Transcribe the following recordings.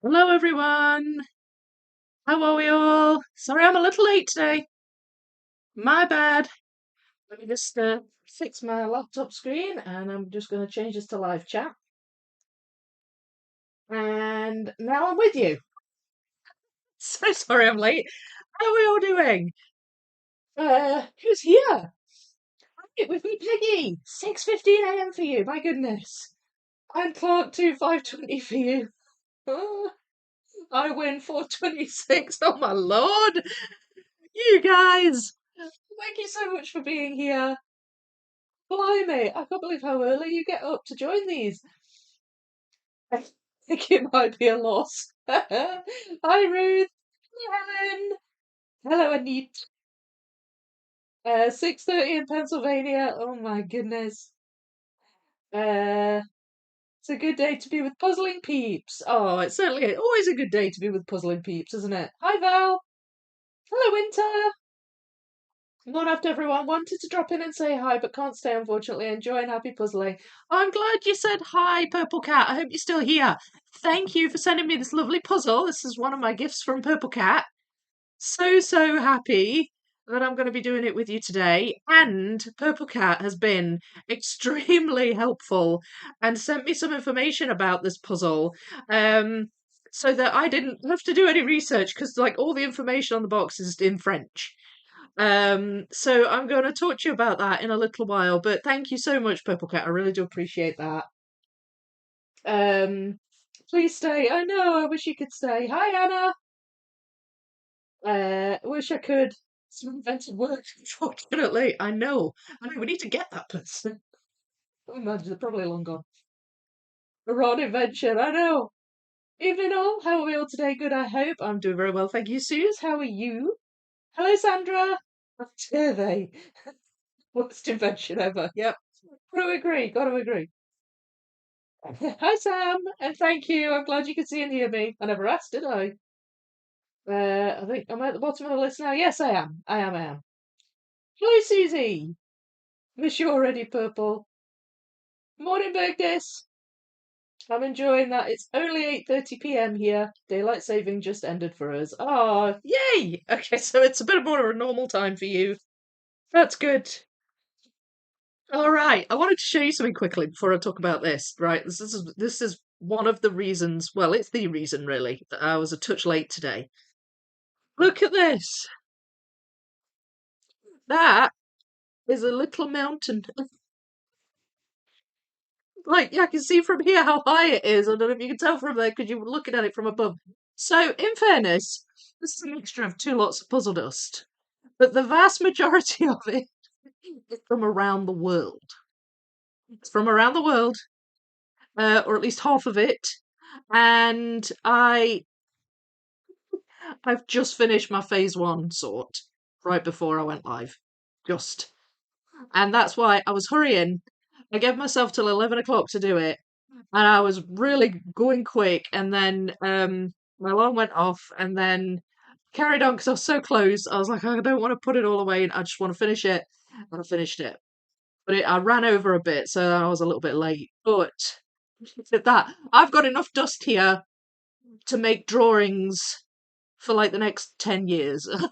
Hello, everyone. How are we all? Sorry, I'm a little late today. My bad. Let me just fix my laptop screen, and I'm just going to change this to live chat. And now I'm with you. So sorry I'm late. How are we all doing? Who's here? Right, we've got Peggy. 6:15 a.m. for you. My goodness. And Clark too. 5:20 for you. Oh, I win 4:26. Oh my lord. You guys. Thank you so much for being here. Blimey, I can't believe how early you get up to join these. I think it might be a loss. Hi, Ruth. Hi, Helen. Hello, Anit. 6:30 in Pennsylvania. Oh my goodness. Uh, it's a good day to be with puzzling peeps. Oh, it's certainly always a good day to be with puzzling peeps, isn't it? Hi, Val. Hello, Winter. Morning after everyone. Wanted to drop in and say hi, but can't stay, unfortunately. Enjoying happy puzzling. I'm glad you said hi, Purple Cat. I hope you're still here. Thank you for sending me this lovely puzzle. This is one of my gifts from Purple Cat. So happy that I'm going to be doing it with you today. And Purple Cat has been extremely helpful and sent me some information about this puzzle. So that I didn't have to do any research because, like, all the information on the box is in French. So I'm going to talk to you about that in a little while, but thank you so much, Purple Cat. I really do appreciate that. Um, please stay. I know, I wish you could stay. Hi, Anna. Wish I could. Some invented word, unfortunately. I know, we need to get that person. Oh, imagine they're probably long gone. A wrong invention, I know. Evening all, how are we all today? Good, I hope. I'm doing very well, thank you, Suze. How are you? Hello, Sandra. Survey. Worst invention ever. Yep. Gotta agree, gotta agree. Hi, Sam, and thank you. I'm glad you could see and hear me. I never asked, did I? I think I'm at the bottom of the list now. Yes, I am. I am. Hello, Susie. Miss you already, Purple. Morning, Bergdis. I'm enjoying that. It's only 8:30 p.m. here. Daylight saving just ended for us. Ah, yay! Okay, so it's a bit more of a normal time for you. That's good. All right, I wanted to show you something quickly before I talk about this. Right, this is one of the reasons. Well, it's the reason really that I was a touch late today. Look at this. That is a little mountain. Like, yeah, I can see from here how high it is. I don't know if you can tell from there because you were looking at it from above. So, in fairness, this is a mixture of two lots of puzzle dust, but the vast majority of it is from around the world. It's from around the world, or at least half of it. And I've just finished my phase one sort right before I went live. Just. And that's why I was hurrying. I gave myself till 11 o'clock to do it. And I was really going quick. And then my alarm went off and then carried on because I was so close. I was like, I don't want to put it all away. And I just want to finish it. And I finished it. But I ran over a bit, so I was a little bit late. But at that, I've got enough dust here to make drawings for like the next 10 years. I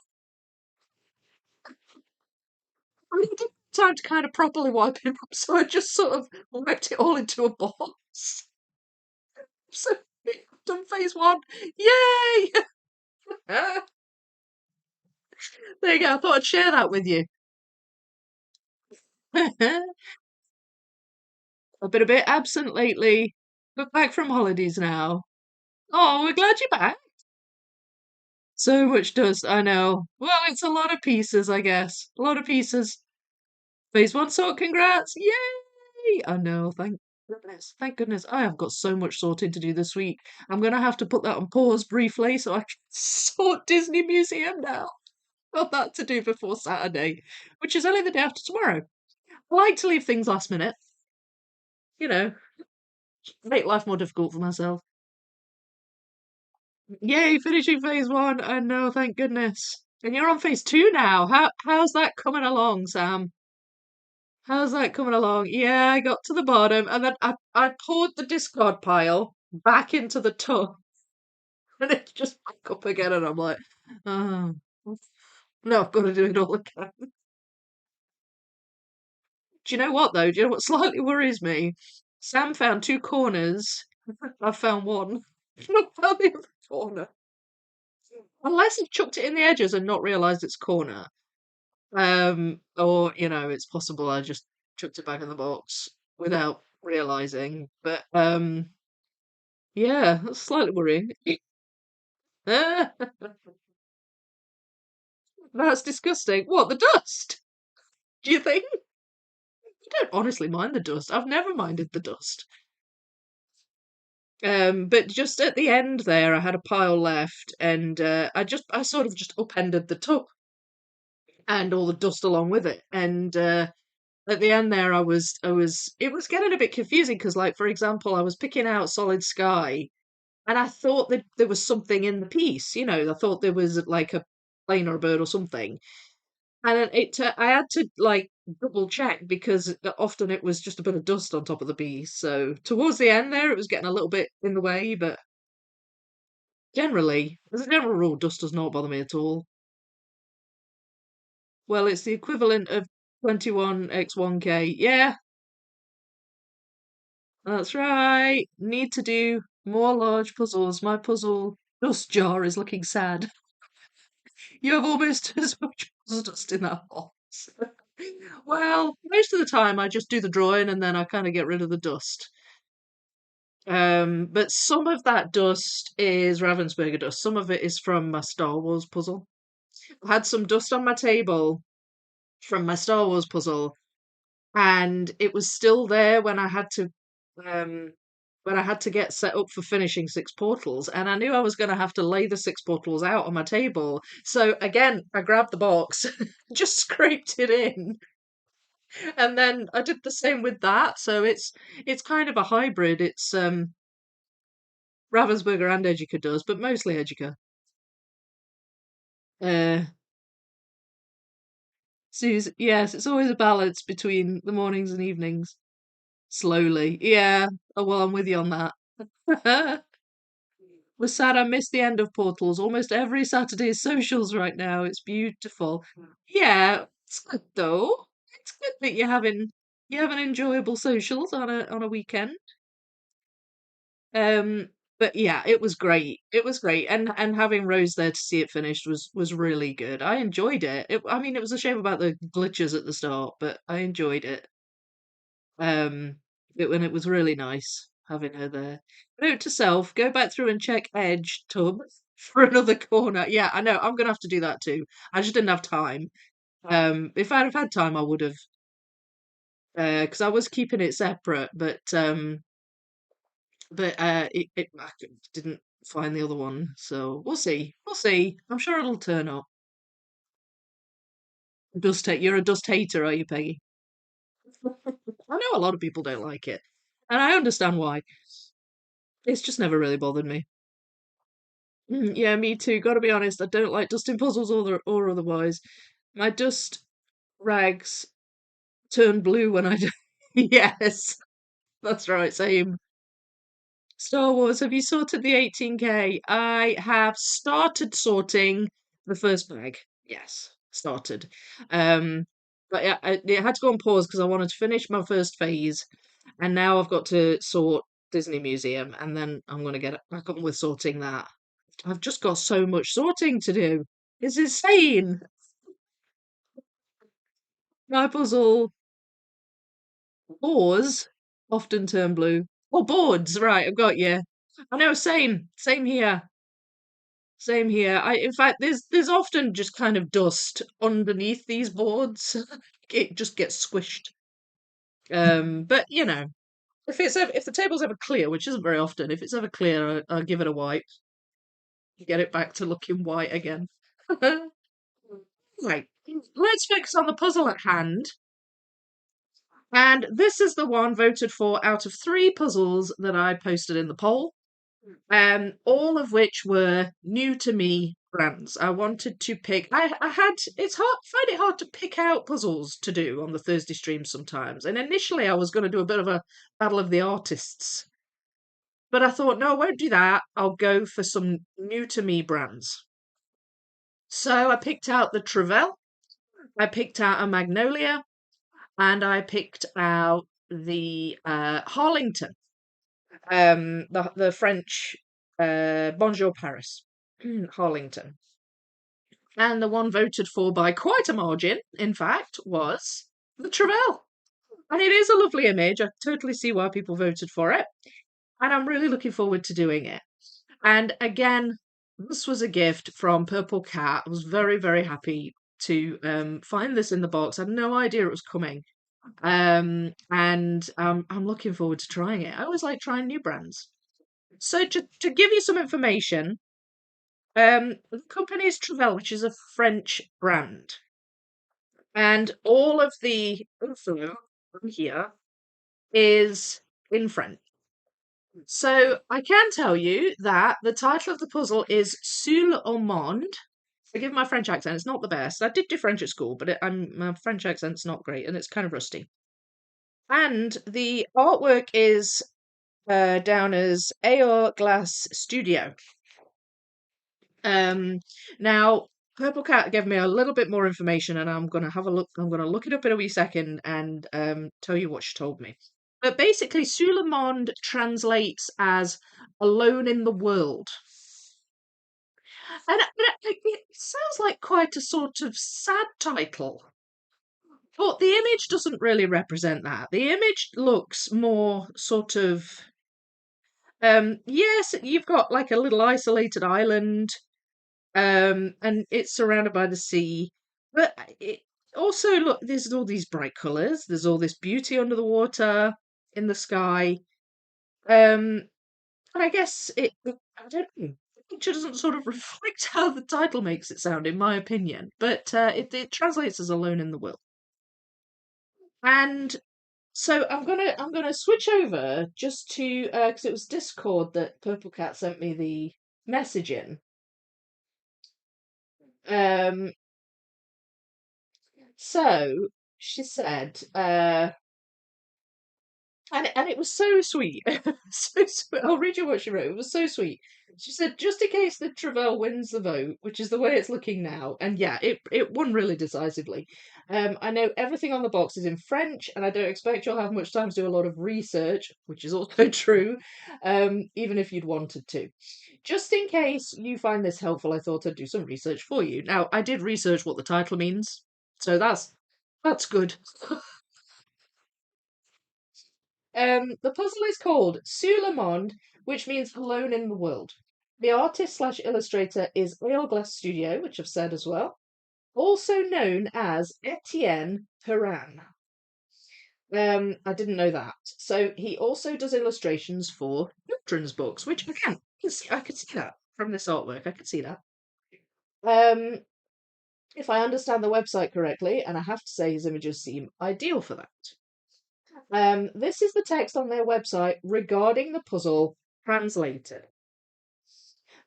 didn't have time to kind of properly wipe it up, so I just sort of wiped it all into a box. So I've done phase one. Yay! There you go. I thought I'd share that with you. I've been a bit absent lately, but back from holidays now. Oh, we're glad you're back. So much dust, I know. Well, it's a lot of pieces, I guess. A lot of pieces. Phase one sort, congrats! Yay! I know, thank goodness. Thank goodness. I have got so much sorting to do this week. I'm gonna have to put that on pause briefly so I can sort Disney Museum now. Got that to do before Saturday, which is only the day after tomorrow. I like to leave things last minute, you know, make life more difficult for myself. Yay, finishing phase one. I know, thank goodness. And you're on phase two now. How's that coming along, Sam? How's that coming along? Yeah, I got to the bottom and then I poured the discard pile back into the tub. and it's just back up again, and I'm like, oh, no, I've got to do it all again. Do you know what though? Do you know what slightly worries me? Sam found two corners. I found one. I've not found the other corner. Unless he chucked it in the edges and not realised it's corner. Or, it's possible I just chucked it back in the box without realising. But yeah, that's slightly worrying. That's disgusting. What, the dust? Do you think? I don't honestly mind the dust. I've never minded the dust. But just at the end there, I had a pile left, and I sort of just upended the tub and all the dust along with it. And at the end there, it was getting a bit confusing because, like, for example, I was picking out solid sky, and I thought that there was something in the piece. I thought there was like a plane or a bird or something. And then I had to like double check because often it was just a bit of dust on top of the piece. So towards the end there, it was getting a little bit in the way, but generally, as a general rule, dust does not bother me at all. Well, it's the equivalent of 21x1k. Yeah, that's right. Need to do more large puzzles. My puzzle dust jar is looking sad. You have almost as much puzzle dust in that box. Well, most of the time I just do the drawing and then I kind of get rid of the dust. But some of that dust is Ravensburger dust. Some of it is from my Star Wars puzzle. I had some dust on my table from my Star Wars puzzle, and it was still there um when I had to get set up for finishing six portals, and I knew I was going to have to lay the six portals out on my table. So again, I grabbed the box, just scraped it in, and then I did the same with that. So it's kind of a hybrid. It's Ravensburger and Educa does, but mostly Educa. Uh, yes, it's always a balance between the mornings and evenings. Slowly, yeah. Oh well, I'm with you on that. Was sad I missed the end of Portals. Almost every Saturday's socials right now. It's beautiful. Yeah, it's good though. It's good that you're having enjoyable socials on a weekend. Um, but yeah, it was great. It was great, and having Rose there to see it finished was really good. I enjoyed it. I mean, it was a shame about the glitches at the start, but I enjoyed it. Um, when it was really nice having her there. Note to self: go back through and check Edge tub for another corner. Yeah, I know. I'm gonna have to do that too. I just didn't have time. If I'd have had time, I would have. Because I was keeping it separate, but I didn't find the other one. So we'll see. We'll see. I'm sure it'll turn up. You're a dust hater, are you, Peggy? I know a lot of people don't like it, and I understand why. It's just never really bothered me. Yeah, me too. Gotta be honest, I don't like dusting puzzles or otherwise. My dust rags turn blue when I do. Yes, that's right, same. Star Wars, have you sorted the 18K? I have started sorting the first bag. Yes, started. Um, but yeah, it had to go on pause because I wanted to finish my first phase, and now I've got to sort Disney Museum, and then I'm going to get back on with sorting that. I've just got so much sorting to do. It's insane. My puzzle boards often turn blue. Oh, boards, right, I've got you. I know, same here. Same here. In fact, there's often just kind of dust underneath these boards. It just gets squished. But if the table's ever clear, which isn't very often, if it's ever clear, I'll give it a wipe, get it back to looking white again. Right, let's focus on the puzzle at hand. And this is the one voted for out of three puzzles that I posted in the poll. All of which were new to me brands. I wanted to pick. I had. It's hard. Find it hard to pick out puzzles to do on the Thursday stream sometimes. And initially, I was going to do a bit of a battle of the artists. But I thought, no, I won't do that. I'll go for some new to me brands. So I picked out the Trevell, I picked out a Magnolia, and I picked out the Harlington, the French Bonjour Paris, Harlington. And the one voted for by quite a margin, in fact, was the Trevell. And it is a lovely image. I totally see why people voted for it. And I'm really looking forward to doing it. And again, this was a gift from Purple Cat. I was very, very happy to find this in the box. I had no idea it was coming. And I'm looking forward to trying it. I always like trying new brands. So to give you some information, the company is Trevell, which is a French brand. And all of the info on here is in French. So I can tell you that the title of the puzzle is Seul Au Monde. Forgive my French accent; it's not the best. I did do French at school, but my French accent's not great, and it's kind of rusty. And the artwork is down as Eor Glas Studio. Now Purple Cat gave me a little bit more information, and I'm gonna have a look. I'm gonna look it up in a wee second and tell you what she told me. But basically, Seul Au Monde translates as "alone in the world," and it sounds like quite a sort of sad title. But the image doesn't really represent that. The image looks more sort of yes, you've got like a little isolated island, and it's surrounded by the sea. But it also look, there's all these bright colours, there's all this beauty under the water, in the sky. And I guess I don't know. The picture doesn't sort of reflect how the title makes it sound, in my opinion. But it translates as "alone in the world." And so I'm gonna switch over just to because it was Discord that Purple Cat sent me the message in. Um, so she said, and it was so sweet, so sweet. I'll read you what she wrote. It was so sweet. She said, just in case the Trevell wins the vote, which is the way it's looking now, and yeah, it won really decisively. I know everything on the box is in French, and I don't expect you'll have much time to do a lot of research, which is also true, even if you'd wanted to. Just in case you find this helpful, I thought I'd do some research for you. Now, I did research what the title means, so that's good. The puzzle is called Seul Au Monde, which means alone in the world. The artist slash illustrator is Eor Glas Studio, which I've said as well, also known as Etienne Perrin. I didn't know that. So he also does illustrations for children's books, which I can see that from this artwork. I can see that. Um, if I understand the website correctly, and I have to say his images seem ideal for that. This is the text on their website regarding the puzzle translated.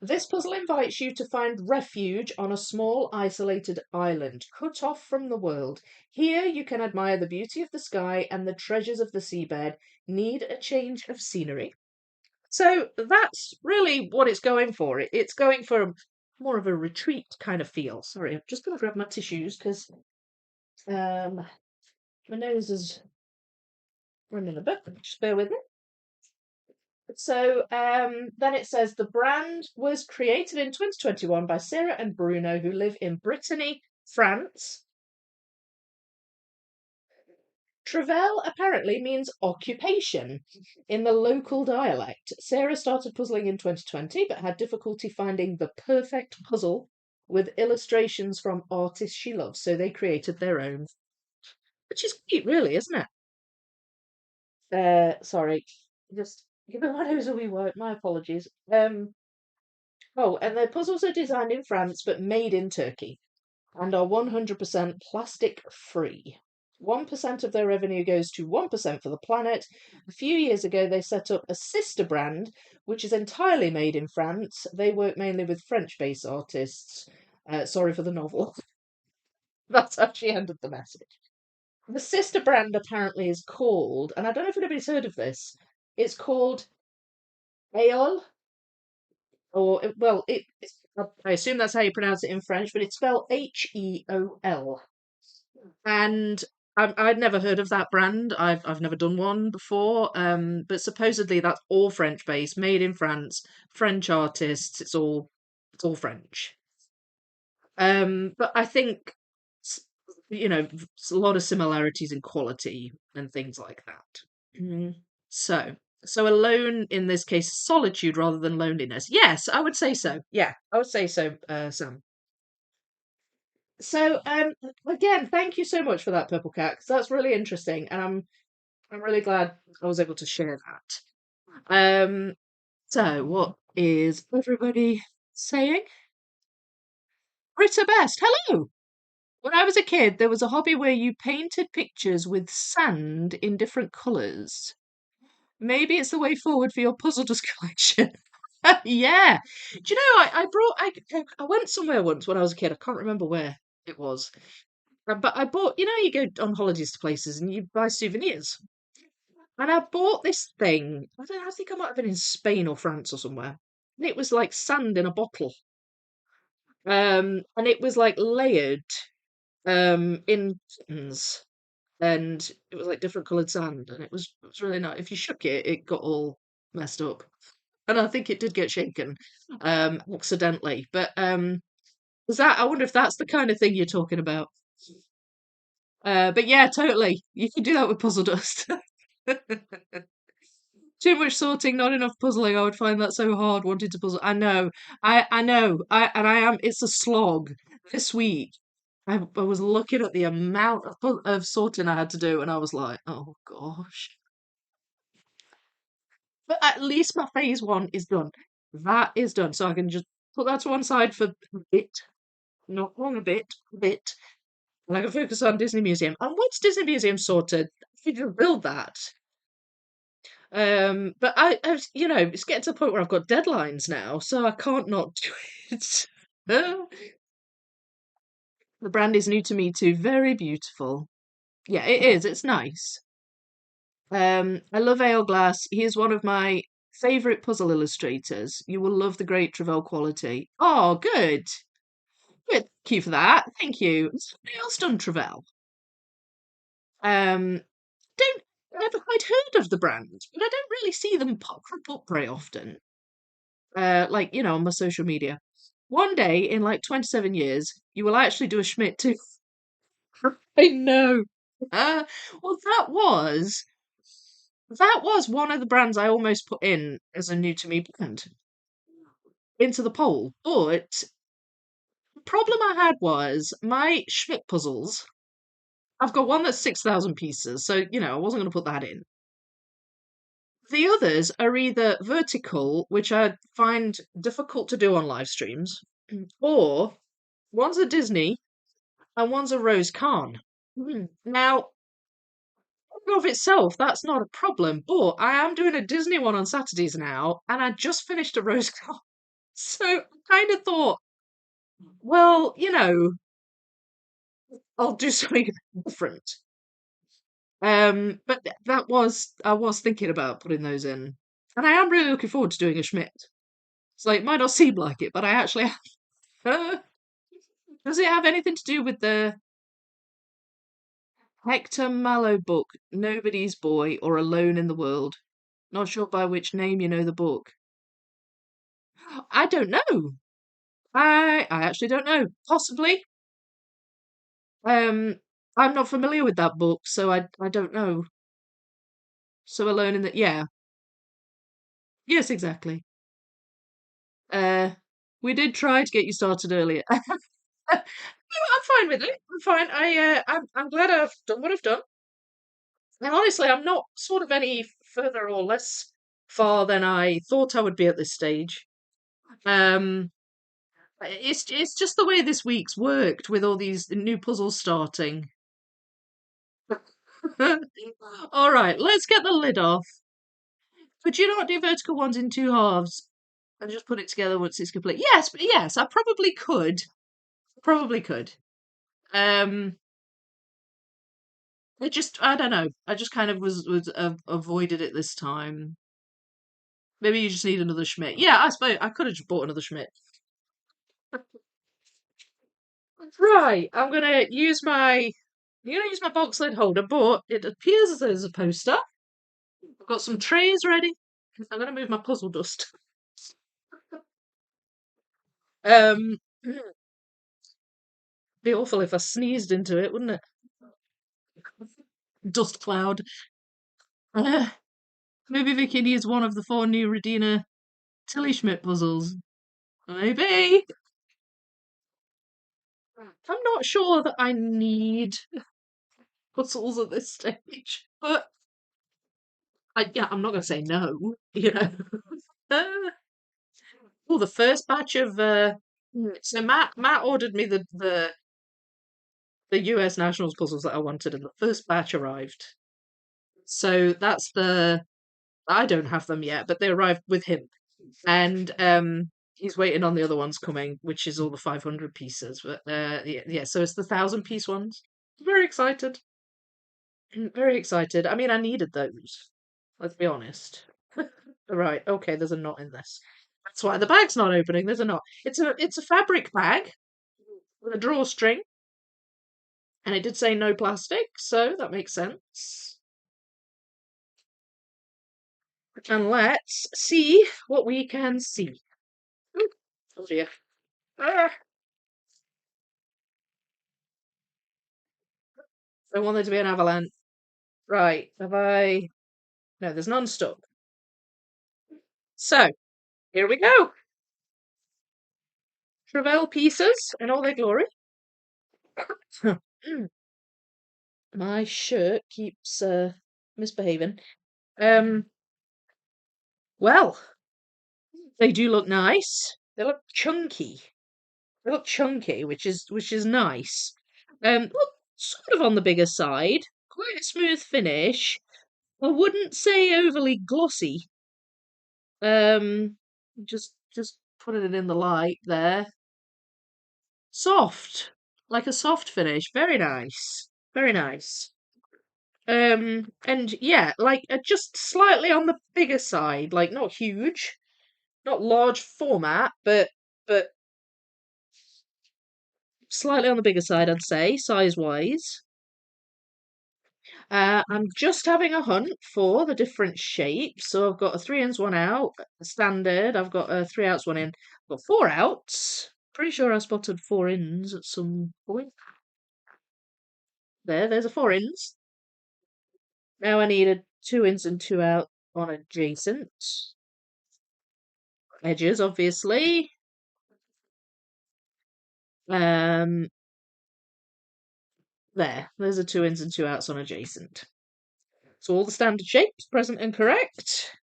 This puzzle invites you to find refuge on a small isolated island, cut off from the world. Here you can admire the beauty of the sky and the treasures of the seabed. Need a change of scenery? So that's really what it's going for. It's going for more of a retreat kind of feel. Sorry, I'm just going to grab my tissues because my nose is running a bit. Just bear with me. So then it says the brand was created in 2021 by Sarah and Bruno, who live in Brittany, France. Trevell apparently means occupation in the local dialect. Sarah started puzzling in 2020 but had difficulty finding the perfect puzzle with illustrations from artists she loves, so they created their own. Which is cute, really, isn't it? Sorry, just giving my nose a wee wipe. My apologies. Oh, and their puzzles are designed in France but made in Turkey and are 100% plastic free. 1% of their revenue goes to 1% for the planet. A few years ago, they set up a sister brand, which is entirely made in France. They work mainly with French based artists. Sorry for the novel. That's how she ended the message. The sister brand apparently is called, and I don't know if anybody's heard of this, it's called Eol, or well, I assume that's how you pronounce it in French, but it's spelled Heol. And I'd never heard of that brand. I've never done one before. But supposedly that's all French based, made in France, French artists. It's all French. But I think s- a lot of similarities in quality and things like that. Mm. So so alone in this case, solitude rather than loneliness. Yes, I would say so. Yeah, I would say so, Sam. So, again, thank you so much for that, Purple Cat, because that's really interesting, and I'm really glad I was able to share that. So what is everybody saying? Britta Best, hello. When I was a kid, there was a hobby where you painted pictures with sand in different colours. Maybe it's the way forward for your puzzle dust collection. Yeah. Do you know, I went somewhere once when I was a kid. I can't remember where it was. But I bought, you go on holidays to places and you buy souvenirs. And I bought this thing. I don't know, I think I might have been in Spain or France or somewhere. And it was like sand in a bottle. And it was like layered in buttons. And it was like different coloured sand. And it was really nice. If you shook it, it got all messed up. And I think it did get shaken accidentally. But I wonder if that's the kind of thing you're talking about. But yeah, totally. You can do that with puzzle dust. Too much sorting, not enough puzzling. I would find that so hard wanting to puzzle. I know. I know. I am. It's a slog. This week, I was looking at the amount of sorting I had to do, and I was like, oh gosh. But at least my phase one is done. That is done, so I can just put that to one side for a bit, not long, a bit, and I can focus on Disney Museum. And once Disney Museum sorted, I can build that. But it's getting to the point where I've got deadlines now, so I can't not do it. The brand is new to me too. Very beautiful. Yeah, it is. It's nice. I love Eor Glas. He is one of my favourite puzzle illustrators. You will love the great Trevell quality. Oh, good. Good. Thank you for that. Thank you. Has somebody else done Trevell? Um, don't Never quite heard of the brand, but I don't really see them crop up very often. Like, on my social media. One day in like 27 years, you will actually do a Schmidt too. I know. Uh, well, that was one of the brands I almost put in as a new to me brand into the poll. But the problem I had was my Schmidt puzzles. I've got one that's 6,000 pieces, so I wasn't going to put that in. The others are either vertical, which I find difficult to do on live streams, or one's a Disney and one's a Rose Khan. Now, in of itself, that's not a problem, but I am doing a Disney one on Saturdays now, and I just finished a Rose Khan. So I kind of thought, well, I'll do something different. But I was thinking about putting those in, and I am really looking forward to doing a Schmidt. It's like, it might not seem like it, but I actually have. Does it have anything to do with the Hector Mallow book, Nobody's Boy or Alone in the World? Not sure by which name you know the book. I don't know. I actually don't know. Possibly. Um, I'm not familiar with that book, so I don't know. So Alone in the yeah. Yes, exactly. Uh, we did try to get you started earlier. No, I'm fine with it. I'm fine. I'm glad I've done what I've done. And honestly, I'm not sort of any further or less far than I thought I would be at this stage. Um, it's just the way this week's worked with all these new puzzles starting. All right, let's get the lid off. Could you not do vertical ones in two halves and just put it together once it's complete? Yes, I probably could. Probably could. Um, I don't know. I just kind of was avoided it this time. Maybe you just need another Schmidt. Yeah, I suppose I could have just bought another Schmidt. Right, I'm gonna use my box lid holder, but it appears as though there's a poster. I've got some trays ready. I'm gonna move my puzzle dust. Um, be awful if I sneezed into it, wouldn't it? Dust cloud. Uh, maybe we can use one of the 4 new Redina Tilly Schmidt puzzles. Maybe. I'm not sure that I need puzzles at this stage, but yeah, I'm not going to say no. You know. Uh, oh, the first batch of so Matt ordered me the US Nationals puzzles that I wanted, and the first batch arrived. So that's the I don't have them yet, but they arrived with him, and he's waiting on the other ones coming, which is all the 500 pieces. But yeah, so it's the 1,000 piece ones. Very excited. Very excited. I mean, I needed those. Let's be honest. Right, okay, there's a knot in this. That's why the bag's not opening. There's a knot. It's a fabric bag with a drawstring, and it did say no plastic, so that makes sense. And let's see what we can see. Oh dear. Ah, I want there to be an avalanche. Right, have I? No, there's none stuck. So, here we go. Trevell pieces in all their glory. My shirt keeps misbehaving. Well, they do look nice. They look chunky. They look chunky, which is nice. Look sort of on the bigger side. Quite a smooth finish. I wouldn't say overly glossy. Um, just putting it in the light there. Soft, like a soft finish. Very nice. Very nice. And yeah, like just slightly on the bigger side, like not huge, not large format, but slightly on the bigger side, I'd say, size wise. I'm just having a hunt for the different shapes. So I've got a 3 ins, 1 out, a standard. I've got a 3 outs, 1 in. I've got 4 outs. Pretty sure I spotted 4 ins at some point. There's a 4 ins. Now I need a 2 ins and 2 out on adjacent edges, obviously. Um, there's a 2 ins and 2 outs on adjacent. So all the standard shapes, present and correct,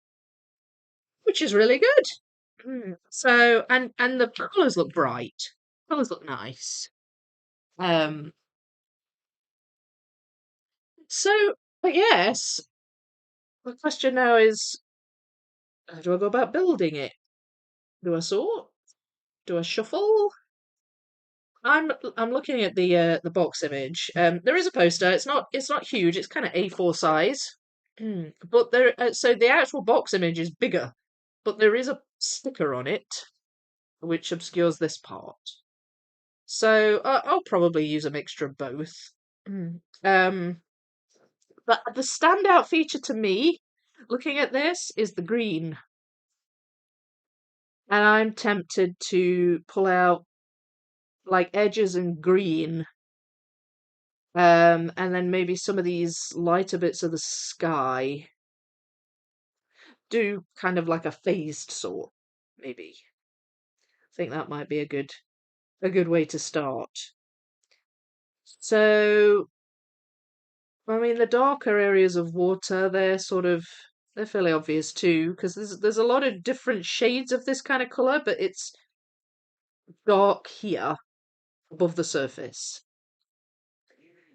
which is really good. So and the colours look bright. Colours look nice. Um, so I guess the question now is, how do I go about building it? Do I sort? Do I shuffle? I'm looking at the box image. There is a poster. It's not huge. It's kind of A4 size. But so the actual box image is bigger, but there is a sticker on it which obscures this part. So I'll probably use a mixture of both. Um, but the standout feature to me, looking at this, is the green, and I'm tempted to pull out like edges and green. And then maybe some of these lighter bits of the sky do kind of like a phased sort, maybe. I think that might be a good way to start. So, I mean, the darker areas of water, they're fairly obvious too, because there's a lot of different shades of this kind of color, but it's dark here above the surface.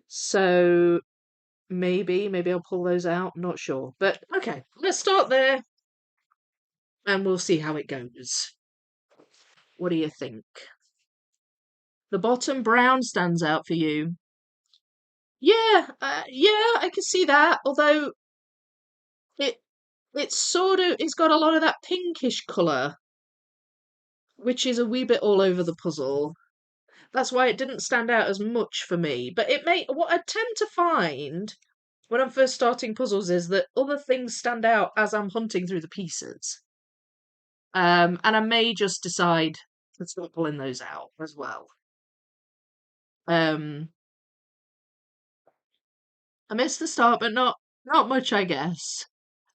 So maybe I'll pull those out. Not sure, but okay, let's start there, and we'll see how it goes. What do you think? The bottom brown stands out for you. Yeah, yeah, I can see that. Although it it's got a lot of that pinkish colour, which is a wee bit all over the puzzle. That's why it didn't stand out as much for me. But it may what I tend to find when I'm first starting puzzles is that other things stand out as I'm hunting through the pieces. And I may just decide to start pulling those out as well. Um, I missed the start, but not much, I guess.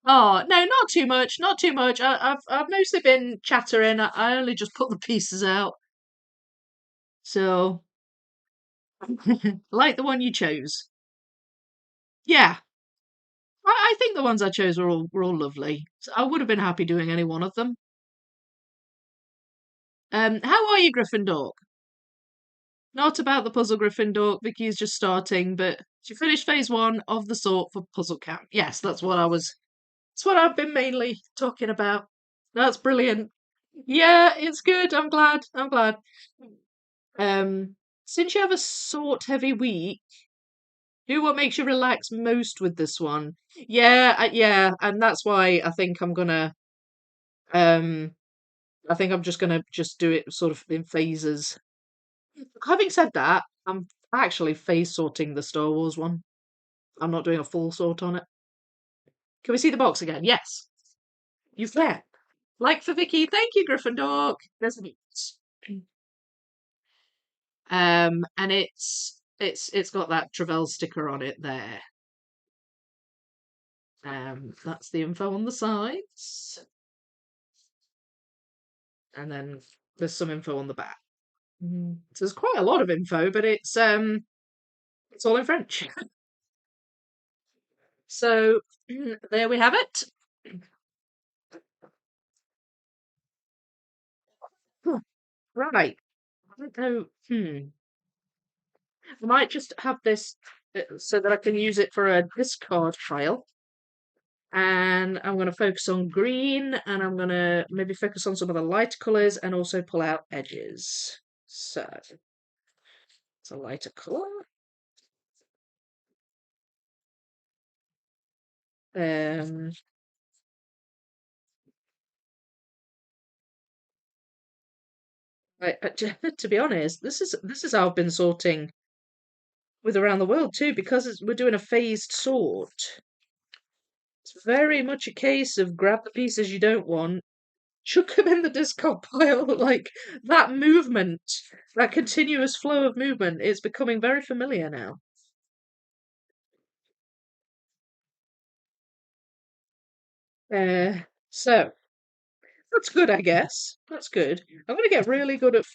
Oh no, not too much, not too much. I've mostly been chattering. I only just put the pieces out, so like the one you chose. Yeah, I think the ones I chose were all lovely. So I would have been happy doing any one of them. How are you, Gryffindor? Not about the puzzle, Gryffindor. Vicky's just starting, but she finished phase one of the sort for puzzle camp. Yes, that's what I was. That's what I've been mainly talking about. That's brilliant. Yeah, it's good. I'm glad. I'm glad. Since you have a sort heavy week, do what makes you relax most with this one. Yeah, yeah, and that's why um, I think I'm just gonna just do it sort of in phases. Having said that, I'm actually phase sorting the Star Wars one. I'm not doing a full sort on it. Can we see the box again? Yes. You can. Like for Vicky, thank you, Gryffindor. There's a box. And it's got that Trevell sticker on it there. That's the info on the sides, and then there's some info on the back. So there's quite a lot of info, but it's all in French. So there we have it. Right. I don't know. I might just have this so that I can use it for a discard file. And I'm going to focus on green, and I'm going to maybe focus on some of the lighter colours and also pull out edges. So it's a lighter colour. Um, to be honest, this is how I've been sorting with around the world too, because we're doing a phased sort. It's very much a case of grab the pieces you don't want, chuck them in the discard pile. Like that movement, that continuous flow of movement, is becoming very familiar now. So that's good, I guess. That's good. I'm gonna get really good at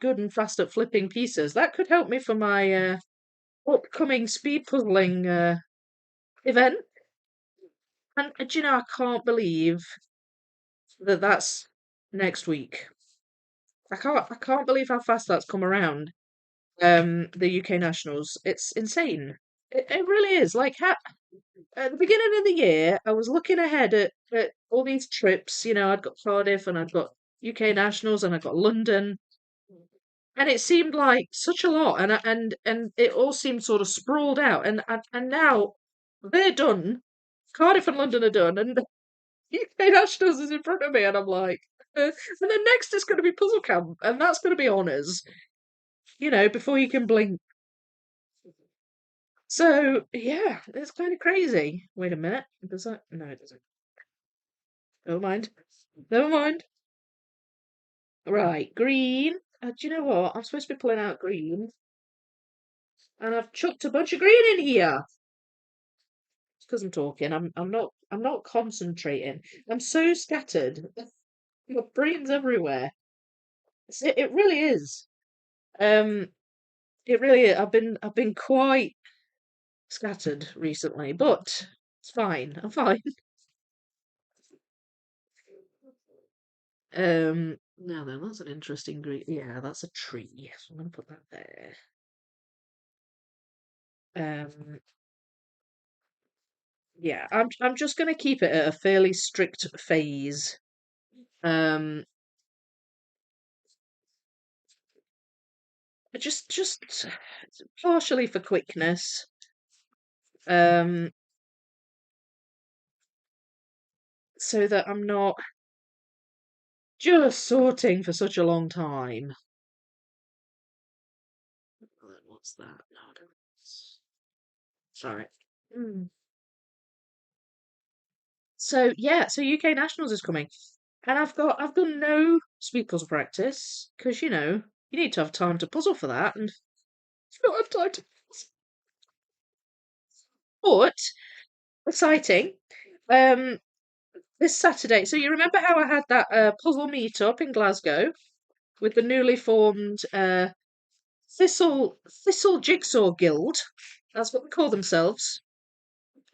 good and fast at flipping pieces. That could help me for my upcoming speed puzzling event. And do you know, I can't believe that that's next week. I can't believe how fast that's come around. The UK Nationals. It's insane. It really is. Like at the beginning of the year, I was looking ahead at all these trips. I'd got Cardiff and I'd got UK Nationals and I'd got London, and it seemed like such a lot, and it all seemed sort of sprawled out, and now they're done. Cardiff and London are done, and UK Nationals is in front of me, and I'm like, and then next is going to be Puzzle Camp, and that's going to be honours, before you can blink. So yeah, it's kind of crazy. Wait a minute, does that? No, it doesn't. Never mind. Never mind. Right, green. Do you know what? I'm supposed to be pulling out green, and I've chucked a bunch of green in here. It's because I'm talking. I'm not concentrating. I'm so scattered. My brain's everywhere. It really is. Um, it really is. I've been quite scattered recently, but it's fine. I'm fine. Now then, that's an interesting green. Yeah, that's a tree. So I'm gonna put that there. Um, yeah, I'm just gonna keep it at a fairly strict phase. Um, just partially for quickness. Um, so that I'm not just sorting for such a long time. What's that? No, I don't. Sorry. Mm. So yeah, so UK Nationals is coming, and I've done no speed puzzle practice because you need to have time to puzzle for that, and I don't have time to. But exciting. Um, this Saturday. So you remember how I had that puzzle meetup in Glasgow with the newly formed Thistle Jigsaw Guild. That's what they call themselves.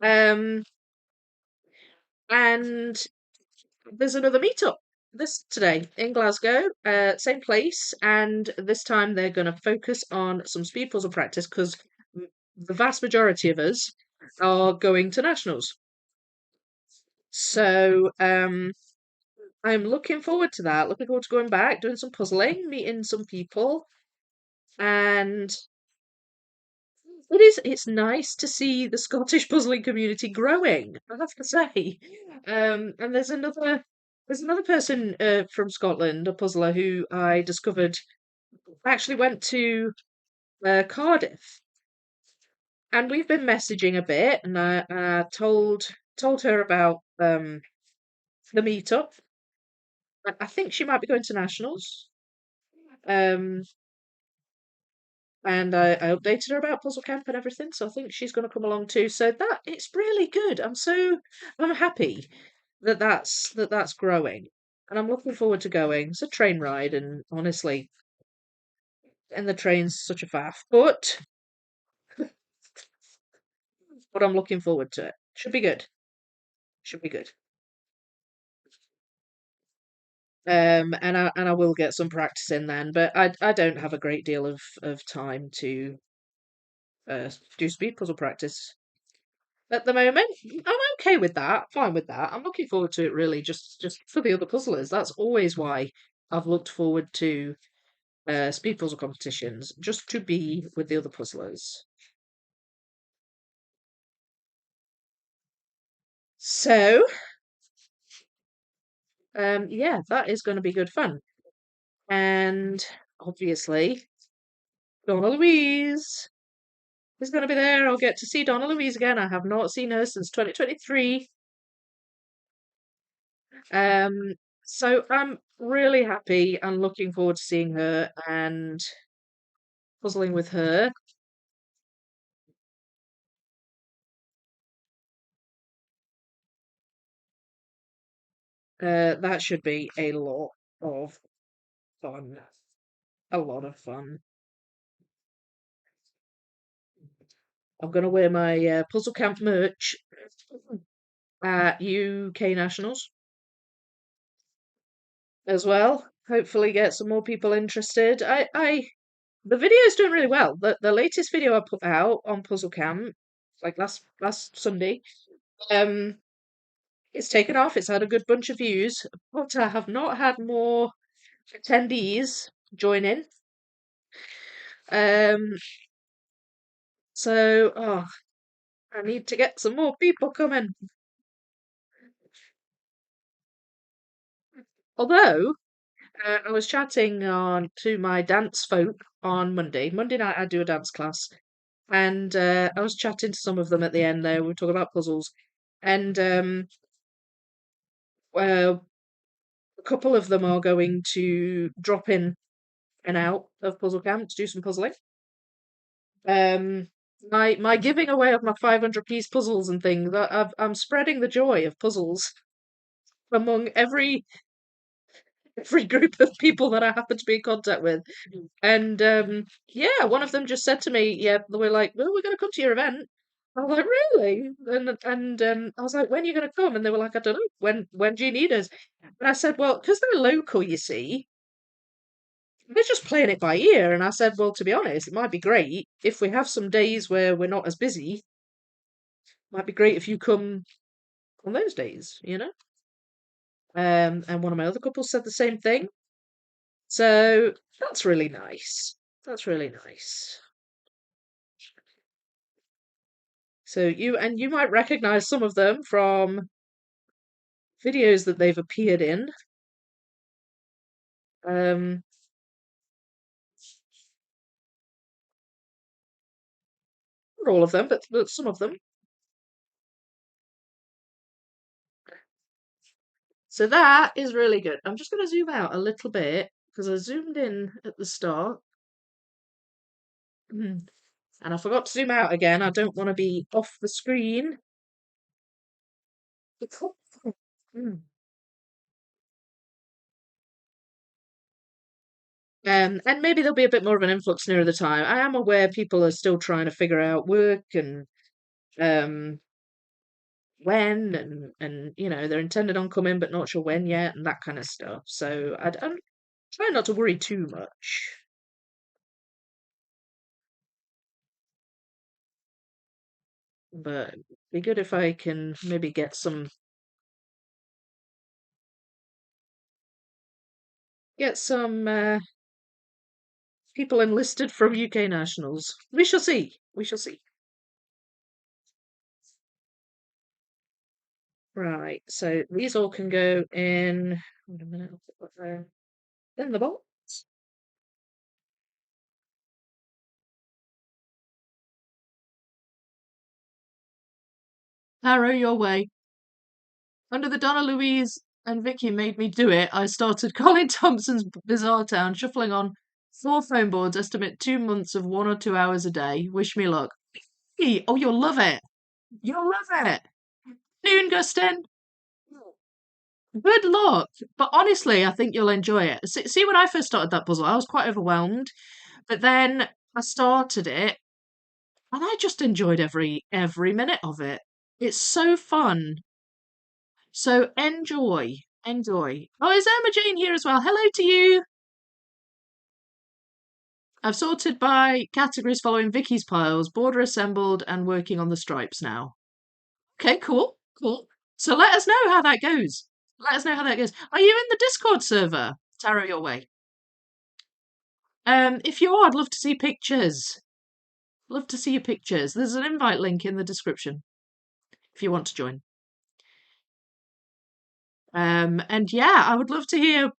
Um, and there's another meetup this today in Glasgow, same place, and this time they're going to focus on some speed puzzle practice because the vast majority of us are going to nationals. So I'm looking forward to that. Looking forward to going back, doing some puzzling, meeting some people, and it's nice to see the Scottish puzzling community growing, I have to say. And there's another person from Scotland, a puzzler who I discovered actually went to Cardiff, and we've been messaging a bit, and I told her about the meetup. I think she might be going to nationals. Um, and I updated her about Puzzle Camp and everything, so I think she's going to come along too. So that it's really good. I'm happy that that's growing, and I'm looking forward to going. It's a train ride, and honestly, and the train's such a faff, but I'm looking forward to it. Should be good. Should be good. And I will get some practice in then, but I don't have a great deal of time to do speed puzzle practice at the moment. I'm okay with that. Fine with that. I'm looking forward to it really just for the other puzzlers. That's always why I've looked forward to speed puzzle competitions, just to be with the other puzzlers. So, yeah, that is going to be good fun. And obviously, Donna Louise is going to be there. I'll get to see Donna Louise again. I have not seen her since 2023. Um, so I'm really happy and looking forward to seeing her and puzzling with her. That should be a lot of fun. A lot of fun. I'm gonna wear my Puzzle Camp merch at UK Nationals as well. Hopefully, get some more people interested. The video's doing really well. The latest video I put out on Puzzle Camp, like last Sunday, um, it's taken off. It's had a good bunch of views, but I have not had more attendees join in. Um, so I need to get some more people coming. Although I was chatting on to my dance folk on Monday. Monday night I do a dance class, and I was chatting to some of them at the end there. We were talking about puzzles, and a couple of them are going to drop in and out of puzzle camp to do some puzzling. Um, my giving away of my 500-piece puzzles and things. I'm spreading the joy of puzzles among every group of people that I happen to be in contact with. And yeah, one of them just said to me, yeah, they were like, "Well, we're going to come to your event." I was like, "Really?" And I was like, "When are you going to come?" And they were like, "I don't know. When do you need us?" And I said, "Well, because they're local, you see, they're just playing it by ear." And I said, "Well, to be honest, it might be great if we have some days where we're not as busy. Might be great if you come on those days, you know." And one of my other couples said the same thing. So that's really nice. That's really nice. So you might recognize some of them from videos that they've appeared in. Um, not all of them, but some of them. So that is really good. I'm just going to zoom out a little bit because I zoomed in at the start. And I forgot to zoom out again. I don't want to be off the screen. Mm. And maybe there'll be a bit more of an influx nearer the time. I am aware people are still trying to figure out work and um, when and they're intended on coming but not sure when yet and that kind of stuff. So I'm trying not to worry too much. But it'd be good if I can maybe get some people enlisted from UK nationals. We shall see. We shall see. Right, so these all can go in. Wait a minute, I'll put that there. In the box. Arrow your way. Under the Donna Louise and Vicky made me do it, I started Colin Thompson's Bizarre Town, shuffling on 4 phone boards, estimate 2 months of 1 or 2 hours a day. Wish me luck. Oh, you'll love it. You'll love it. Noon, Gustin. Good luck. But honestly, I think you'll enjoy it. See, when I first started that puzzle, I was quite overwhelmed. But then I started it and I just enjoyed every minute of it. It's so fun. So enjoy. Enjoy. Oh, is Emma Jane here as well? Hello to you. I've sorted by categories following Vicky's piles, border assembled and working on the stripes now. Okay, cool. Cool. So let us know how that goes. Let us know how that goes. Are you in the Discord server? Tarot your way. If you are, I'd love to see pictures. Love to see your pictures. There's an invite link in the description if you want to join. And yeah, I would love to hear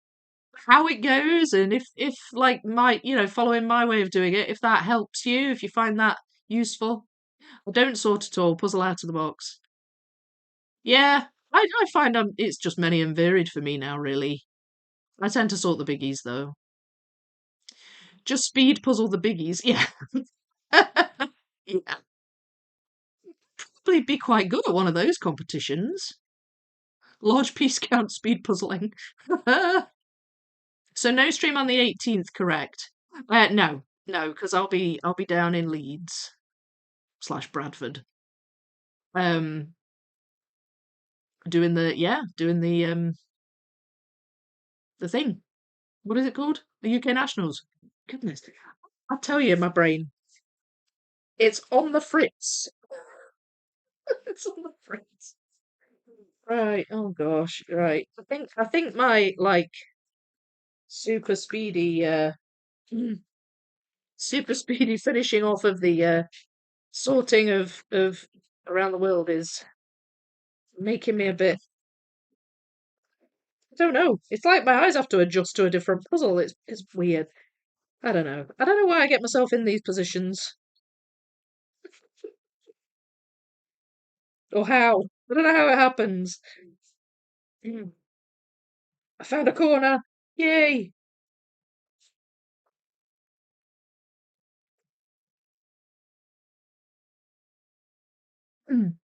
how it goes and if like my following my way of doing it, if that helps you, if you find that useful. I don't sort at all, puzzle out of the box. Yeah, I find it's just many and varied for me now, really. I tend to sort the biggies though. Just speed puzzle the biggies, yeah. Yeah. Probably be quite good at one of those competitions. Large piece count speed puzzling. So no stream on the 18th, correct? No, because I'll be down in Leeds / Bradford. Um, doing the thing. What is it called? The UK Nationals. Goodness, I tell you, my brain, it's on the fritz. It's on the fritz. Right. Oh gosh. Right. I think my like super speedy super speedy finishing off of the sorting of around the world is making me a bit. I don't know. It's like my eyes have to adjust to a different puzzle. It's weird. I don't know. I don't know why I get myself in these positions or how. I don't know how it happens. Mm. I found a corner. Yay! Mm.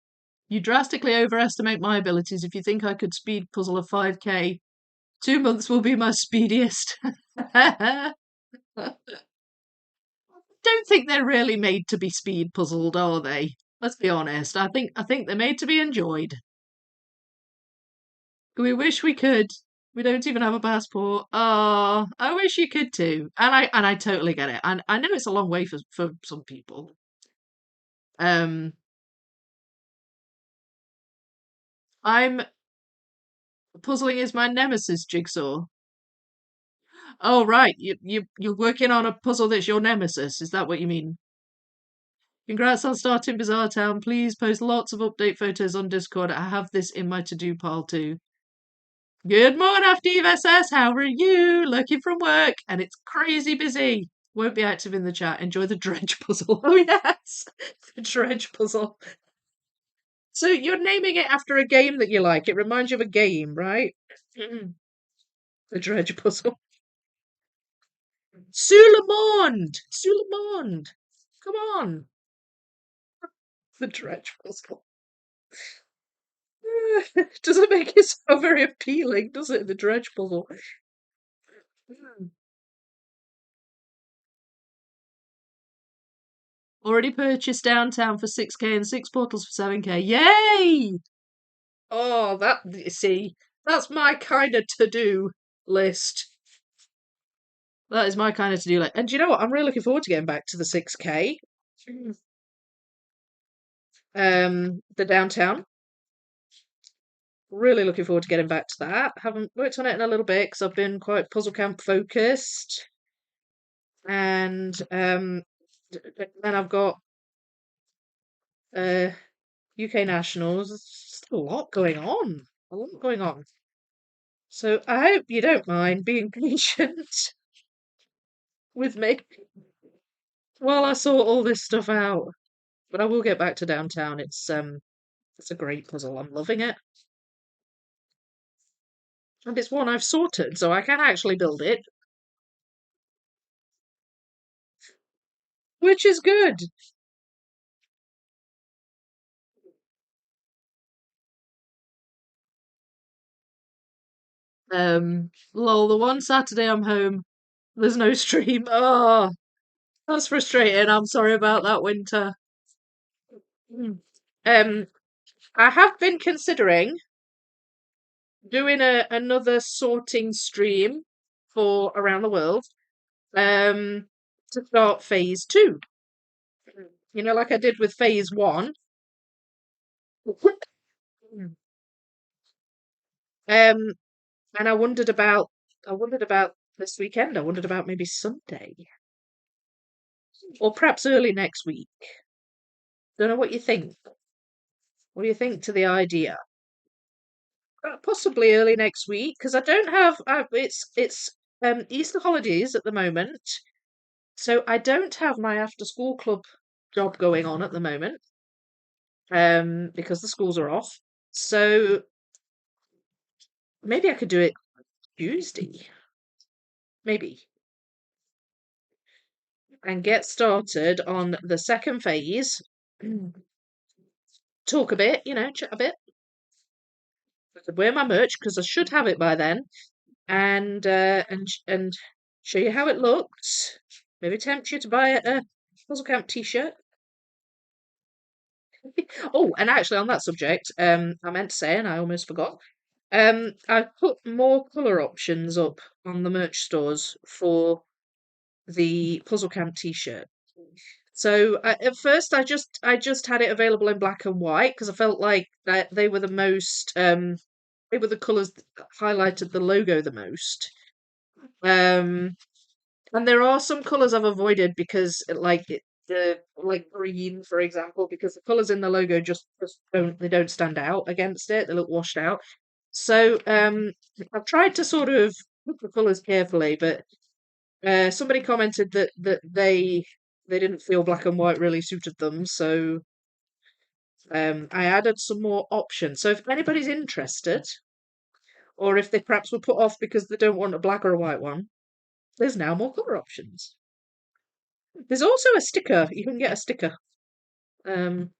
You drastically overestimate my abilities if you think I could speed puzzle a 5K. 2 months will be my speediest. Don't think they're really made to be speed puzzled, are they? Let's be honest. I think they're made to be enjoyed. We wish we could. We don't even have a passport. Oh, I wish you could too. And I totally get it. And I know it's a long way for some people. Um, I'm puzzling is my nemesis, Jigsaw. Oh right, you're working on a puzzle that's your nemesis. Is that what you mean? Congrats on starting Bizarre Town. Please post lots of update photos on Discord. I have this in my to-do pile too. Good morning, Steve SS. How are you? Looking from work, and it's crazy busy. Won't be active in the chat. Enjoy the dredge puzzle. Oh yes, the dredge puzzle. So you're naming it after a game that you like. It reminds you of a game, right? Mm. The dredge puzzle. Seul Au Monde. Seul Au Monde. Come on. The dredge puzzle. Doesn't make it so very appealing, does it? The dredge puzzle. Mm. Already purchased downtown for 6k and 6 portals for 7k. Yay! Oh, that you see, that's my kind of to-do list. That is my kind of to-do list. And do you know what? I'm really looking forward to getting back to the 6k. The downtown. Really looking forward to getting back to that. Haven't worked on it in a little bit because I've been quite puzzle camp focused. And then I've got UK Nationals. There's just a lot going on. A lot going on. So I hope you don't mind being patient with me while I sort all this stuff out. But I will get back to downtown. It's a great puzzle. I'm loving it. And it's one I've sorted, so I can actually build it, which is good. Lol, the one Saturday I'm home, there's no stream. Oh, that's frustrating. I'm sorry about that, Winter. Mm. Um, I have been considering doing another sorting stream for around the world. To start phase two. You know, like I did with phase one. Um, and I wondered about this weekend. I wondered about maybe Sunday or perhaps early next week. Don't know what you think. What do you think to the idea? Possibly early next week because I don't have. It's Easter holidays at the moment, so I don't have my after school club job going on at the moment. Because the schools are off. So maybe I could do it Tuesday, maybe, and get started on the second phase. Talk a bit, chat a bit. I could wear my merch because I should have it by then, and show you how it looks. Maybe tempt you to buy a Puzzle Camp t-shirt. Oh, and actually on that subject, I meant to say, and I almost forgot. I've put more colour options up on the merch stores for the Puzzle Camp t-shirt. So at first, I just had it available in black and white because I felt like that they were the most they were the colours that highlighted the logo the most. Um, and there are some colours I've avoided because the like green, for example, because the colours in the logo just don't stand out against it. They look washed out. So I've tried to sort of pick the colours carefully, but somebody commented that they didn't feel black and white really suited them, so I added some more options. So if anybody's interested, or if they perhaps were put off because they don't want a black or a white one, there's now more colour options. There's also a sticker. You can get a sticker um,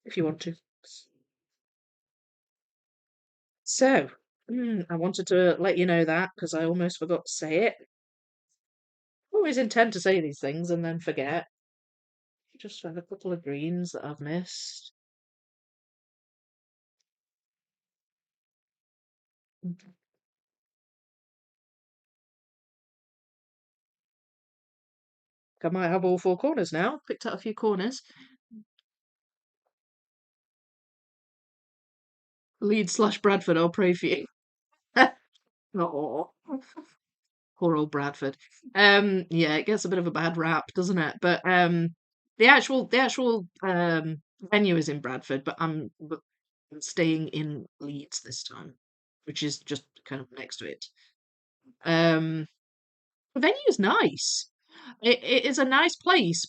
if you want to. So I wanted to let you know that because I almost forgot to say it. I always intend to say these things and then forget. Just found a couple of greens that I've missed. I might have all four corners now. Picked out a few corners. Leeds/Bradford, I'll pray for you. Oh, poor old Bradford. Yeah, it gets a bit of a bad rap, doesn't it? But the actual venue is in Bradford, but I'm staying in Leeds this time. which is just kind of next to it. Um, the venue is nice. It is a nice place,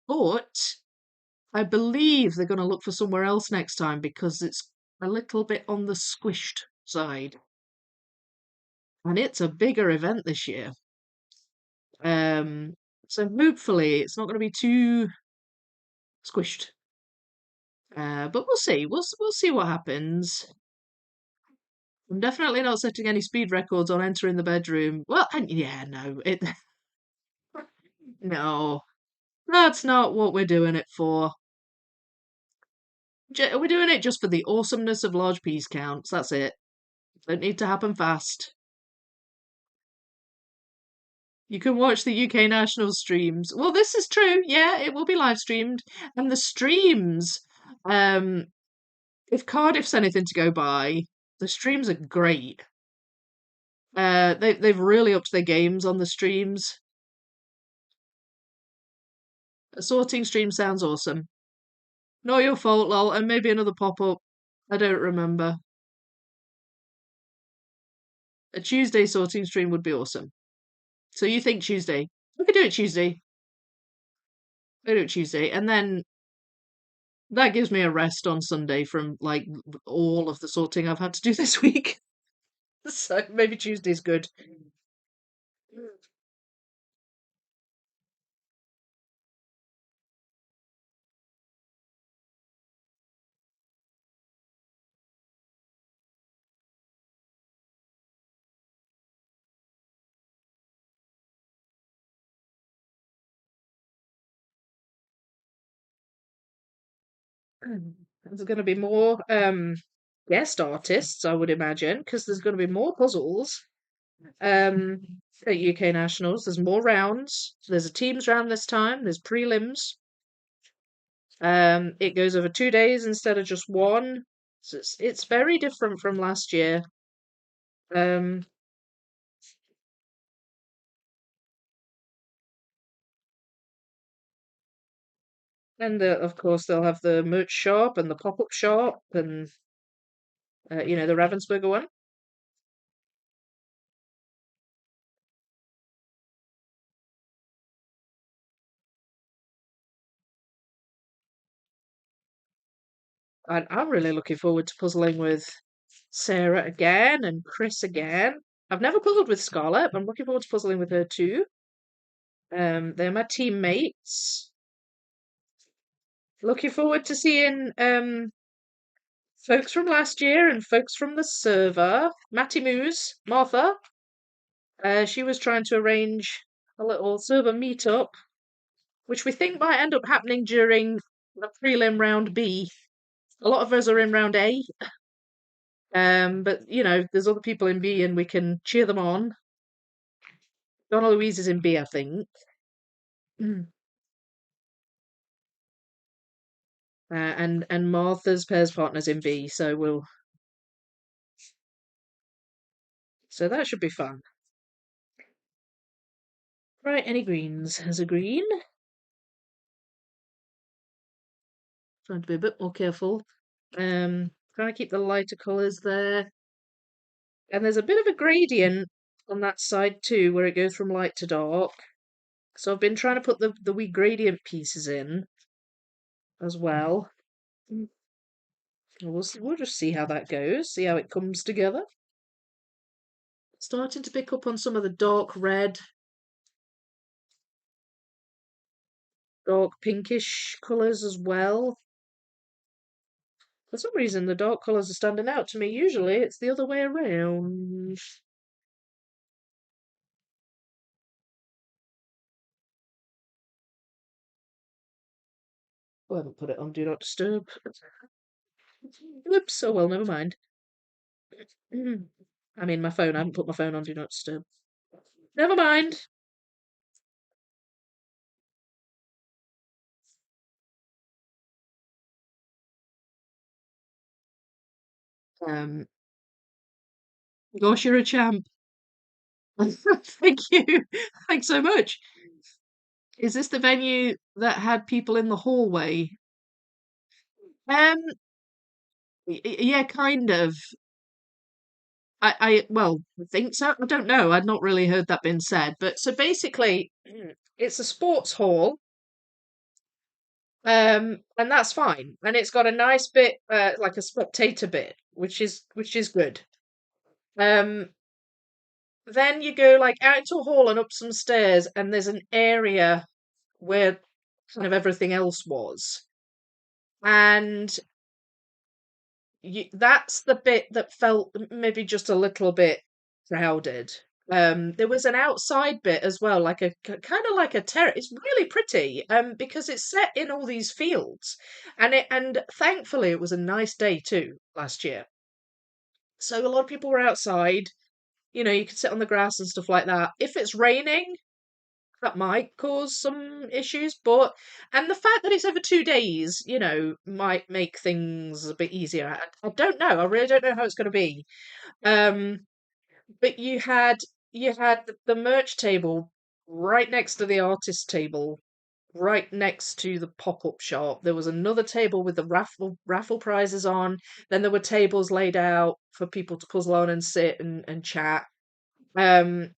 but I believe they're going to look for somewhere else next time because it's a little bit on the squished side. And it's a bigger event this year. Um, so hopefully it's not going to be too squished. But we'll see. We'll see what happens. I'm definitely not setting any speed records on entering the bedroom. Well, and yeah, no, no, that's not what we're doing it for. We're doing it just for the awesomeness of large piece counts. That's it. Don't need to happen fast. You can watch the UK national streams. Well, this is true. Yeah, it will be live streamed, and the streams. Um, if Cardiff's anything to go by, the streams are great. They've really upped their games on the streams. A sorting stream sounds awesome. Not your fault, lol, and maybe another pop up. I don't remember. A Tuesday sorting stream would be awesome. So you think Tuesday? We could do it Tuesday. We could do it Tuesday, and then that gives me a rest on Sunday from like all of the sorting I've had to do this week. So maybe Tuesday's good. There's going to be more guest artists, I would imagine, because there's going to be more puzzles. Um, at UK Nationals, there's more rounds. There's a teams round this time. There's prelims. It goes over 2 days instead of just one. So it's very different from last year. Um, and of course they'll have the merch shop and the pop-up shop and the Ravensburger one. And I'm really looking forward to puzzling with Sarah again and Chris again. I've never puzzled with Scarlett, but I'm looking forward to puzzling with her too. They're my teammates. Looking forward to seeing folks from last year and folks from the server. Matty Moose, Martha. She was trying to arrange a little server meetup, which we think might end up happening during the prelim round B. A lot of us are in round A, but there's other people in B, and we can cheer them on. Donna Louise is in B, I think. Mm. And Martha's pairs partner's in B, so that should be fun. Right, any greens? Has a green. Trying to be a bit more careful. Trying to keep the lighter colours there. And there's a bit of a gradient on that side too, where it goes from light to dark. So I've been trying to put the wee gradient pieces in as well. Mm. We'll just see how that goes, see how it comes together. Starting to pick up on some of the dark red, dark pinkish colours as well. For some reason, the dark colours are standing out to me. Usually, it's the other way around. Oh, I haven't put it on Do Not Disturb. Oops, oh well, never mind. I mean, my phone. I haven't put my phone on Do Not Disturb. Never mind. Um, Gosh, you're a champ. Thank you. Thanks so much. Is this the venue that had people in the hallway? Um, yeah, kind of. well, I think so. I don't know. I'd not really heard that being said. But so basically, it's a sports hall, and that's fine. And it's got a nice bit, like a spectator bit, which is good. Um, then you go like out into a hall and up some stairs, and there's an area where kind of everything else was. And that's the bit that felt maybe just a little bit crowded. There was an outside bit as well, like a kind of like a terrace. It's really pretty, because it's set in all these fields, and thankfully it was a nice day too last year. So a lot of people were outside. You could sit on the grass and stuff like that. If it's raining, that might cause some issues, and the fact that it's over 2 days, might make things a bit easier. I don't know. I really don't know how it's going to be. Um, but you had the merch table right next to the artist table, right next to the pop-up shop. There was another table with the raffle prizes on. Then there were tables laid out for people to puzzle on and sit and chat. Um,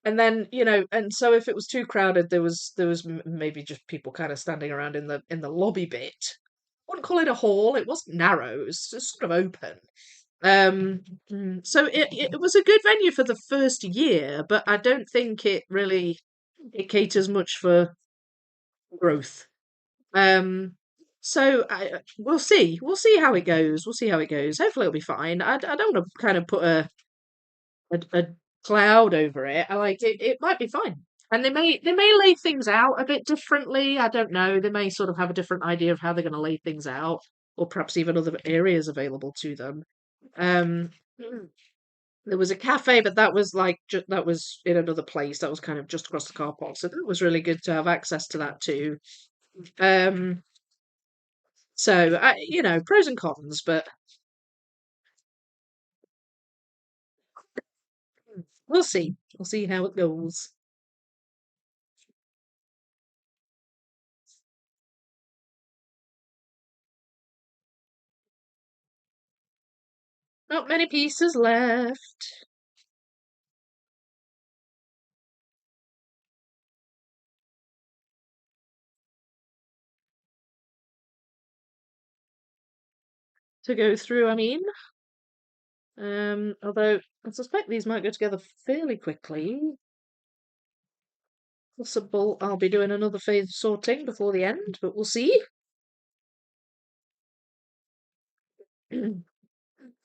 and then, and so if it was too crowded, there was maybe just people kind of standing around in the lobby bit. I wouldn't call it a hall. It wasn't narrow. It was just sort of open. Um, so it was a good venue for the first year, but I don't think it caters much for growth. Um, so we'll see how it goes. We'll see how it goes. Hopefully it'll be fine. I don't want to kind of put a cloud over it. I like it. It might be fine, and they may lay things out a bit differently. I don't know. They may sort of have a different idea of how they're going to lay things out, or perhaps even other areas available to them. Um, there was a cafe, but that was like that was in another place. That was kind of just across the car park, so that was really good to have access to that too. Um, so pros and cons, but we'll see. We'll see how it goes. Not many pieces left to go through. I mean, although I suspect these might go together fairly quickly. Possible I'll be doing another phase of sorting before the end, but we'll see.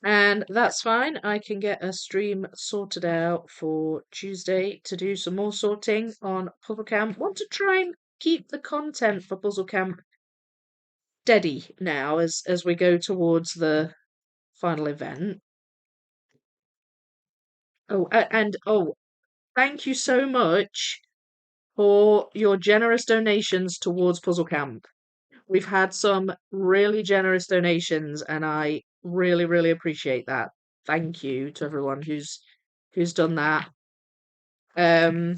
And that's fine. I can get a stream sorted out for Tuesday to do some more sorting on Puzzle Camp. Want to try and keep the content for Puzzle Camp steady now as we go towards the final event. Oh, and thank you so much for your generous donations towards Puzzle Camp. We've had some really generous donations, and I really, really appreciate that. Thank you to everyone who's done that. Um,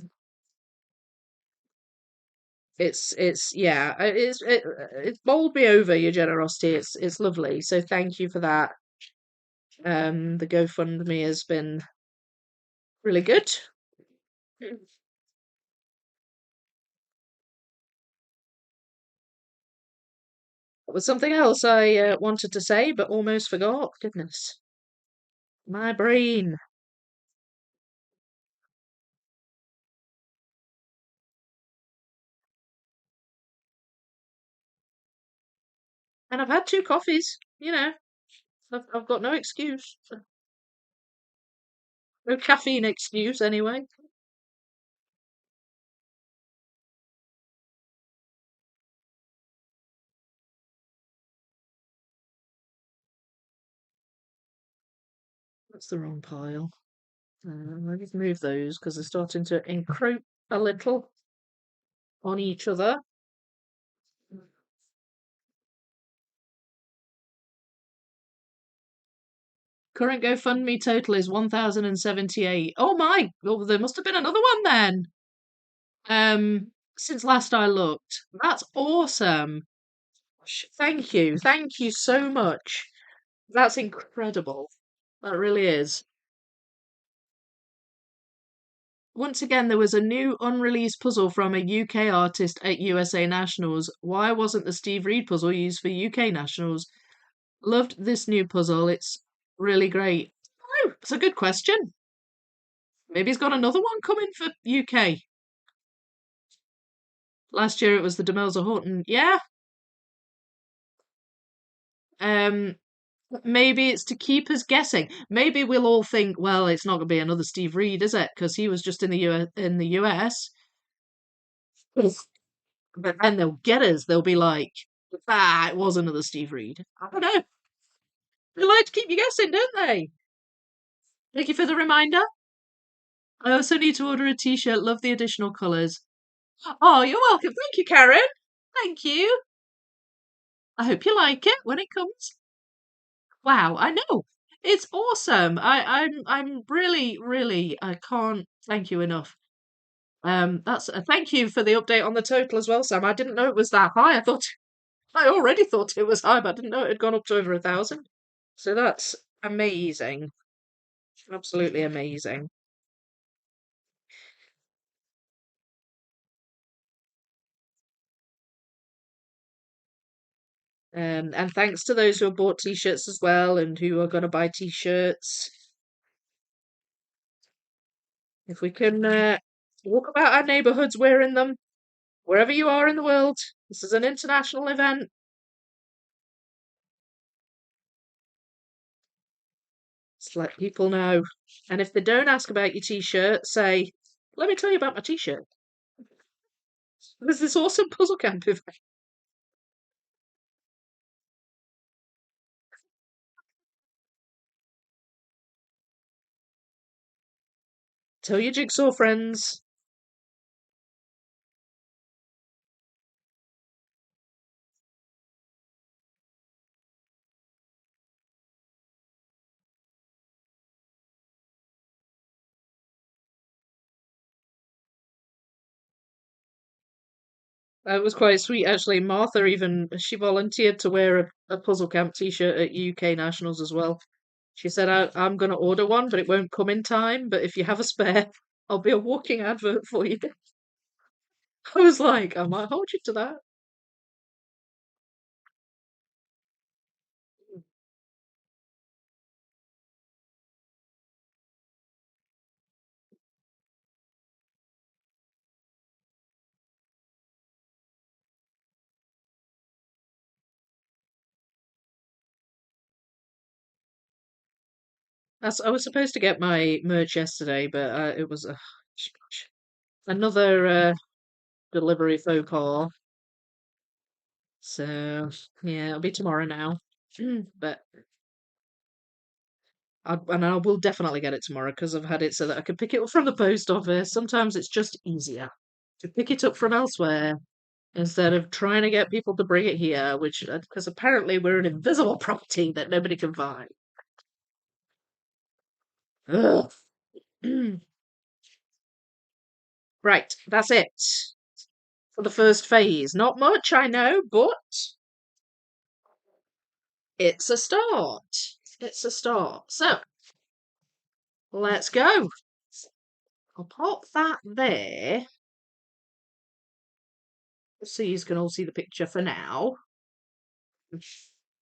it's yeah, it's bowled me over, your generosity. It's lovely. So thank you for that. The GoFundMe has been really good. There was something else I wanted to say, but almost forgot. Goodness, my brain. And I've had two coffees. I've got no excuse. No caffeine excuse, anyway. That's the wrong pile. I need to move those because they're starting to encroach a little on each other. Current GoFundMe total is 1,078. Oh my! Oh, there must have been another one then. Since last I looked. That's awesome. Thank you so much. That's incredible. That really is. Once again, there was a new unreleased puzzle from a UK artist at USA Nationals. Why wasn't the Steve Reed puzzle used for UK Nationals? Loved this new puzzle. It's really great. Oh, it's a good question. Maybe he's got another one coming for UK. Last year it was the Demelza Horton. Yeah. Um, maybe it's to keep us guessing. Maybe we'll all think, well, it's not going to be another Steve Reed, is it? Because he was just in the US. Yes. But then they'll get us. They'll be like, it was another Steve Reed. I don't know. They like to keep you guessing, don't they? Thank you for the reminder. I also need to order a t-shirt. Love the additional colours. Oh, you're welcome. Thank you, Karen. Thank you. I hope you like it when it comes. Wow, I know. It's awesome. I'm really, really, I can't thank you enough. That's a thank you for the update on the total as well, Sam. I didn't know it was that high. I already thought it was high, but I didn't know it had gone up to over 1,000. So that's amazing. Absolutely amazing. And thanks to those who have bought t-shirts as well and who are going to buy t-shirts. If we can walk about our neighbourhoods wearing them, wherever you are in the world, this is an international event. Just let people know. And if they don't ask about your t-shirt, say, let me tell you about my t-shirt. There's this awesome puzzle camp event. Tell your jigsaw friends. It was quite sweet, actually. Martha even she volunteered to wear a puzzle camp t-shirt at UK Nationals as well. She said, I'm going to order one, but it won't come in time. But if you have a spare, I'll be a walking advert for you. I was like, I might hold you to that. I was supposed to get my merch yesterday, but it was another delivery faux pas. So yeah, it'll be tomorrow now. But I will definitely get it tomorrow because I've had it so that I can pick it up from the post office. Sometimes it's just easier to pick it up from elsewhere instead of trying to get people to bring it here, which because apparently we're an invisible property that nobody can find. Ugh. Right, that's it for the first phase. Not much, I know, but it's a start. It's a start. So let's go. I'll pop that there so you can all see the picture for now.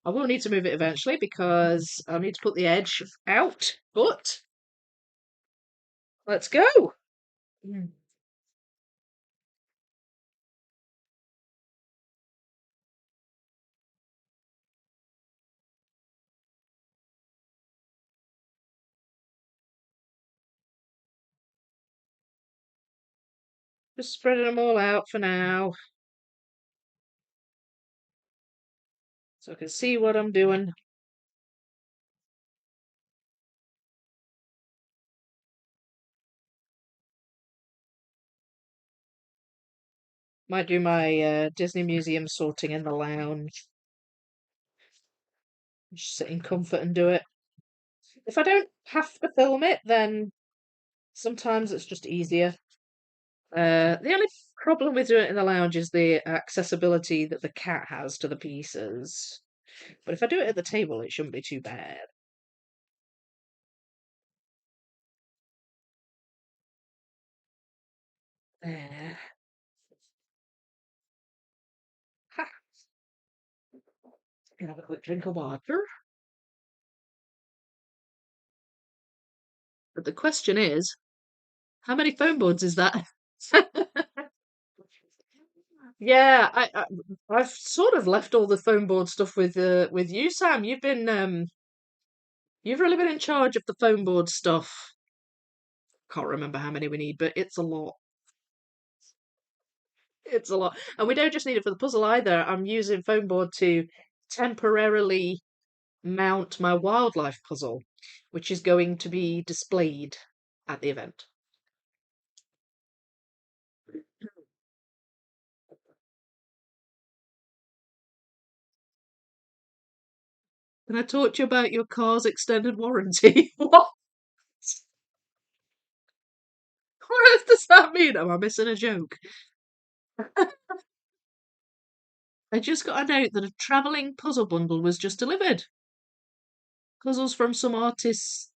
I will need to move it eventually because I need to put the edge out, but let's go. Mm. Just spreading them all out for now so I can see what I'm doing. Might do my Disney Museum sorting in the lounge. Just sit in comfort and do it. If I don't have to film it, then sometimes it's just easier. The only problem with doing it in the lounge is the accessibility that the cat has to the pieces. But if I do it at the table, it shouldn't be too bad. There. Ha! Can have a quick drink of water. But the question is, how many phone boards is that? Yeah, I've sort of left all the phone board stuff with you, Sam. You've really been in charge of the phone board stuff. Can't remember how many we need, but it's a lot. It's a lot. And we don't just need it for the puzzle either. I'm using foam board to temporarily mount my wildlife puzzle, which is going to be displayed at the event. Can I talk to you about your car's extended warranty? What? What else does that mean? Am I missing a joke? I just got a note that a travelling puzzle bundle was just delivered. Puzzles from some artists.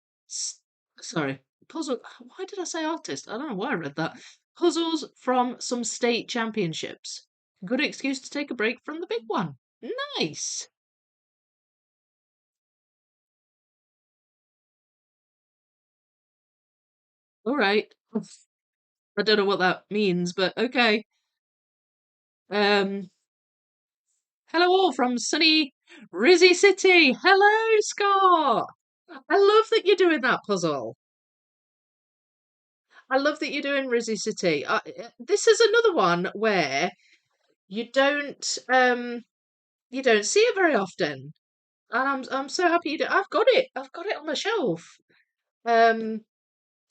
Sorry, puzzle. Why did I say artist? I don't know why I read that. Puzzles from some state championships. Good excuse to take a break from the big one. Nice. All right. I don't know what that means, but okay. Um, hello all from sunny Rizzy City. Hello, Scott. I love that you're doing that puzzle. I love that you're doing Rizzy City. This is another one where you don't you don't see it very often, and I'm so happy you do. I've got it. I've got it on my shelf. And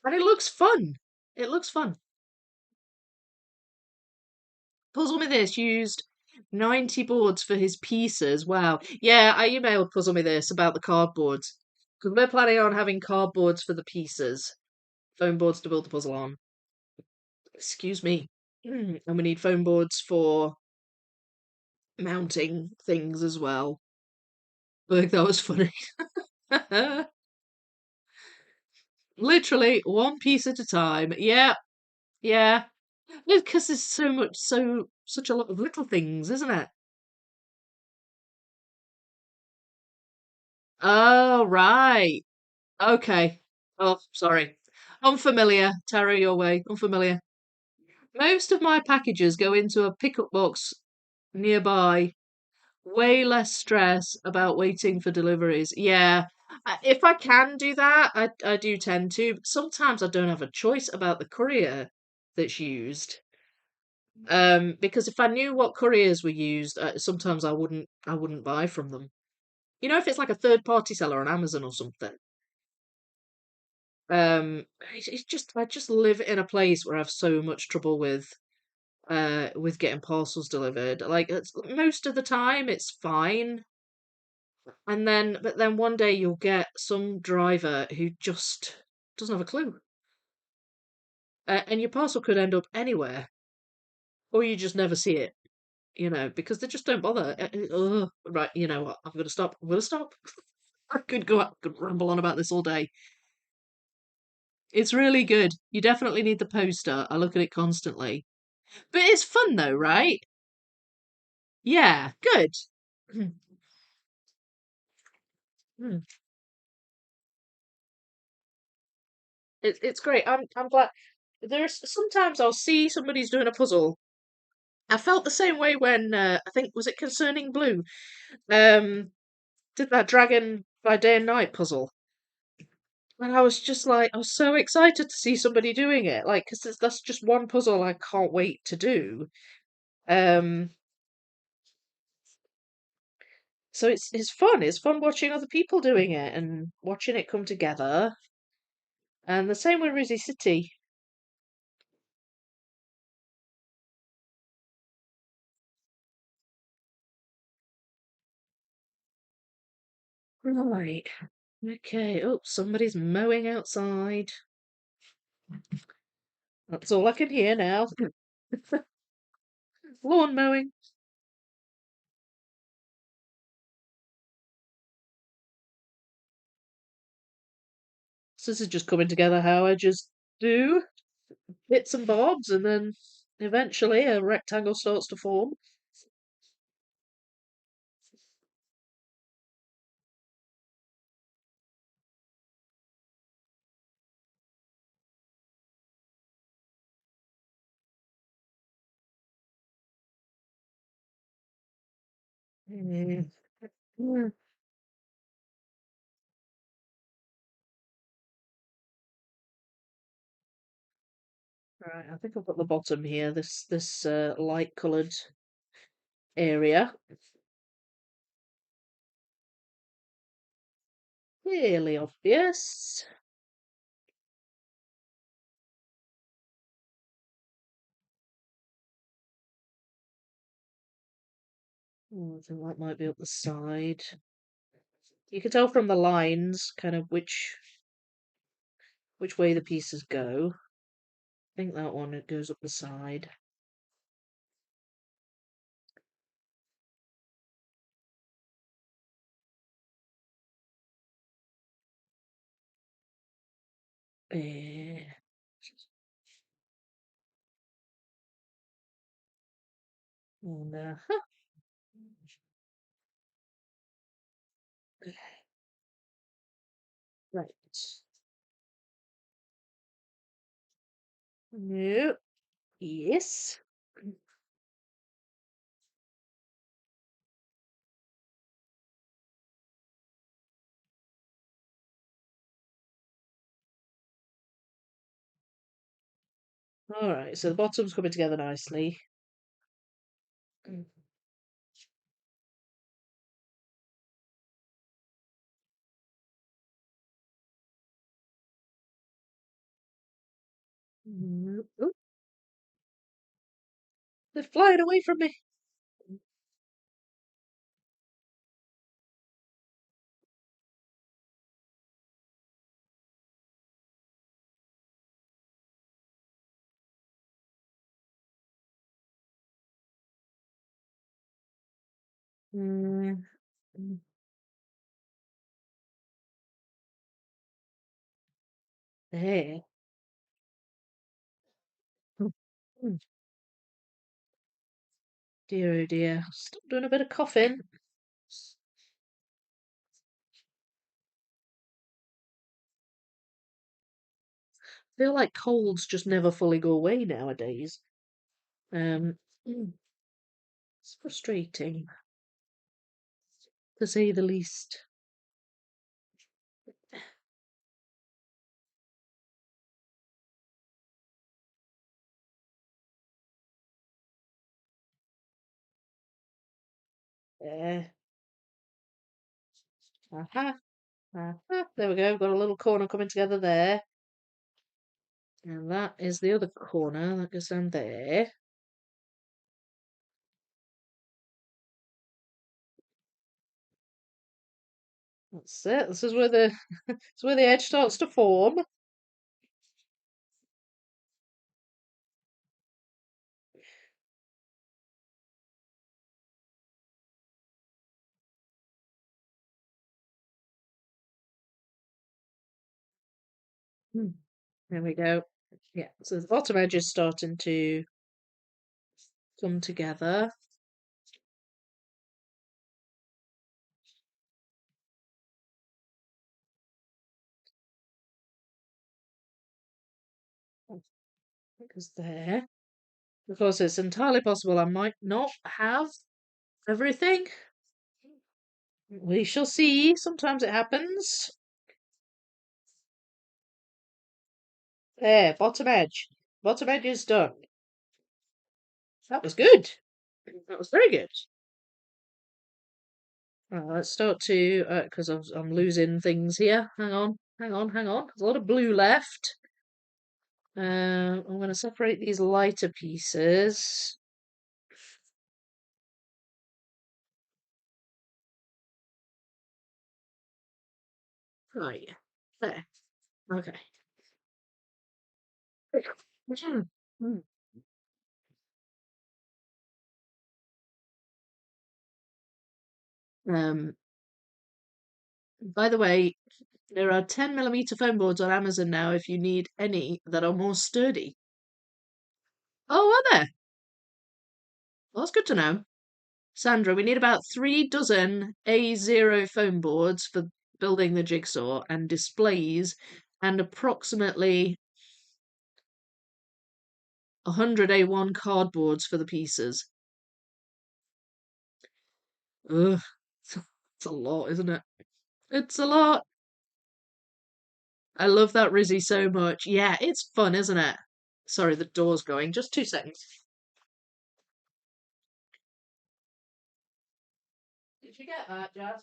it looks fun. It looks fun. Puzzle Me This used 90 boards for his pieces. Wow. Yeah, I emailed Puzzle Me This about the cardboards because we're planning on having cardboards for the pieces, foam boards to build the puzzle on. Excuse me. And we need foam boards for mounting things as well. I think that was funny. Literally one piece at a time. Yeah, yeah. Because there's such a lot of little things, isn't it? Oh, right. Okay. Oh, sorry. Unfamiliar. Tarot your way. Unfamiliar. Most of my packages go into a pickup box nearby. Way less stress about waiting for deliveries. Yeah. If I can do that, I do tend to. But sometimes I don't have a choice about the courier that's used. Because if I knew what couriers were used, sometimes I wouldn't buy from them. You know, if it's like a third party seller on Amazon or something. It's just I just live in a place where I have so much trouble with getting parcels delivered. Like most of the time it's fine, and then one day you'll get some driver who just doesn't have a clue, and your parcel could end up anywhere, or you just never see it. Because they just don't bother. Ugh. Right, you know what? I'm gonna stop. I'm gonna stop. I could ramble on about this all day. It's really good. You definitely need the poster. I look at it constantly. But it's fun though, right? Yeah, good. Mm. It's great. I'm glad. There's sometimes I'll see somebody's doing a puzzle. I felt the same way when I think was it Concerning Blue um did that Dragon by Day and Night puzzle. And I was just like, I was so excited to see somebody doing it, like, because that's just one puzzle I can't wait to do. Um, so it's fun. It's fun watching other people doing it and watching it come together. And the same with Rizzy City. Right. Okay. Oh, somebody's mowing outside. That's all I can hear now. Lawn mowing. So this is just coming together how I just do. bits and bobs, and then eventually a rectangle starts to form. Mm. Mm. Right, I think I've got the bottom here, this light coloured area. Really obvious. Oh, I think that might be up the side. You can tell from the lines kind of which way the pieces go. I think that one it goes up the side. Eh, and right. No. Yes. All right. So the bottom's coming together nicely. Mm. Oh, they're flying away from me. Mm, mm, there. Mm, mm. Dear, oh dear. Stop doing a bit of coughing. I feel like colds just never fully go away nowadays. Um, mm, it's frustrating, to say the least. There. Aha. Aha. There we go. Got a little corner coming together there. And that is the other corner that goes down there. That's it. This is where the this is where the edge starts to form. Hmm. There we go. Yeah. So the bottom edge is starting to come together. Because there. Of course, it's entirely possible I might not have everything. We shall see. Sometimes it happens. There, bottom edge. Bottom edge is done. That was good. That was very good. Let's start to, because I'm losing things here. Hang on, hang on, hang on. There's a lot of blue left. I'm going to separate these lighter pieces. Right, there. Okay. Hmm. Um, by the way, there are 10mm foam boards on Amazon now if you need any that are more sturdy. Oh, are there? Well, that's good to know. Sandra, we need about 3 dozen A0 foam boards for building the jigsaw and displays, and approximately 100 A1 cardboards for the pieces. Ugh, it's a lot, isn't it? It's a lot. I love that Rizzy so much. Yeah, it's fun, isn't it? Sorry, the door's going. Just 2 seconds. Did you get that, Jazz?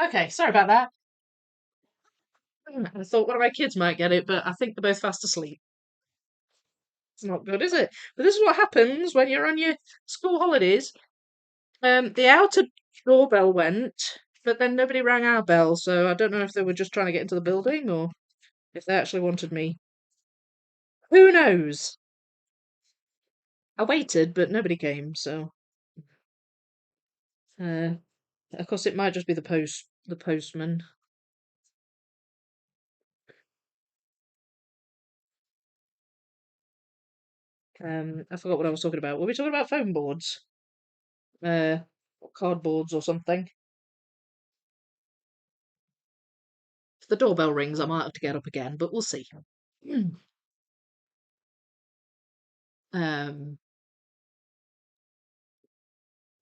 Okay, sorry about that. I thought one of my kids might get it, but I think they're both fast asleep. It's not good, is it? But this is what happens when you're on your school holidays. The outer doorbell went, but then nobody rang our bell, so I don't know if they were just trying to get into the building or if they actually wanted me. Who knows? I waited, but nobody came, so uh, of course it might just be the postman. I forgot what I was talking about. Were we talking about phone boards? Or cardboards or something? If the doorbell rings, I might have to get up again, but we'll see. Um,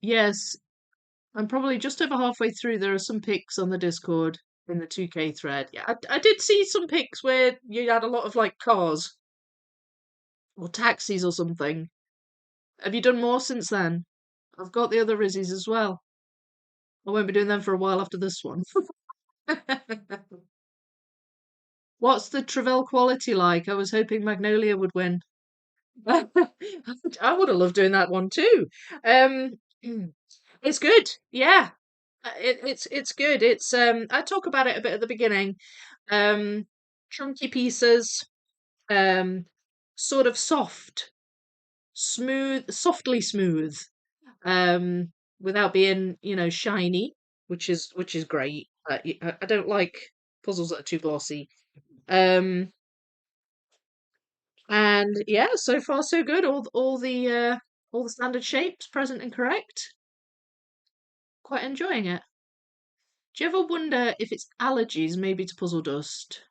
yes, I'm probably just over halfway through. There are some pics on the Discord in the 2K thread. Yeah, I did see some pics where you had a lot of like cars or taxis or something. Have you done more since then? I've got the other Rizzies as well. I won't be doing them for a while after this one. What's the Trevell quality like? I was hoping Magnolia would win. I would have loved doing that one too. Um, it's good. Yeah, it's good. I talk about it a bit at the beginning. Um, chunky pieces, um, sort of softly smooth, um, without being, shiny, which is great. I don't like puzzles that are too glossy. Um, and yeah, so far so good. All the standard shapes present and correct. Quite enjoying it. Do you ever wonder if it's allergies, maybe to puzzle dust?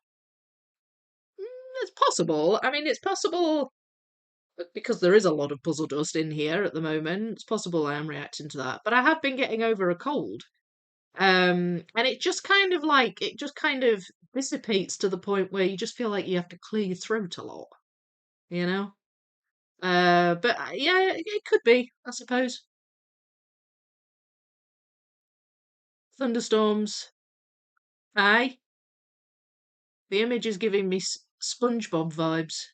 It's possible. I mean, it's possible because there is a lot of puzzle dust in here at the moment. It's possible I am reacting to that, but I have been getting over a cold. And it just kind of dissipates to the point where you just feel like you have to clear your throat a lot, you know? But yeah, it could be, I suppose. Thunderstorms. Aye, the image is giving me SpongeBob vibes.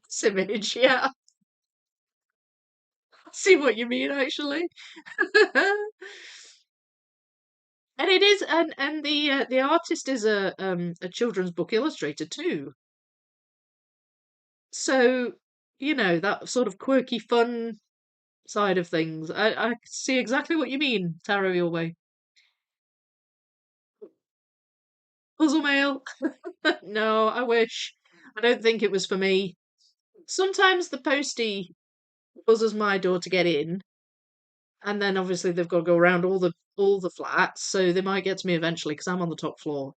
This image, yeah. I see what you mean, actually. And it is, and the artist is a children's book illustrator too. So, that sort of quirky, fun side of things. I see exactly what you mean, Taro your way. Puzzle mail. No, I wish. I don't think it was for me. Sometimes the postie buzzes my door to get in, and then obviously they've got to go around all the flats, so they might get to me eventually because I'm on the top floor.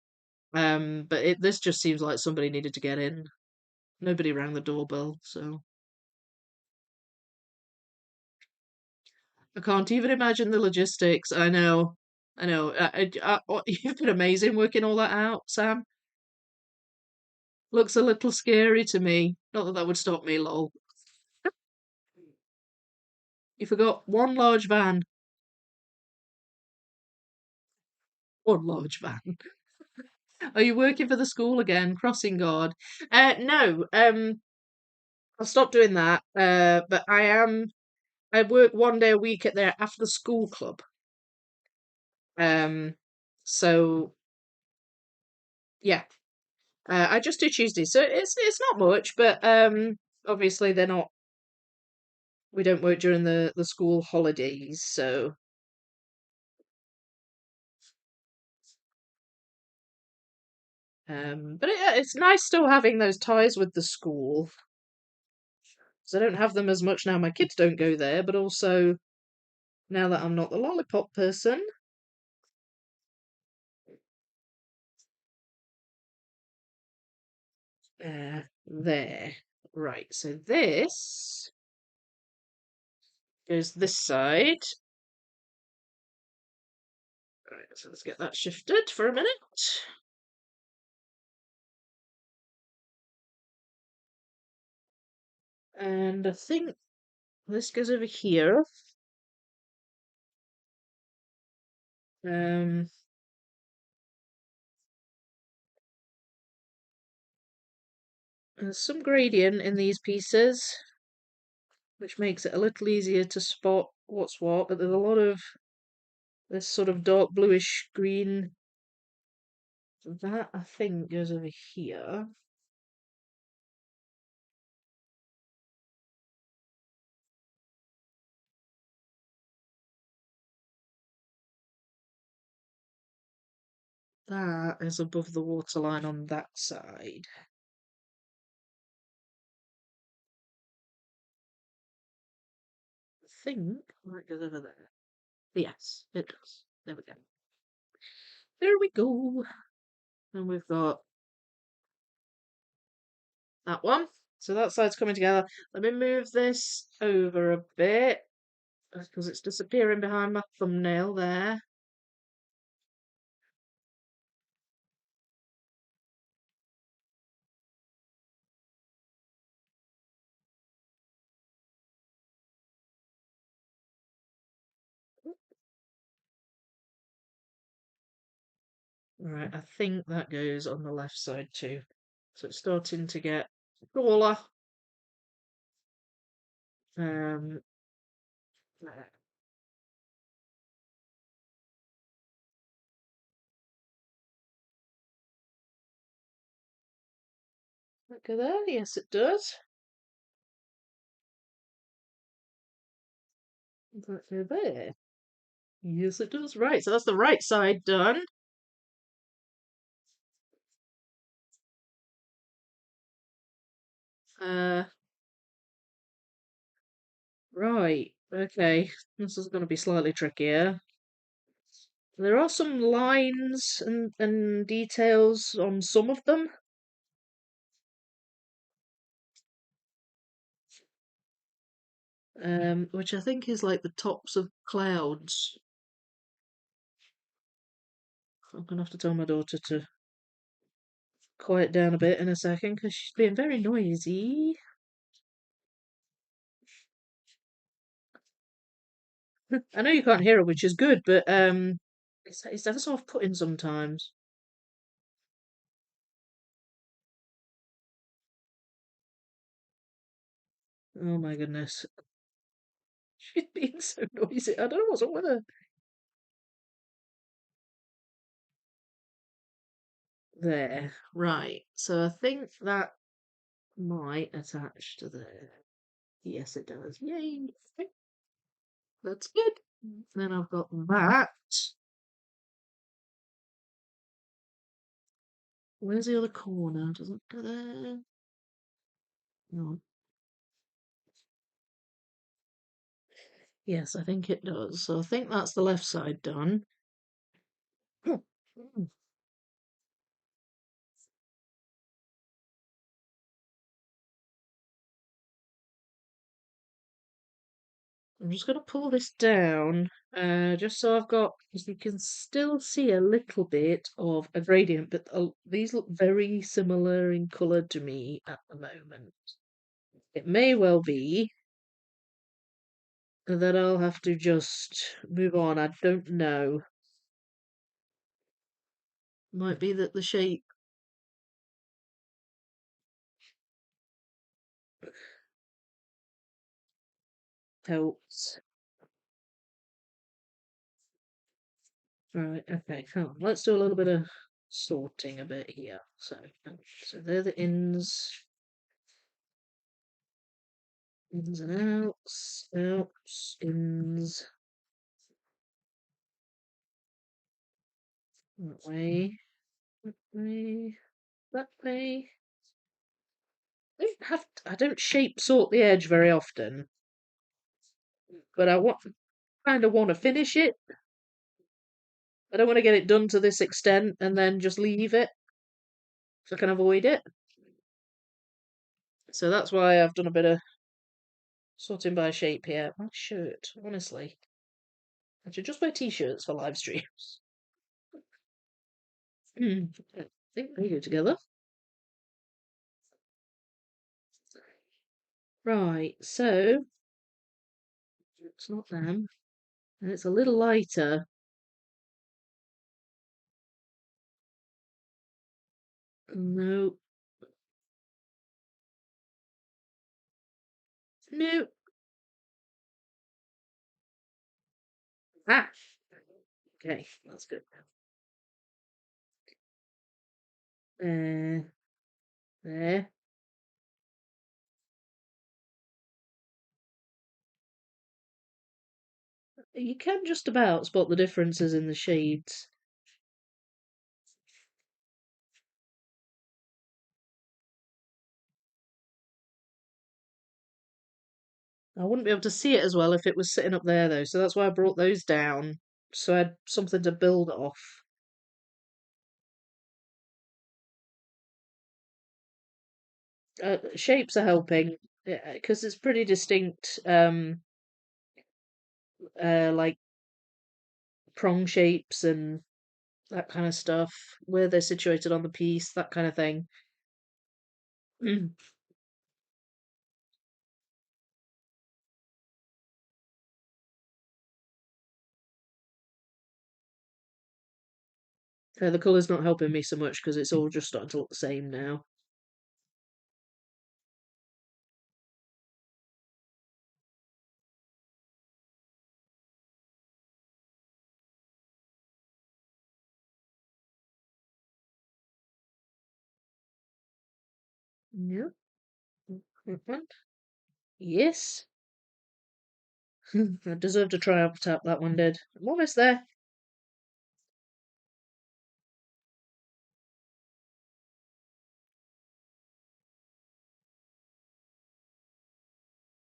But this just seems like somebody needed to get in. Nobody rang the doorbell, so I can't even imagine the logistics. I know, I know. You've been amazing working all that out, Sam. Looks a little scary to me. Not that that would stop me, lol. You forgot one large van. One large van. Are you working for the school again? Crossing guard? No. I'll stop doing that. But I am. I work 1 day a week at their after school club. Um, so yeah, I just do Tuesdays, so it's not much, but obviously they're not. We don't work during the school holidays, so but it's nice still having those ties with the school. So I don't have them as much now. My kids don't go there, but also now that I'm not the lollipop person, there. Right, so this goes this side. Right, so let's get that shifted for a minute. And I think this goes over here. Um, there's some gradient in these pieces, which makes it a little easier to spot what's what, but there's a lot of this sort of dark bluish green. That, I think, goes over here. That is above the waterline on that side. I think that goes over there. Yes, it does. There we go. There we go. And we've got that one. So that side's coming together. Let me move this over a bit because it's disappearing behind my thumbnail there. Right, I think that goes on the left side too. So it's starting to get taller. Um, there. Look at that. Yes, it does. That go there. Yes, it does. Right, so that's the right side done. Uh, right. Okay. This is going to be slightly trickier. There are some lines and details on some of them. Which I think is like the tops of clouds. I'm gonna have to tell my daughter to quiet down a bit in a second because she's being very noisy. I know you can't hear her, which is good, but it's ever so off-putting sometimes. Oh my goodness, she's being so noisy. I don't know what's up with her. There, right. So I think that might attach to there. Yes, it does. Yay! That's good. Then I've got that. Where's the other corner? Doesn't go there. No. Yes, I think it does. So I think that's the left side done. Mm. I'm just going to pull this down, just so I've got, because you can still see a little bit of a gradient, but these look very similar in colour to me at the moment. It may well be that I'll have to just move on. I don't know. Might be that the shape helps. Right, okay, come on. Let's do a little bit of sorting a bit here. So they're the ins and outs, ins, that way, that way, that way. I don't shape sort the edge very often, but kind of want to finish it. I don't want to get it done to this extent and then just leave it if I can avoid it. So that's why I've done a bit of sorting by shape here. My shirt, honestly. I should just wear t-shirts for live streams. I think they go together. Right, so it's not them. And it's a little lighter. No. No. Ah. Okay, that's good. There. There. You can just about spot the differences in the shades. I wouldn't be able to see it as well if it was sitting up there, though, so that's why I brought those down, so I had something to build off. Shapes are helping, because it's pretty distinct, like prong shapes and that kind of stuff, where they're situated on the piece, that kind of thing. The colour's not helping me so much because it's all just starting to look the same now. Yeah. Yes. I deserved a triumph tap, that one did. I'm almost there.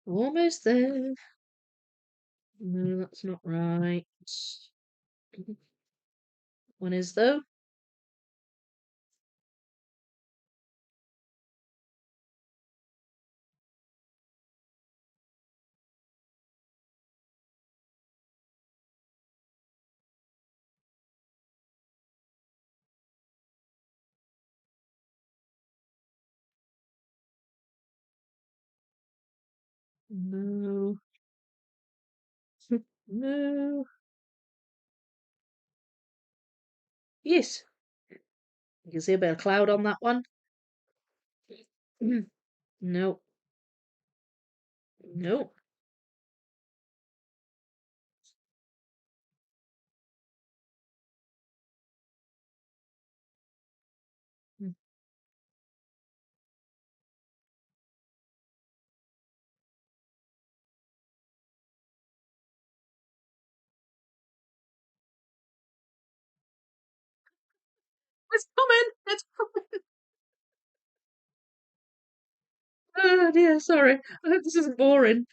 Almost there. No, that's not right. One is though. No. No. Yes. You can see a bit of cloud on that one. No. No. It's coming. It's coming. Oh dear, sorry. I hope this isn't boring.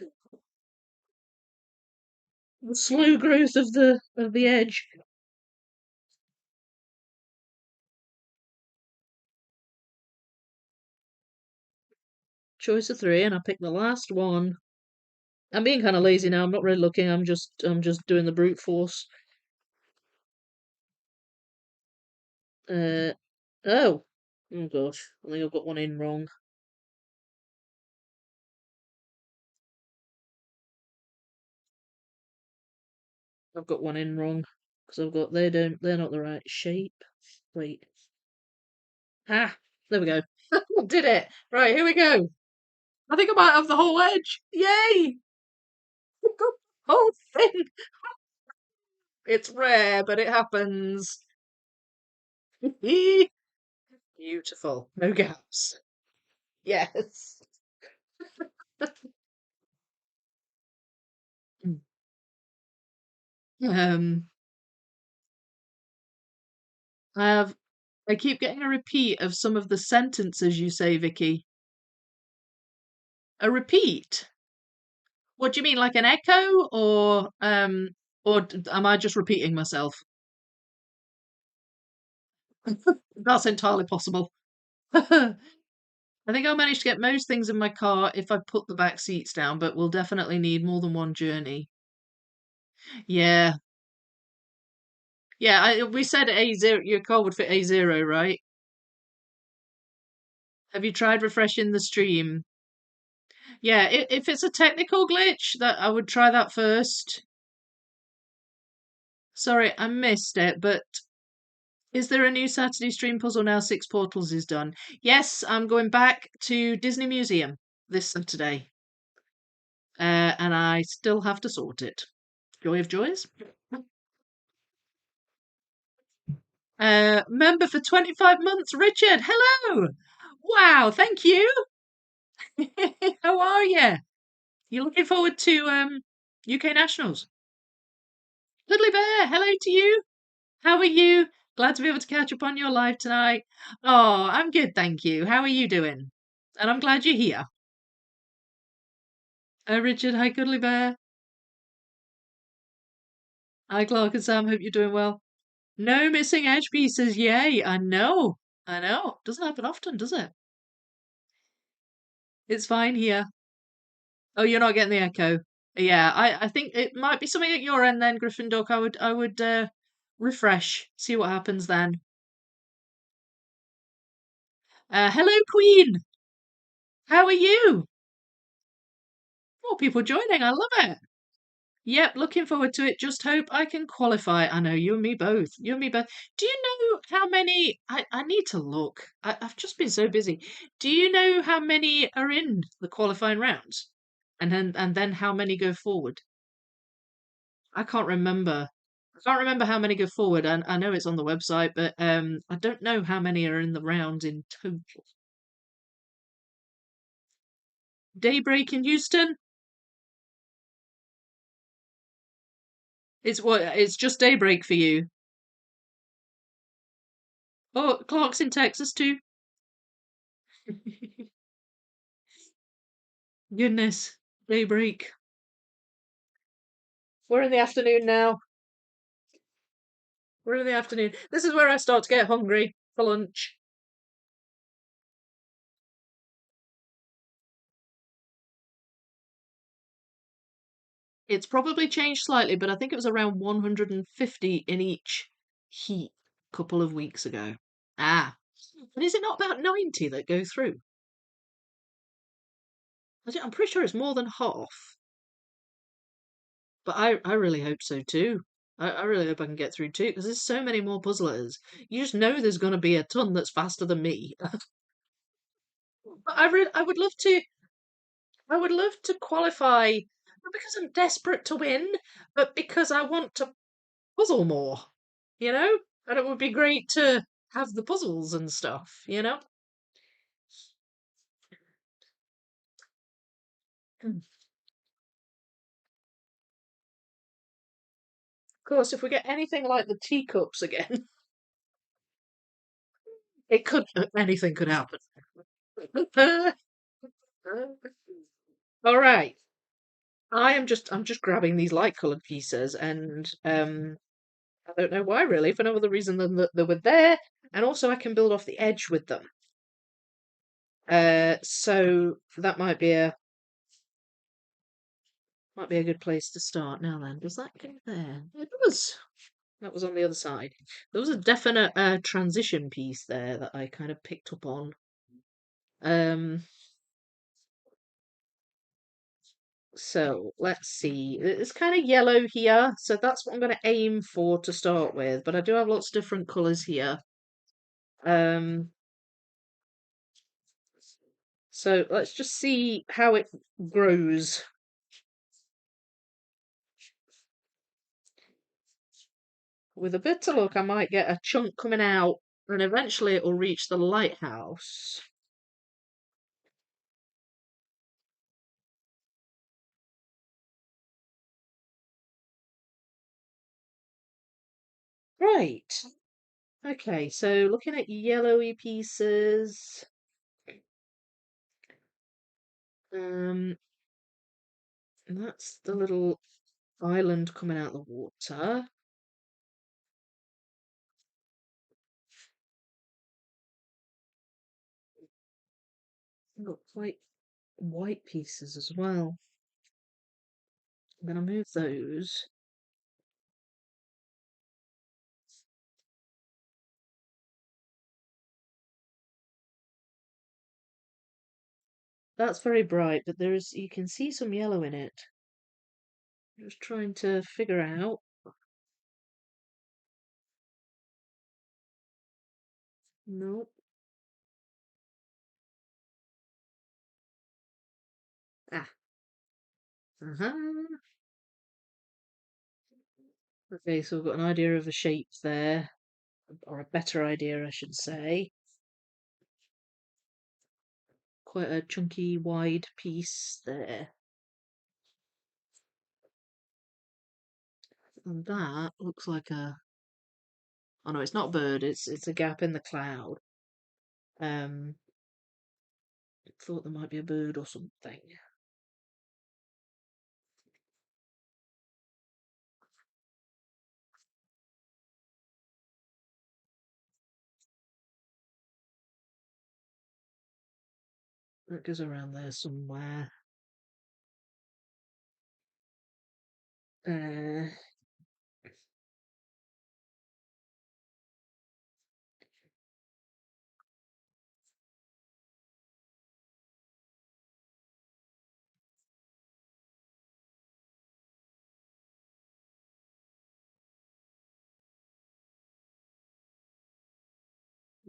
The slow growth of the edge. Choice of three, and I picked the last one. I'm being kind of lazy now. I'm not really looking. I'm just doing the brute force. Uh oh. Oh gosh. I think I've got one in wrong. I've got one in wrong. Because I've got they're not the right shape. Wait. Ah, there we go. Did it. Right, here we go. I think I might have the whole edge. Yay! Got the whole thing. It's rare, but it happens. Beautiful. No gaps. Yes. Um, I have. I keep getting a repeat of some of the sentences you say, Vicky. A repeat? What do you mean, like an echo, or am I just repeating myself? That's entirely possible. I think I'll manage to get most things in my car if I put the back seats down, but we'll definitely need more than one journey. Yeah, yeah. We said A0. Your car would fit A0, right? Have you tried refreshing the stream? Yeah, if it's a technical glitch, that I would try that first. Sorry, I missed it, but is there a new Saturday stream puzzle now? Six Portals is done. Yes, I'm going back to Disney Museum this Saturday, and I still have to sort it. Joy of joys. Member for 25 months, Richard. Hello. Wow, thank you. How are you? You looking forward to UK Nationals? Dudley Bear, hello to you. How are you? Glad to be able to catch up on your live tonight. Oh, I'm good, thank you. How are you doing? And I'm glad you're here. Richard, hi, Cuddly Bear. Hi, Clark and Sam. Hope you're doing well. No missing edge pieces. Yay. I know. I know. Doesn't happen often, does it? It's fine here. Oh, you're not getting the echo. Yeah, I think it might be something at your end then, Gryffindor. I would refresh, see what happens then. Hello, Queen. How are you? More people joining. I love it. Yep, looking forward to it. Just hope I can qualify. I know you and me both. You and me both. Do you know how many? I need to look. I've just been so busy. Do you know how many are in the qualifying rounds? And then how many go forward? I can't remember. I can't remember how many go forward. And I know it's on the website, but I don't know how many are in the rounds in total. Daybreak in Houston. It's what? It's just daybreak for you. Oh, Clark's in Texas too. Goodness, daybreak. We're in the afternoon now. We're in the afternoon. This is where I start to get hungry for lunch. It's probably changed slightly, but I think it was around 150 in each heat a couple of weeks ago. Ah, but is it not about 90 that go through? I'm pretty sure it's more than half. But I really hope so too. I really hope I can get through too, because there's so many more puzzlers. You just know there's going to be a ton that's faster than me. But I would love to. I would love to qualify, not because I'm desperate to win, but because I want to puzzle more, you know? And it would be great to have the puzzles and stuff, you know? Of course, if we get anything like the teacups again, anything could happen. All right. I'm just grabbing these light colored pieces and I don't know why really, for no other reason than that they were there, and also I can build off the edge with them. So that might be a good place to start. Now then, does that go there? It does. That was on the other side. There was a definite transition piece there that I kind of picked up on. Um, so let's see. It's kind of yellow here, so that's what I'm going to aim for to start with. But I do have lots of different colours here. Um, so let's just see how it grows. With a bit of luck, I might get a chunk coming out, and eventually it will reach the lighthouse. Right. Okay, so looking at yellowy pieces, um, that's the little island coming out of the water. I've got quite white pieces as well. I'm gonna move those. That's very bright, but you can see some yellow in it. Just trying to figure out. Nope. Ah. Uh-huh. Okay, so we've got an idea of the shape there, or a better idea, I should say. Quite a chunky, wide piece there. And that looks like a... Oh no, it's not a bird, it's a gap in the cloud. Um, thought there might be a bird or something. It goes around there somewhere. Uh,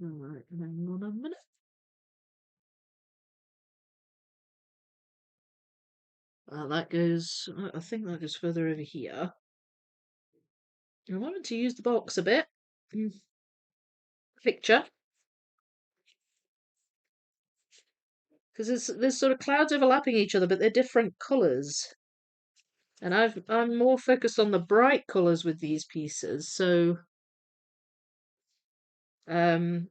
Alright, hang on a minute. That goes, I think that goes further over here. I wanted to use the box a bit. Picture. Because there's sort of clouds overlapping each other, but they're different colours. And I'm more focused on the bright colours with these pieces. So, um,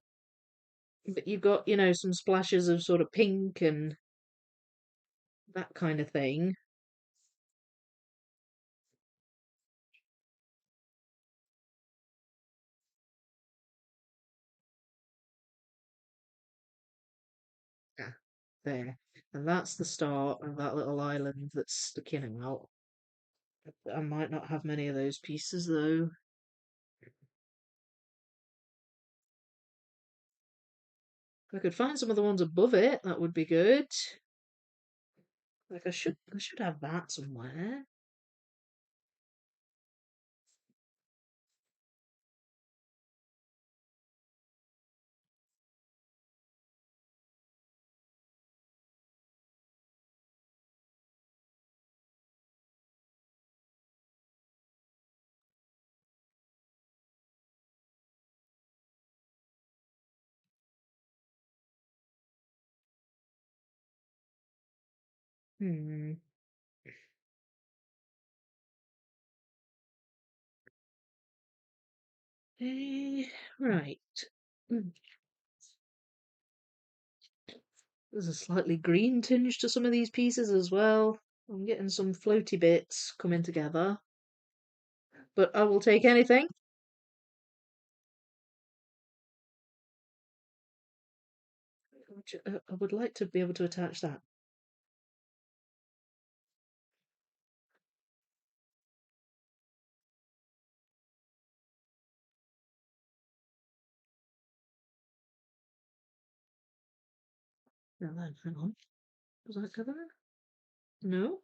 but you've got, some splashes of sort of pink and that kind of thing. Yeah, there. And that's the start of that little island that's sticking out. I might not have many of those pieces though. If I could find some of the ones above it, that would be good. Like I should have that somewhere. Hmm. Eh, right. Hmm. There's a slightly green tinge to some of these pieces as well. I'm getting some floaty bits coming together, but I will take anything. I would like to be able to attach that. Now then, hang on. Does that cover it? No?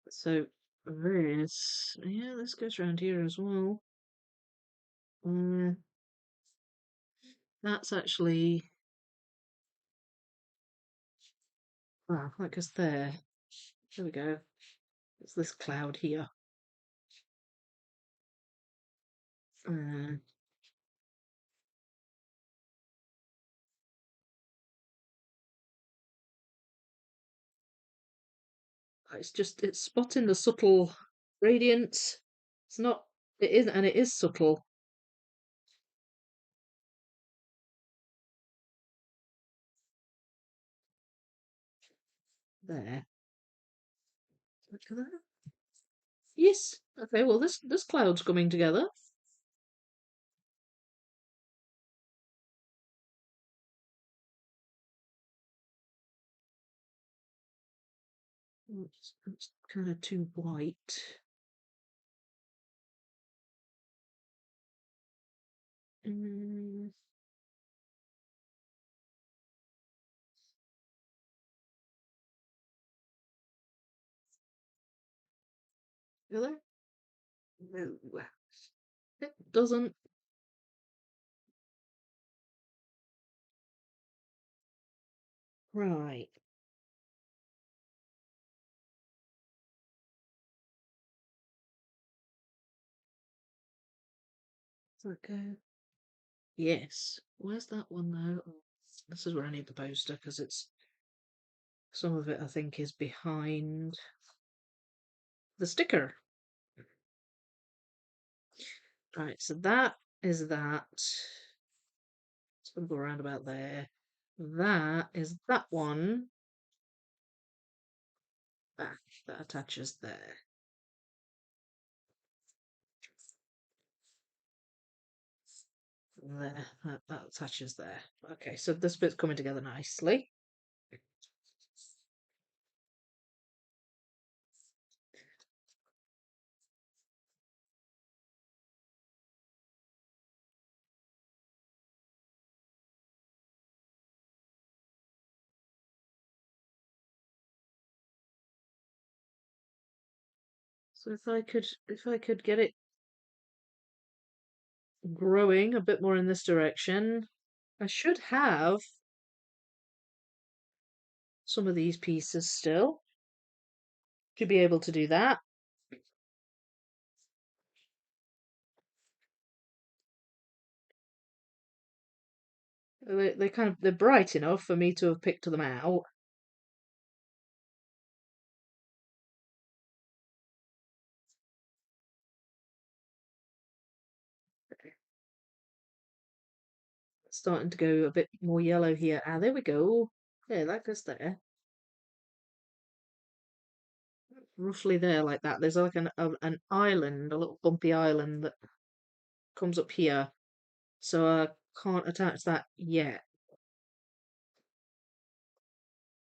So this goes around here as well. Uh, that's actually, wow, that goes there. There we go. It's this cloud here. Uh, it's spotting the subtle gradients. It's not, it is, and it is subtle. There. Look at that. Yes. Okay, well this cloud's coming together. It's kind of too white. Mm, really? No. It doesn't. Right. Does that go? Yes. Where's that one though? Oh, this is where I need the poster because it's some of it I think is behind the sticker. Right, so that is that. It's gonna go around about there. That is that one. That attaches there. There, that attaches there. Okay, so this bit's coming together nicely. So if I could get it growing a bit more in this direction, I should have some of these pieces still to be able to do that. They're bright enough for me to have picked them out. Starting to go a bit more yellow here. Ah, there we go. Yeah, that goes there. Roughly there like that. There's like an island, a little bumpy island that comes up here. So I can't attach that yet.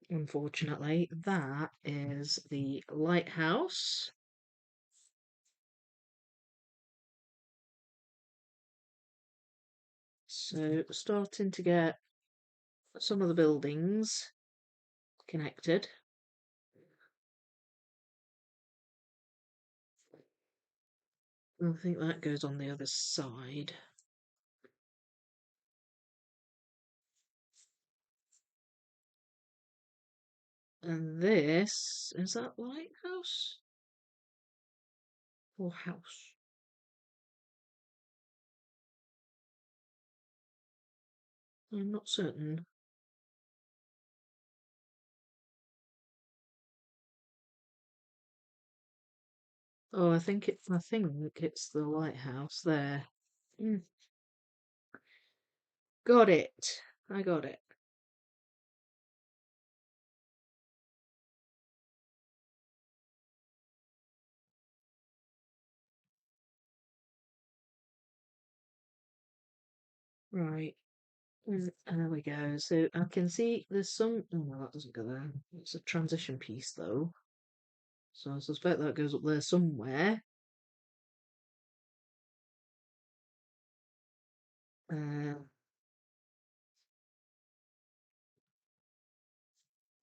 Unfortunately, that is the lighthouse. So starting to get some of the buildings connected. I think that goes on the other side. And this, is that lighthouse? Or house? I'm not certain. Oh, I think it's the lighthouse there. Mm, got it. I got it. Right. And there we go. So I can see there's some. Oh, no, that doesn't go there. It's a transition piece, though. So I suspect that goes up there somewhere. Uh,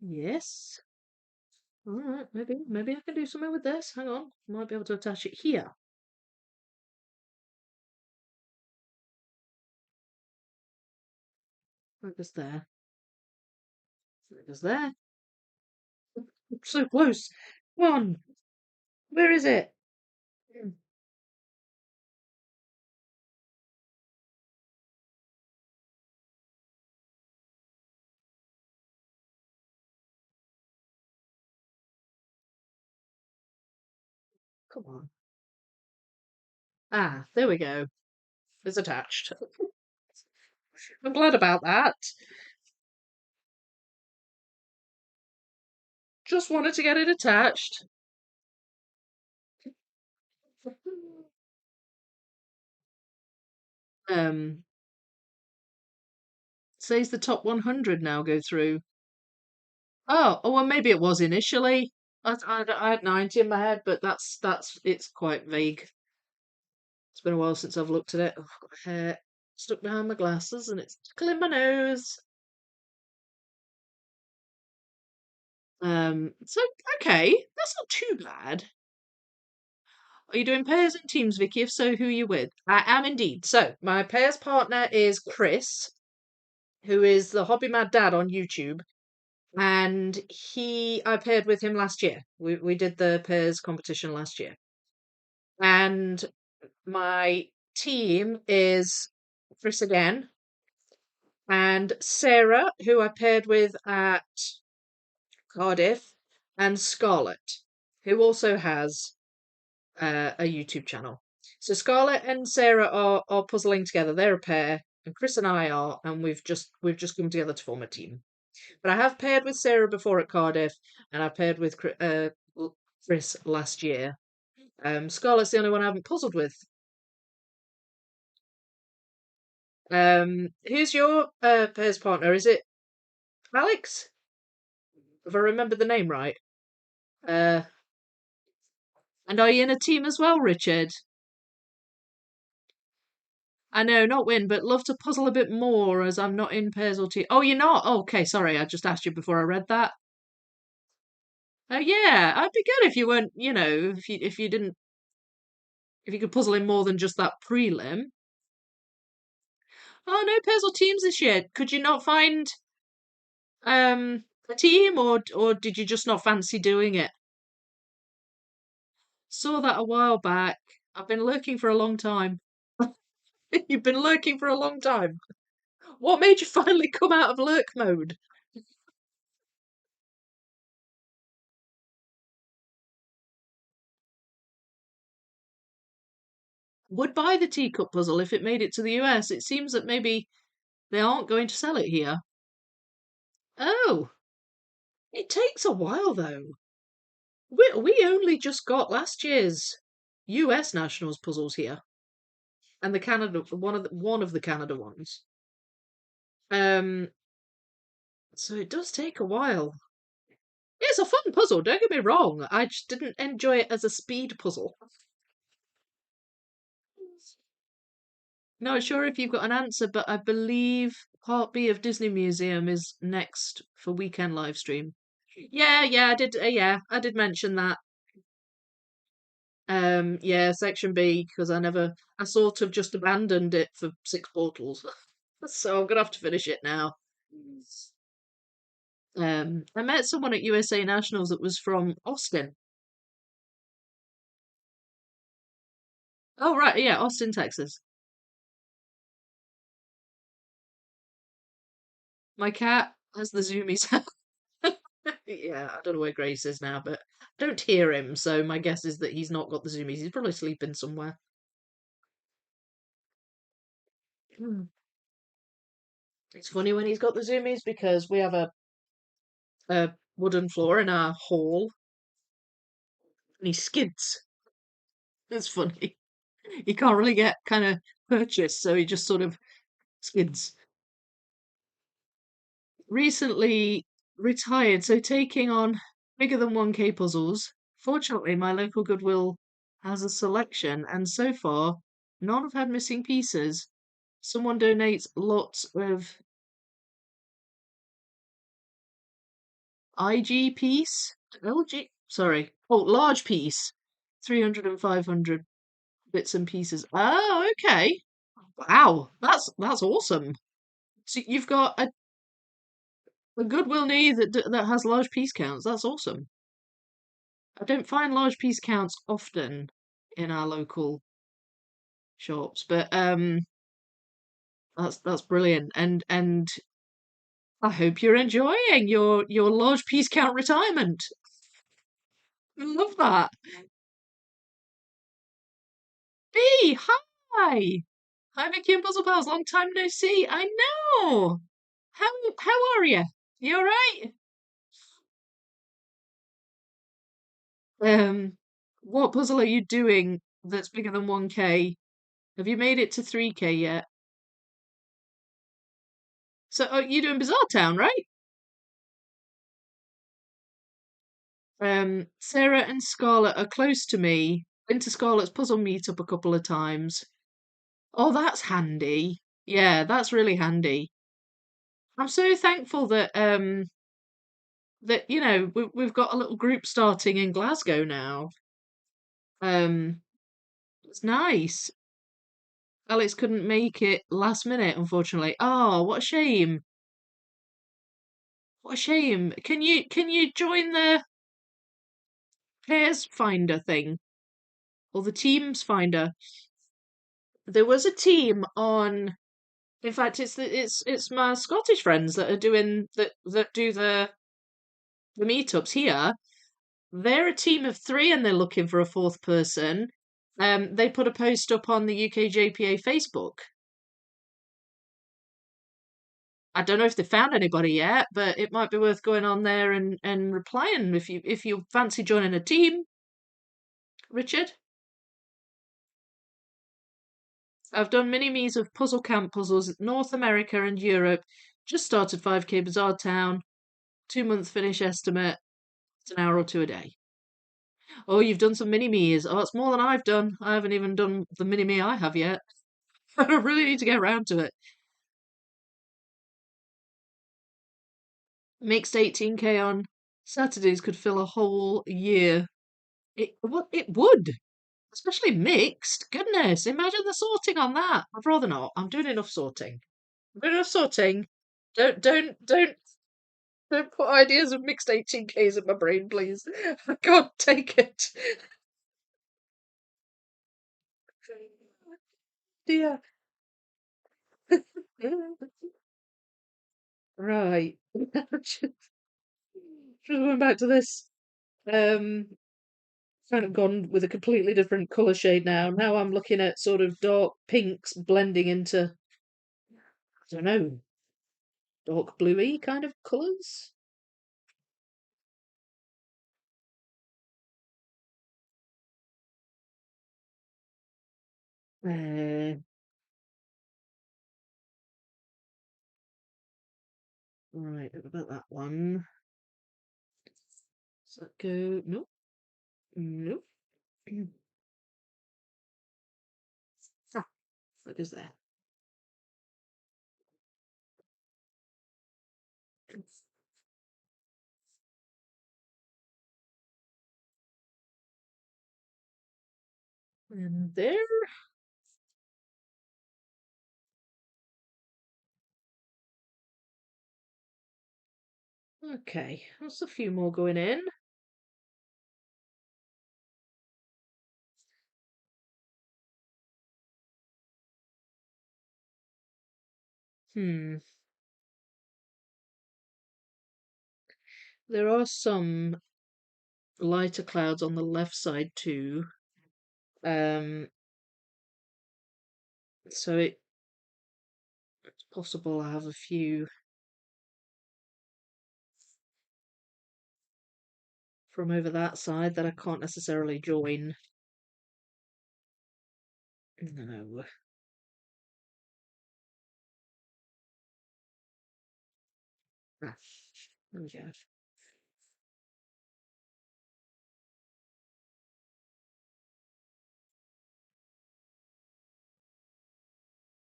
yes. All right. Maybe I can do something with this. Hang on. Might be able to attach it here. It goes there. It goes there. So close. Come on. Where is it? Hmm, come on. Ah, there we go. It's attached. I'm glad about that. Just wanted to get it attached. Um, says the top 100 now go through. Oh, well, maybe it was initially. I had 90 in my head, but it's quite vague. It's been a while since I've looked at it. Oh, I've got hair stuck behind my glasses and it's tickling my nose. So okay, that's not too bad. Are you doing pairs and teams, Vicky? If so, who are you with? I am indeed. So my pairs partner is Chris, who is the Hobby Mad Dad on YouTube, and I paired with him last year. We did the pairs competition last year, and my team is Chris again and Sarah, who I paired with at Cardiff, and Scarlett, who also has a YouTube channel. So Scarlett and Sarah are puzzling together. They're a pair, and Chris and I are, and we've just come together to form a team. But I have paired with Sarah before at Cardiff, and I paired with Chris last year. Scarlett's the only one I haven't puzzled with. Who's your pairs partner? Is it Alex? If I remember the name right. Uh, and are you in a team as well, Richard? I know, not win, but love to puzzle a bit more as I'm not in pairs or team. Oh, you're not? Oh, okay, sorry, I just asked you before I read that. Oh yeah, I'd be good if you weren't, if you didn't, if you could puzzle in more than just that prelim. Oh, no pairs or teams this year. Could you not find a team, or did you just not fancy doing it? Saw that a while back. I've been lurking for a long time. You've been lurking for a long time. What made you finally come out of lurk mode? Would buy the teacup puzzle if it made it to the US. It seems that maybe they aren't going to sell it here. Oh, it takes a while though. We only just got last year's US Nationals puzzles here, and the Canada one of the Canada ones. Um, so it does take a while. It's a fun puzzle. Don't get me wrong. I just didn't enjoy it as a speed puzzle. Not sure if you've got an answer, but I believe Part B of Disney Museum is next for weekend live stream. Yeah, I did. Yeah, I did mention that. Yeah, Section B because I sort of just abandoned it for six portals, so I'm gonna have to finish it now. I met someone at USA Nationals that was from Austin. Oh right, yeah, Austin, Texas. My cat has the zoomies. Yeah, I don't know where Grace is now, but I don't hear him, so my guess is that he's not got the zoomies. He's probably sleeping somewhere. Hmm. It's funny when he's got the zoomies because we have a wooden floor in our hall and he skids. It's funny. He can't really get kind of purchased, so he just sort of skids. Recently retired, so taking on bigger than 1K puzzles. Fortunately, my local Goodwill has a selection, and so far, none have had missing pieces. Someone donates lots of IG piece, LG, sorry, oh, large piece, 300 and 500 bits and pieces. Oh, okay. Wow, that's awesome. So you've got a Goodwill near that has large piece counts. That's awesome. I don't find large piece counts often in our local shops, but that's brilliant. And I hope you're enjoying your large piece count retirement. I love that. B, hi. Hi, Vicky and Puzzle Pals. Long time no see. I know. How are you? You all right? Um, what puzzle are you doing that's bigger than 1K? Have you made it to 3K yet? So, oh, you're doing Bizarre Town, right? Sarah and Scarlett are close to me. Been to Scarlett's puzzle meetup a couple of times. Oh, that's handy. Yeah, that's really handy. I'm so thankful that we've got a little group starting in Glasgow now. Um, it's nice. Alex couldn't make it last minute, unfortunately. Oh, what a shame. What a shame. Can you join the pairs finder thing or the teams finder? There was a team on. In fact, it's my Scottish friends that are doing that do the meetups here. They're a team of three and they're looking for a fourth person. They put a post up on the UKJPA Facebook. I don't know if they found anybody yet, but it might be worth going on there and replying if you fancy joining a team, Richard. I've done mini me's of puzzle camp puzzles in North America and Europe. Just started 5K Bazaar Town. 2 month finish estimate. It's an hour or two a day. Oh, you've done some mini me's. Oh, it's more than I've done. I haven't even done the mini me I have yet. I really need to get around to it. Mixed 18K on Saturdays could fill a whole year. It would, especially mixed. Goodness, imagine the sorting on that. I'd rather not. I'm doing enough sorting. I'm doing enough sorting. Don't put ideas of mixed 18Ks in my brain, please. I can't take it. Dear. Right. Just going back to this. Um, kind of gone with a completely different colour shade now. Now I'm looking at sort of dark pinks blending into, I don't know, dark bluey kind of colours. Uh, right, what about that one? Does that go? Nope. Nope. Ah, that goes there. And there. Okay, that's a few more going in. Hmm. There are some lighter clouds on the left side too. Um, so it's possible I have a few from over that side that I can't necessarily join. No. Ah, there we go.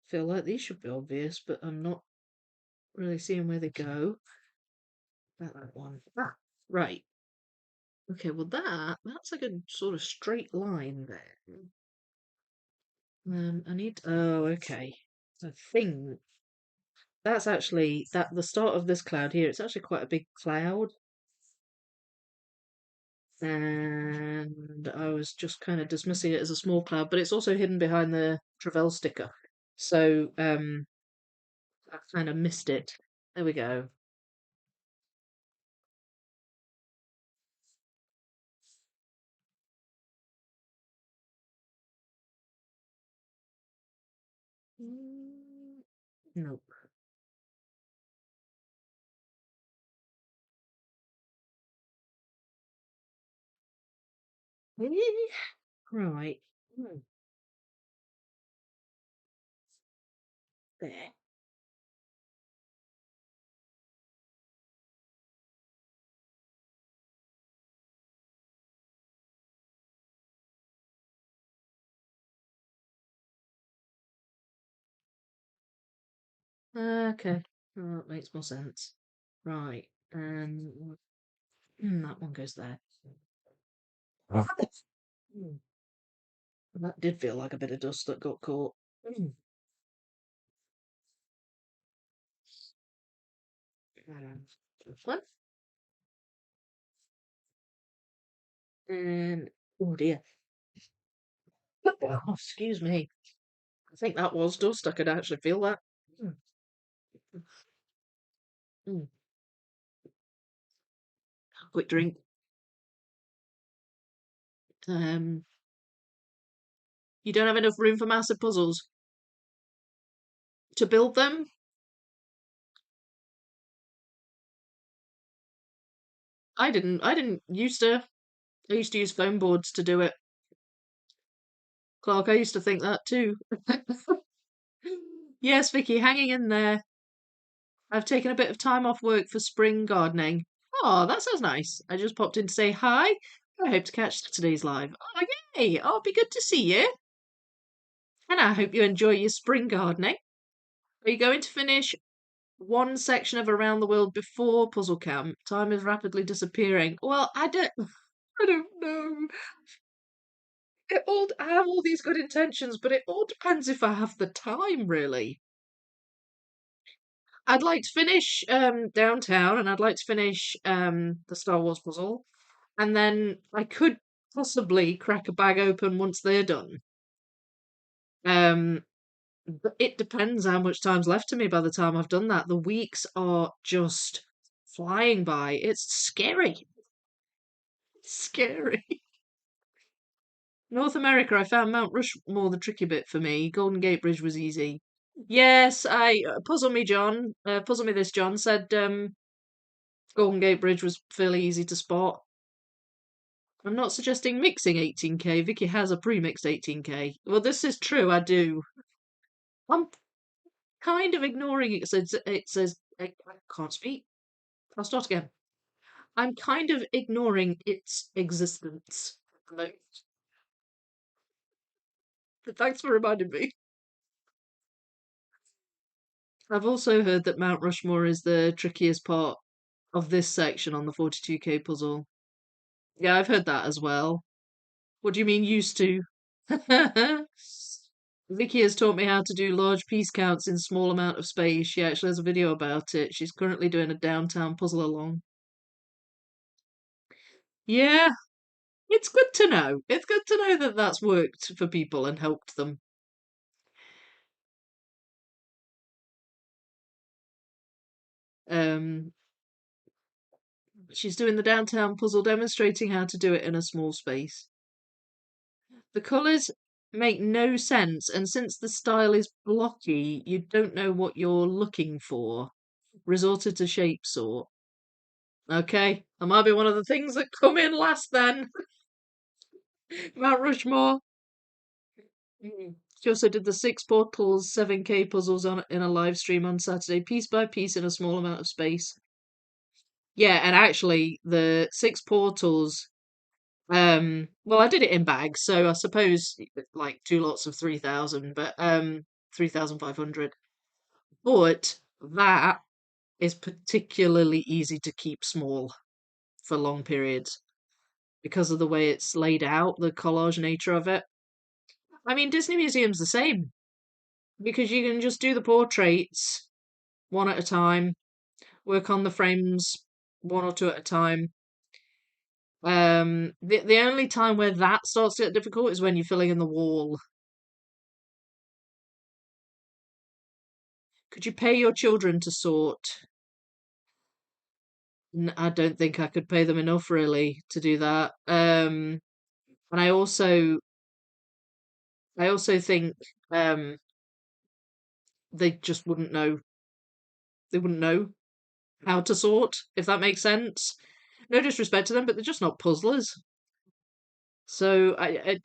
Feel like these should be obvious, but I'm not really seeing where they go. About that one. Ah, right. Okay, well that's like a sort of straight line there. I need. Oh, okay. I think that's actually that the start of this cloud here. It's actually quite a big cloud, and I was just kind of dismissing it as a small cloud, but it's also hidden behind the Trevell sticker. So I kind of missed it. There we go. Nope. Right. There. Okay. Oh, that makes more sense. Right. That one goes there. Mm, that did feel like a bit of dust that got caught. Mm. This one. And oh dear. Oh, excuse me. I think that was dust. I could actually feel that. Mm, mm. Quick drink. Um, you don't have enough room for massive puzzles to build them. I didn't. I didn't used to. I used to use foam boards to do it. Clark, I used to think that too. Yes, Vicky, hanging in there. I've taken a bit of time off work for spring gardening. Oh, that sounds nice. I just popped in to say hi. I hope to catch today's live. Oh, yay! Oh, it'll be good to see you. And I hope you enjoy your spring gardening. Are you going to finish one section of Around the World before puzzle camp? Time is rapidly disappearing. Well, I don't know. I have all these good intentions, but it all depends if I have the time, really. I'd like to finish downtown, and I'd like to finish the Star Wars puzzle, and then I could possibly crack a bag open once they're done. Um, but it depends how much time's left to me by the time I've done that. The weeks are just flying by. It's scary. It's scary. North America, I found Mount Rushmore the tricky bit for me. Golden Gate Bridge was easy. Yes, I puzzle me, John. Puzzle me this, John said. Golden Gate Bridge was fairly easy to spot. I'm not suggesting mixing 18K. Vicky has a pre-mixed 18K. Well, this is true. I do. I'm kind of ignoring it. It says I can't speak. I'll start again. I'm kind of ignoring its existence. But thanks for reminding me. I've also heard that Mount Rushmore is the trickiest part of this section on the 42K puzzle. Yeah, I've heard that as well. What do you mean used to? Vicky has taught me how to do large piece counts in small amount of space. She actually has a video about it. She's currently doing a downtown puzzle along. Yeah, it's good to know. It's good to know that that's worked for people and helped them. Um, She's doing the downtown puzzle, demonstrating how to do it in a small space. The colours make no sense, and since the style is blocky, you don't know what you're looking for. Resorted to shape sort. Okay, that might be one of the things that come in last then. Mount Rushmore. She also did the 6 portals, 7K puzzles on in a live stream on Saturday, piece by piece in a small amount of space. Yeah, and actually the 6 portals, well, I did it in bags, so I suppose like 2 lots of 3,000, but 3,500. But that is particularly easy to keep small for long periods because of the way it's laid out, the collage nature of it. I mean, Disney Museum's the same because you can just do the portraits one at a time, work on the frames one or two at a time. The only time where that starts to get difficult is when you're filling in the wall. Could you pay your children to sort? I don't think I could pay them enough really to do that. And I also think they just wouldn't know. They wouldn't know how to sort, if that makes sense. No disrespect to them, but they're just not puzzlers. So I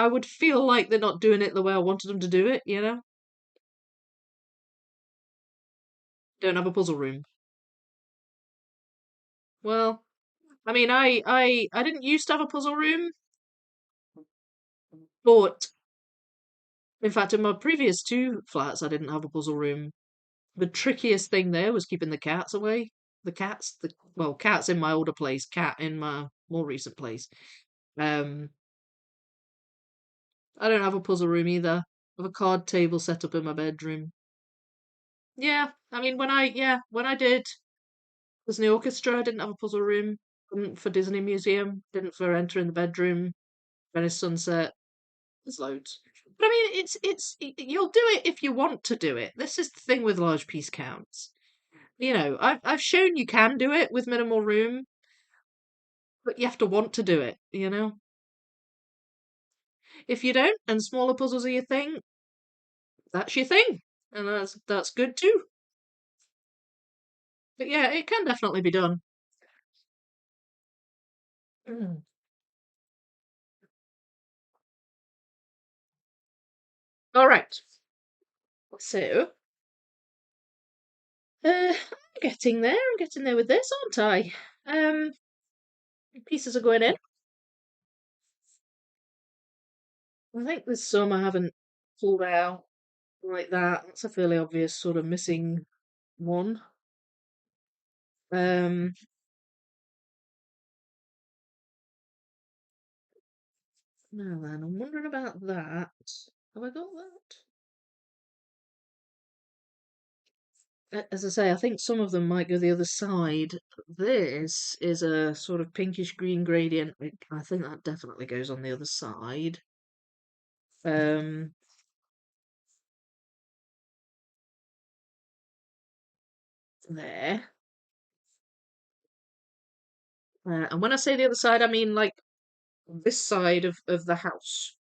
would feel like they're not doing it the way I wanted them to do it, you know? Don't have a puzzle room. Well, I mean, I didn't used to have a puzzle room, but in fact, in my previous 2 flats, I didn't have a puzzle room. The trickiest thing there was keeping the cats away. Cats in my older place, cat in my more recent place. Um, I don't have a puzzle room either. I have a card table set up in my bedroom. Yeah, I mean, when I did Disney Orchestra, I didn't have a puzzle room. Didn't for Disney Museum. Didn't for Entering the Bedroom. Venice Sunset. There's loads. But I mean, you'll do it if you want to do it. This is the thing with large piece counts. I've shown you can do it with minimal room, but you have to want to do it, you know? If you don't, and smaller puzzles are your thing, that's your thing. And that's good too. But yeah, it can definitely be done. Mm. All right. So, I'm getting there. I'm getting there with this, aren't I? Um, Pieces are going in. I think there's some I haven't pulled out like that. That's a fairly obvious sort of missing one. Um, Now then, I'm wondering about that. Have I got that? As I say, I think some of them might go the other side. This is a sort of pinkish green gradient. I think that definitely goes on the other side. Um, there. And when I say the other side, I mean like this side of the house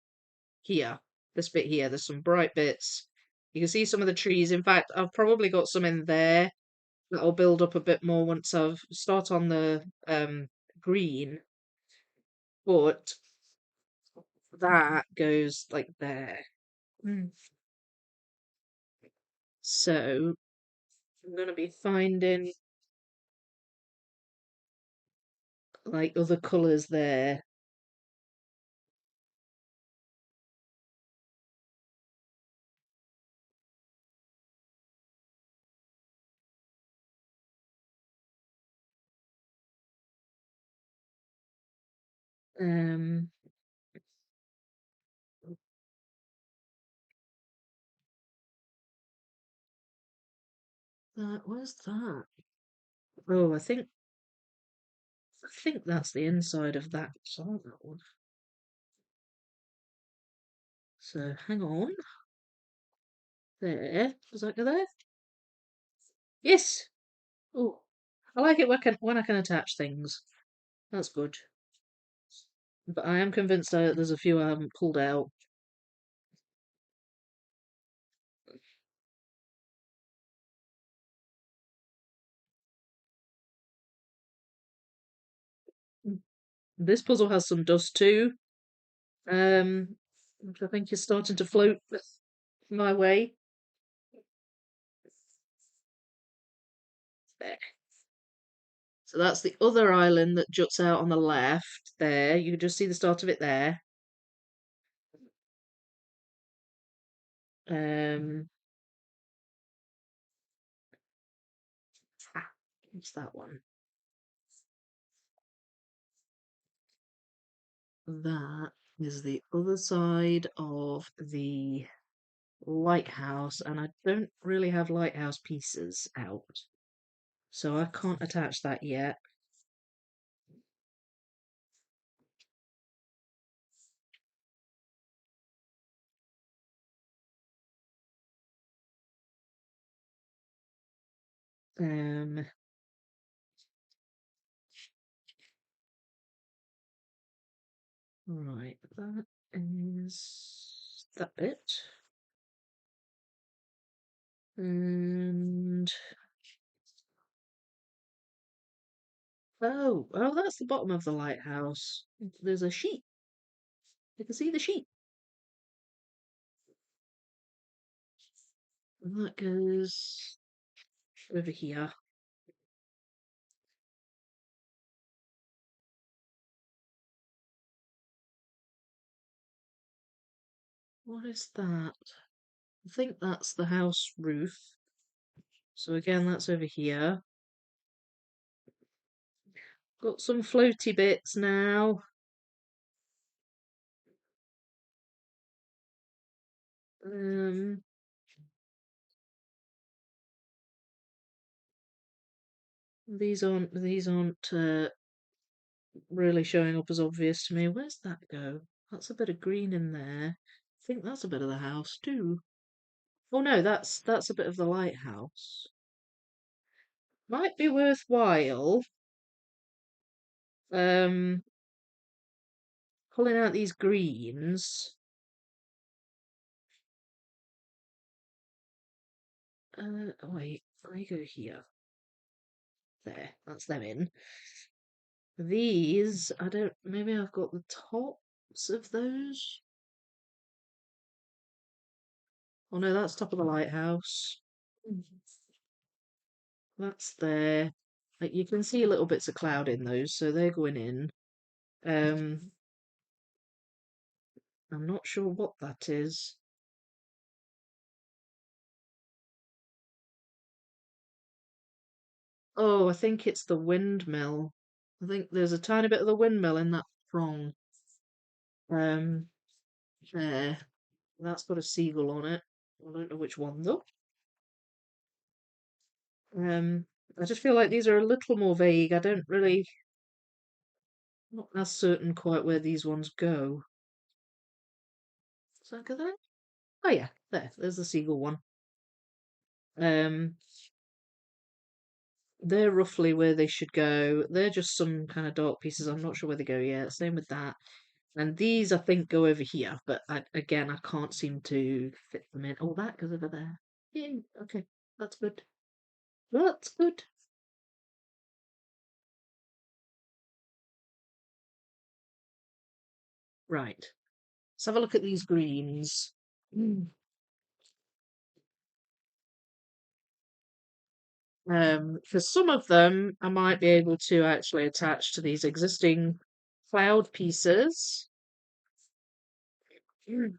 here. This bit here. There's some bright bits. You can see some of the trees. In fact, I've probably got some in there that'll build up a bit more once I've start on the green. But that goes like there. Mm. So I'm gonna be finding like other colours there. Um, where's that? Oh, I think that's the inside of that song. That one. So hang on. There. Does that go there? Yes. Oh. I like it when I can attach things. That's good. But I am convinced there's a few I haven't pulled out. This puzzle has some dust too, which I think is starting to float my way. There. So that's the other island that juts out on the left there. You can just see the start of it there. Um, what's that one? That is the other side of the lighthouse, and I don't really have lighthouse pieces out, so I can't attach that yet. Um, right, that is that bit. And oh, that's the bottom of the lighthouse. There's a sheep. You can see the sheep. And that goes over here. What is that? I think that's the house roof. So again, that's over here. Got some floaty bits now. Um, these aren't really showing up as obvious to me. Where's that go? That's a bit of green in there. I think that's a bit of the house too. Oh no, that's a bit of the lighthouse. Might be worthwhile um pulling out these greens. Wait, I go here. There, that's them in. These, I don't, maybe I've got the tops of those. Oh no, that's top of the lighthouse. That's there. Like you can see little bits of cloud in those, so they're going in. Um, I'm not sure what that is. Oh, I think it's the windmill. I think there's a tiny bit of the windmill in that prong. Um, there. That's got a seagull on it. I don't know which one though. Um, I just feel like these are a little more vague. I don't really, not as certain quite where these ones go. Does that go there? Oh yeah, there. There's the seagull one. Um, they're roughly where they should go. They're just some kind of dark pieces. I'm not sure where they go yet. Same with that. And these, I think, go over here. But again, I can't seem to fit them in. Oh, that goes over there. Yay. Okay, that's good. That's good. Right. Let's have a look at these greens. Mm. For some of them, I might be able to actually attach to these existing cloud pieces. Mm.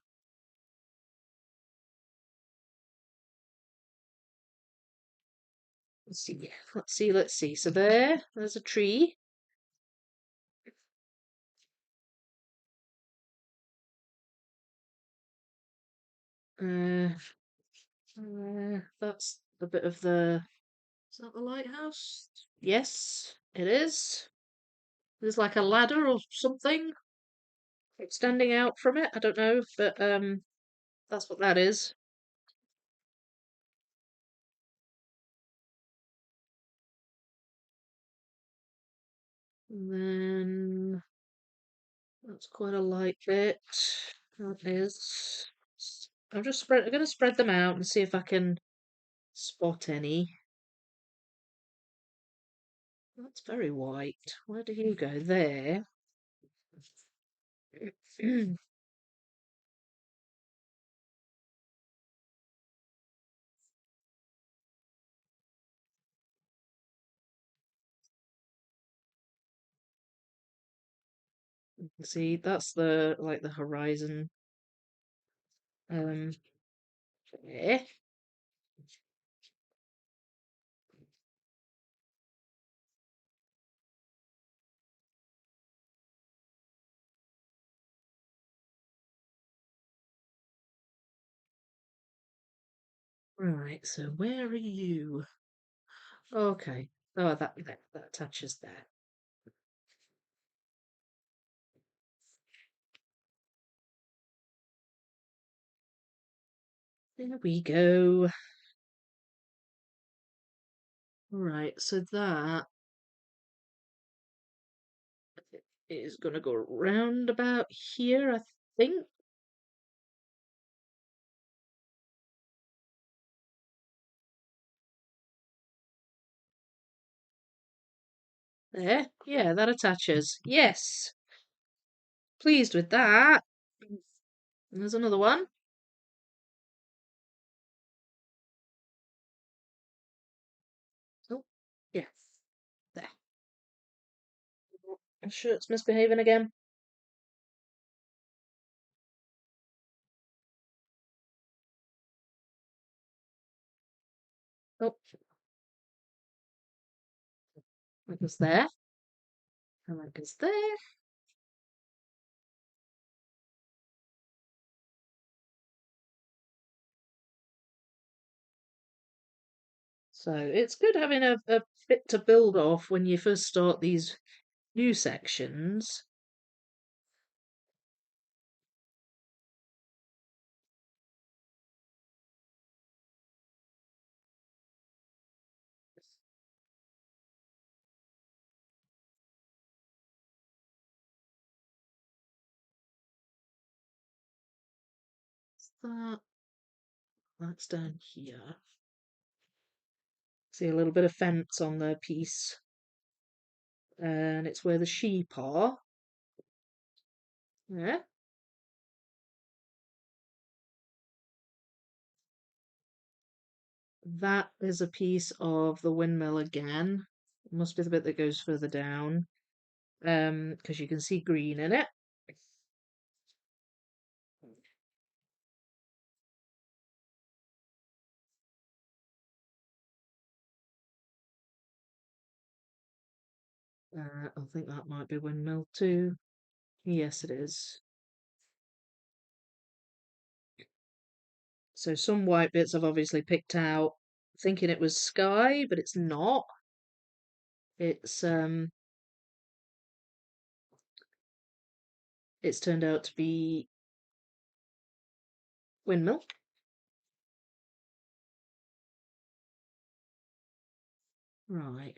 Let's see. Let's see. Let's see. So there's a tree. Uh, that's a bit of the. Is that the lighthouse? Yes, it is. There's like a ladder or something extending out from it. I don't know, but that's what that is. And then that's quite a light bit. That is. I'm gonna spread them out and see if I can spot any. That's very white. Where do you go? There. See, that's the like the horizon. Um, there. Right. So where are you? Okay. Oh, that attaches there. There we go. Right. So that is gonna go round about here, I think. There. Yeah, that attaches. Yes. Pleased with that. And there's another one. Oh, yes. There. I'm sure it's misbehaving again. Oh, that goes there. And that goes there. So it's good having a bit to build off when you first start these new sections. That, that's down here. See a little bit of fence on the piece. And it's where the sheep are. Yeah. That is a piece of the windmill again. It must be the bit that goes further down. Because you can see green in it. I think that might be windmill too. Yes, it is. So some white bits I've obviously picked out thinking it was sky, but it's not. It's it's turned out to be windmill. Right.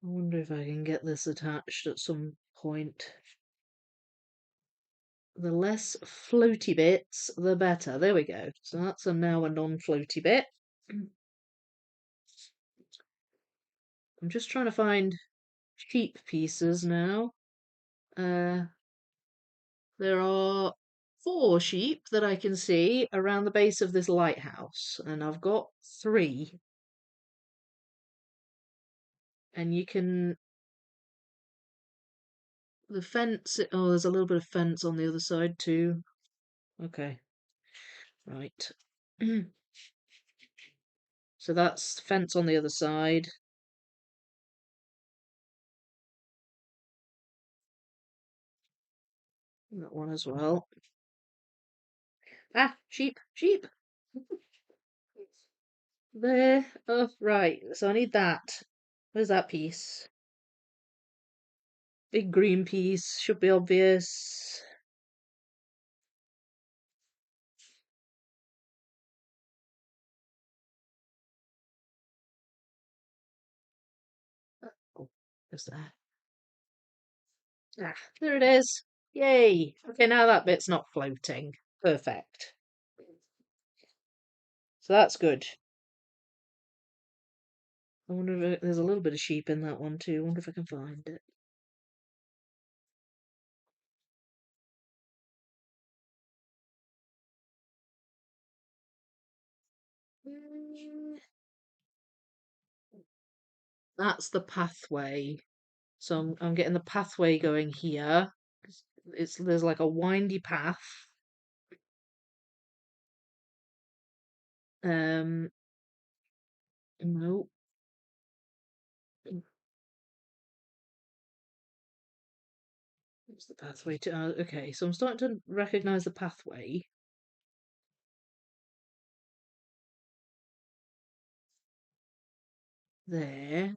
I wonder if I can get this attached at some point. The less floaty bits, the better. There we go. So that's now a non-floaty bit. I'm just trying to find sheep pieces now. Uh, there are 4 sheep that I can see around the base of this lighthouse, and I've got 3. And you can the fence. Oh, there's a little bit of fence on the other side too. Okay, right. So that's fence on the other side. That one as well. Ah, sheep, sheep. There. Oh, right. So I need that. Where's that piece? Big green piece. Should be obvious. Oh, there's that. Ah, there it is. Yay. Okay, now that bit's not floating. Perfect. So that's good. I wonder if there's a little bit of sheep in that one too. I wonder if I can find it. Mm, That's the pathway. So I'm getting the pathway going here. There's like a windy path. Um, no, it's the pathway to. Okay, so I'm starting to recognize the pathway there.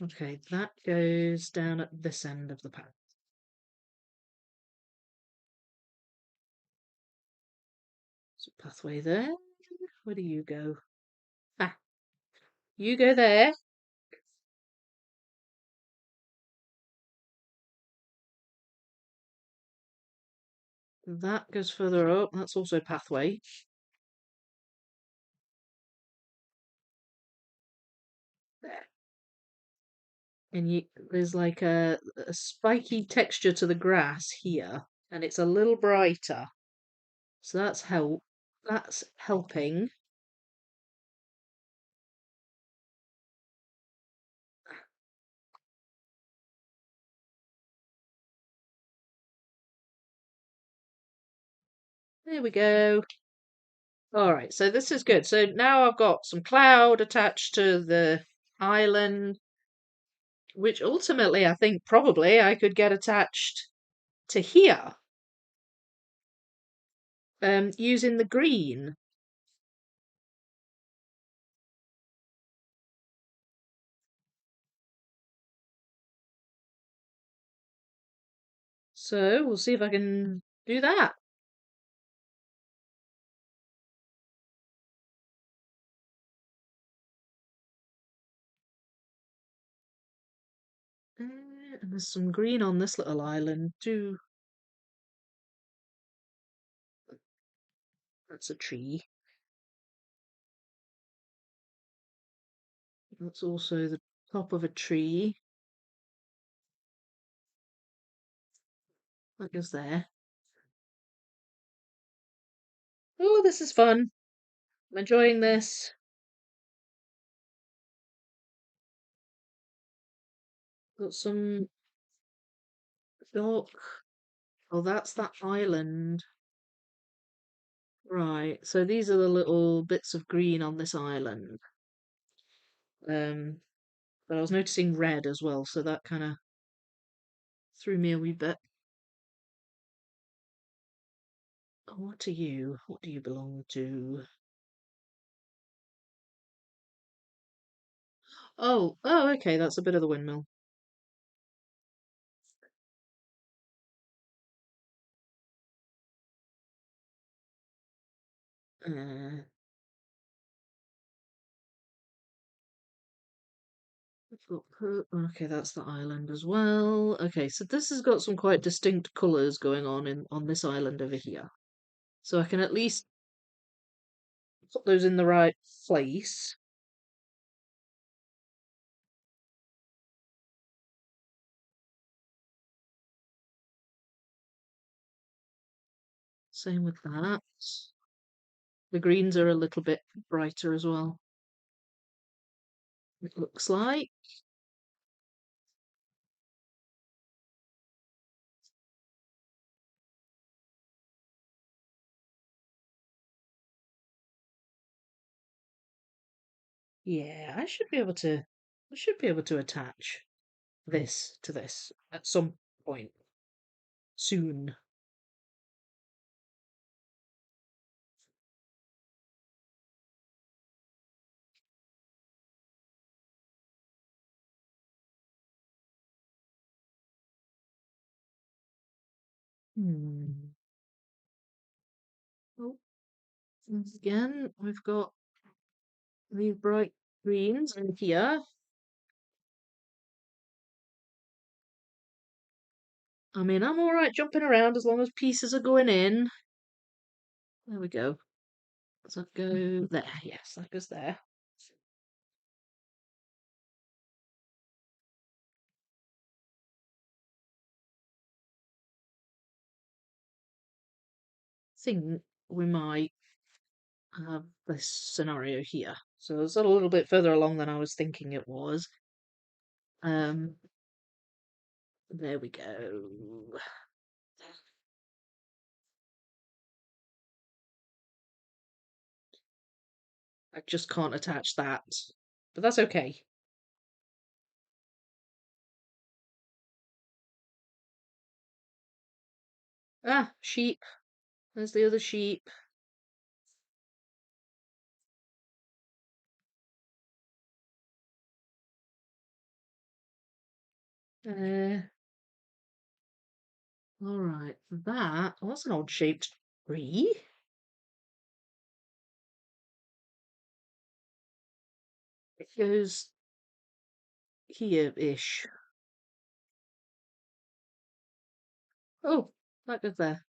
Okay, that goes down at this end of the path. So pathway there. Where do you go? Ah, you go there. That goes further up. That's also pathway. There. And there's like a spiky texture to the grass here, and it's a little brighter. So that's helping. There we go. All right, so this is good. So now I've got some cloud attached to the island, which ultimately I think probably I could get attached to here, using the green. So we'll see if I can do that. And there's some green on this little island too. That's a tree. That's also the top of a tree. That goes there. Oh, this is fun. I'm enjoying this. Got some dark. Oh, that's that island. Right. So these are the little bits of green on this island. Um, but I was noticing red as well, so that kind of threw me a wee bit. Oh, what are you? What do you belong to? Oh, okay. That's a bit of the windmill. Uh, okay, that's the island as well. Okay, so this has got some quite distinct colours going on this island over here. So I can at least put those in the right place. Same with that. The greens are a little bit brighter as well. It looks like. Yeah, I should be able to attach this to this at some point soon. Hmm. Oh, once again, we've got these bright greens in here. I mean, I'm all right jumping around as long as pieces are going in. There we go. Does that go there? Yes, that goes there. Think we might have this scenario here. So it's a little bit further along than I was thinking it was. Um, there we go. I just can't attach that, but that's okay. Ah, sheep. There's the other sheep. Uh, all right. Well, that's an odd shaped tree. It goes here-ish. Oh, that goes there.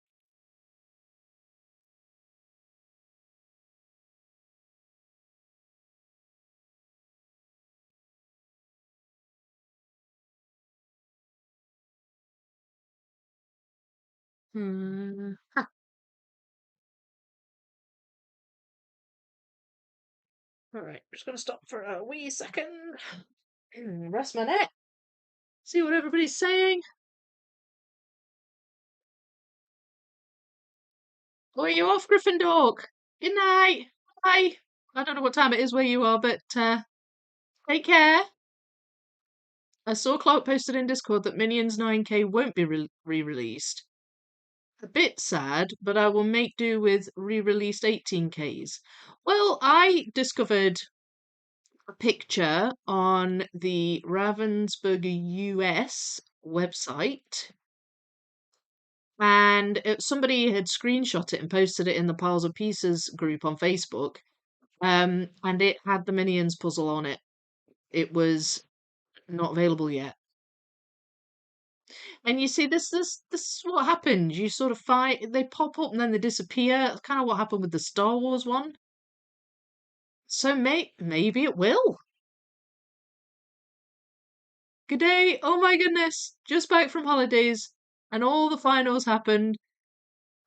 Ha. All right. Just gonna stop for a wee second. Rest my neck. See what everybody's saying. Oh, are you off, Gryffindor? Good night. Bye. I don't know what time it is where you are, but take care. I saw Clark posted in Discord that Minions 9K won't be re-released. A bit sad, but I will make do with re-released 18Ks. Well, I discovered a picture on the Ravensburger US website, and somebody had screenshot it and posted it in the Piles of Pieces group on Facebook. And it had the Minions puzzle on it. It was not available yet. And you see, this is what happens. You sort of fight, they pop up and then they disappear. That's kind of what happened with the Star Wars one. So maybe it will. Good day. Oh my goodness. Just back from holidays and all the finals happened.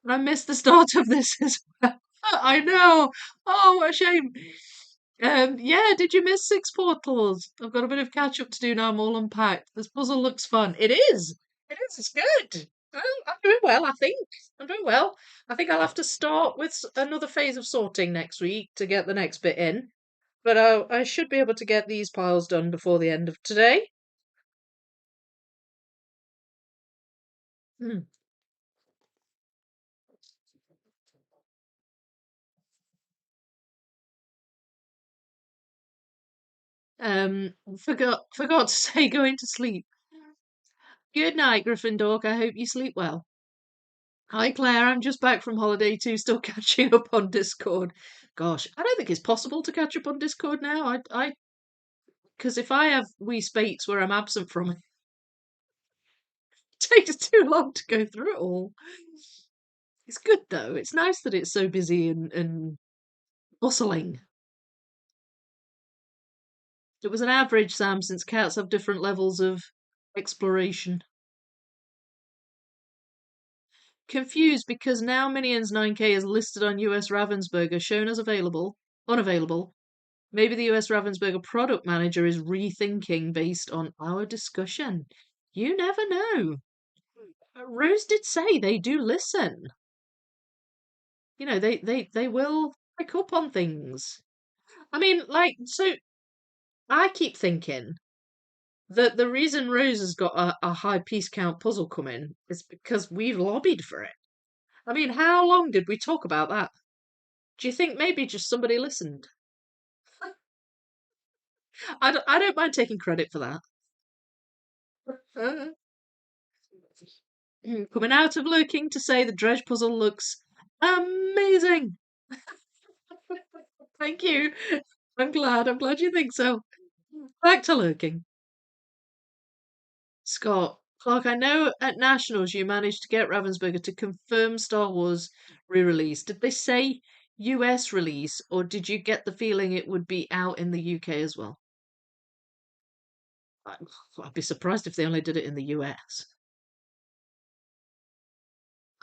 And I missed the start of this as well. I know. Oh, what a shame. Yeah, did you miss Six Portals? I've got a bit of catch up to do now. I'm all unpacked. This puzzle looks fun. It is. It is. It's good. I'm doing well, I think. I'm doing well. I think I'll have to start with another phase of sorting next week to get the next bit in. But I should be able to get these piles done before the end of today. Hmm. Forgot to say going to sleep. Good night, Gryffindor. I hope you sleep well. Hi, Claire. I'm just back from holiday too, still catching up on Discord. Gosh, I don't think it's possible to catch up on Discord now. Because if I have wee spates where I'm absent from it, it takes too long to go through it all. It's good though. It's nice that it's so busy and bustling. It was an average, Sam, since cats have different levels of exploration. Confused because now Minions 9K is listed on US Ravensburger, shown as unavailable. Maybe the US Ravensburger product manager is rethinking based on our discussion. You never know. Rose did say they do listen. You know, they will pick up on things. I mean, like, so I keep thinking that the reason Rose has got a high piece count puzzle coming is because we've lobbied for it. I mean, how long did we talk about that? Do you think maybe just somebody listened? I don't mind taking credit for that. Coming out of lurking to say the dredge puzzle looks amazing. Thank you. I'm glad. I'm glad you think so. Back to lurking. Scott, Clark, I know at Nationals you managed to get Ravensburger to confirm Star Wars re-release. Did they say US release, or did you get the feeling it would be out in the UK as well? I- I'd be surprised if they only did it in the US.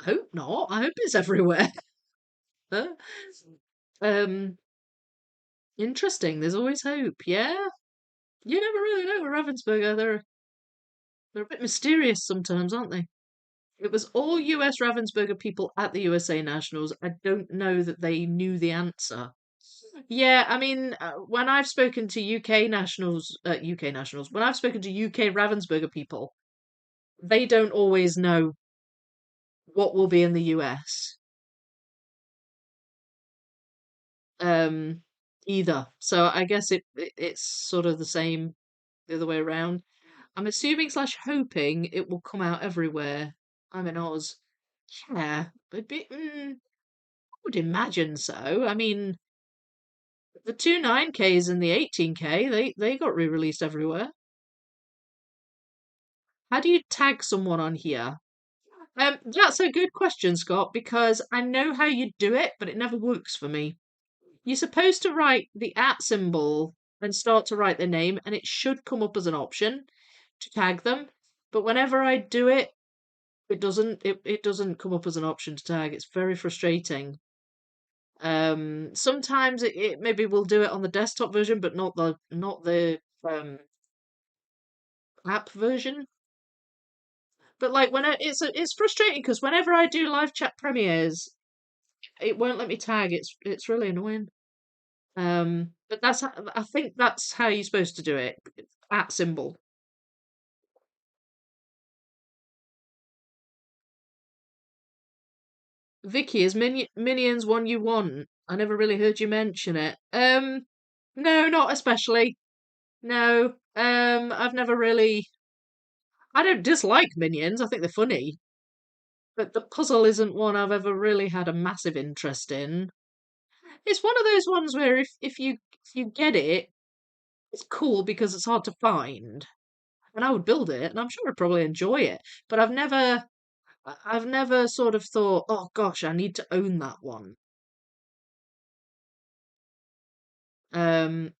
I hope not. I hope it's everywhere. Huh? um, Interesting. There's always hope. Yeah, you never really know with Ravensburger. They're a bit mysterious sometimes, aren't they? It was all US Ravensburger people at the USA Nationals. I don't know that they knew the answer. Yeah, I mean, when I've spoken to UK Nationals, when I've spoken to UK Ravensburger people, they don't always know what will be in the US um, either. So I guess it's sort of the same the other way around. I'm assuming slash hoping it will come out everywhere. I'm in Oz. Yeah, I would imagine so. I mean, the two 9Ks and the 18K, they got re-released everywhere. How do you tag someone on here? That's a good question, Scott, because I know how you do it, but it never works for me. You're supposed to write the at symbol and start to write their name, and it should come up as an option to tag them. But whenever I do it, it doesn't come up as an option to tag. It's very frustrating. Sometimes it maybe we'll do it on the desktop version, but not the app version. But like it's frustrating because whenever I do live chat premieres, it won't let me tag. It's really annoying. But I think that's how you're supposed to do it. At symbol. Vicky, is Minions one you want? I never really heard you mention it. No, not especially. No. I've never really. I don't dislike Minions. I think they're funny, but the puzzle isn't one I've ever really had a massive interest in. It's one of those ones where if you get it, it's cool because it's hard to find, and I would build it, and I'm sure I'd probably enjoy it. But I've never sort of thought, oh gosh, I need to own that one. Um,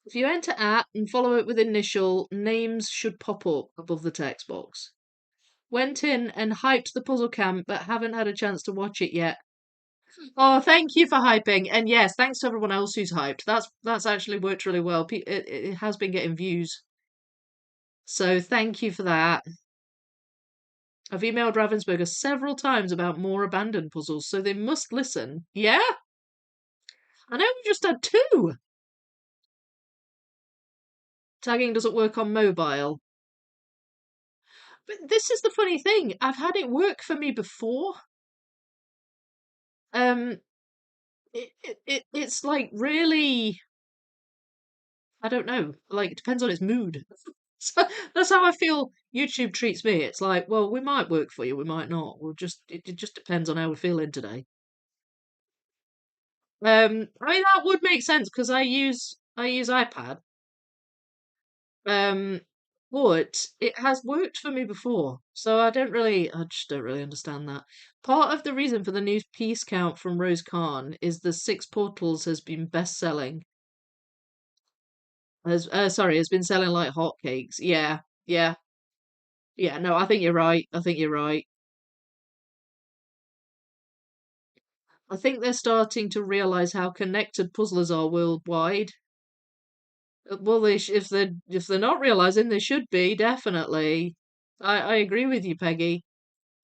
if you enter at and follow it with initial, names should pop up above the text box. Went in and hyped the puzzle camp, but haven't had a chance to watch it yet. Oh, thank you for hyping, and yes, thanks to everyone else who's hyped. That's actually worked really well. It has been getting views, so thank you for that. I've emailed Ravensburger several times about more abandoned puzzles, so they must listen. Yeah, I know we just had two. Tagging doesn't work on mobile, but this is the funny thing. I've had it work for me before. Um, it's like really, I don't know. Like it depends on its mood. So that's how I feel YouTube treats me. It's like, well, we might work for you, we might not. It just depends on how we're feeling today. I mean that would make sense because I use iPad. Um, but it has worked for me before, so I just don't really understand that. Part of the reason for the new piece count from Rose Khan is the Six Portals has been best selling. Has been selling like hotcakes. Yeah, yeah, yeah. No, I think you're right. I think you're right. I think they're starting to realize how connected puzzlers are worldwide. Well, if they're not realizing, they should be definitely. I agree with you, Peggy.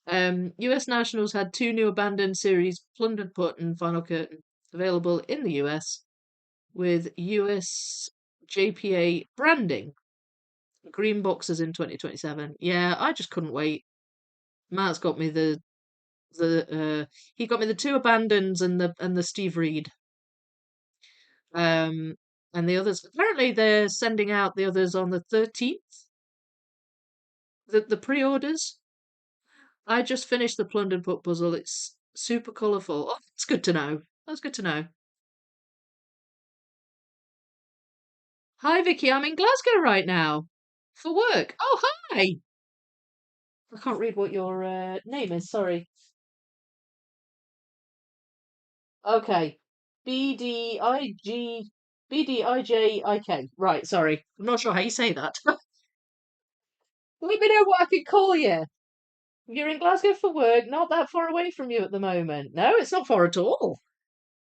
US Nationals had two new abandoned series, Plundered Put and Final Curtain, available in the US with US JPA branding. Green boxes in 2027. Yeah, I just couldn't wait. Matt's got me he got me the two abandons and the Steve Reed. Um, and the others apparently they're sending out the others on the 13th. The pre-orders. I just finished the Plundered Put puzzle. It's super colourful. Oh, that's good to know. That's good to know. Hi Vicky, I'm in Glasgow right now. For work. Oh, hi! I can't read what your name is, sorry. Okay. B-D-I-G... B-D-I-J-I-K. Right, sorry. I'm not sure how you say that. Let me know what I can call you. You're in Glasgow for work, not that far away from you at the moment. No, it's not far at all.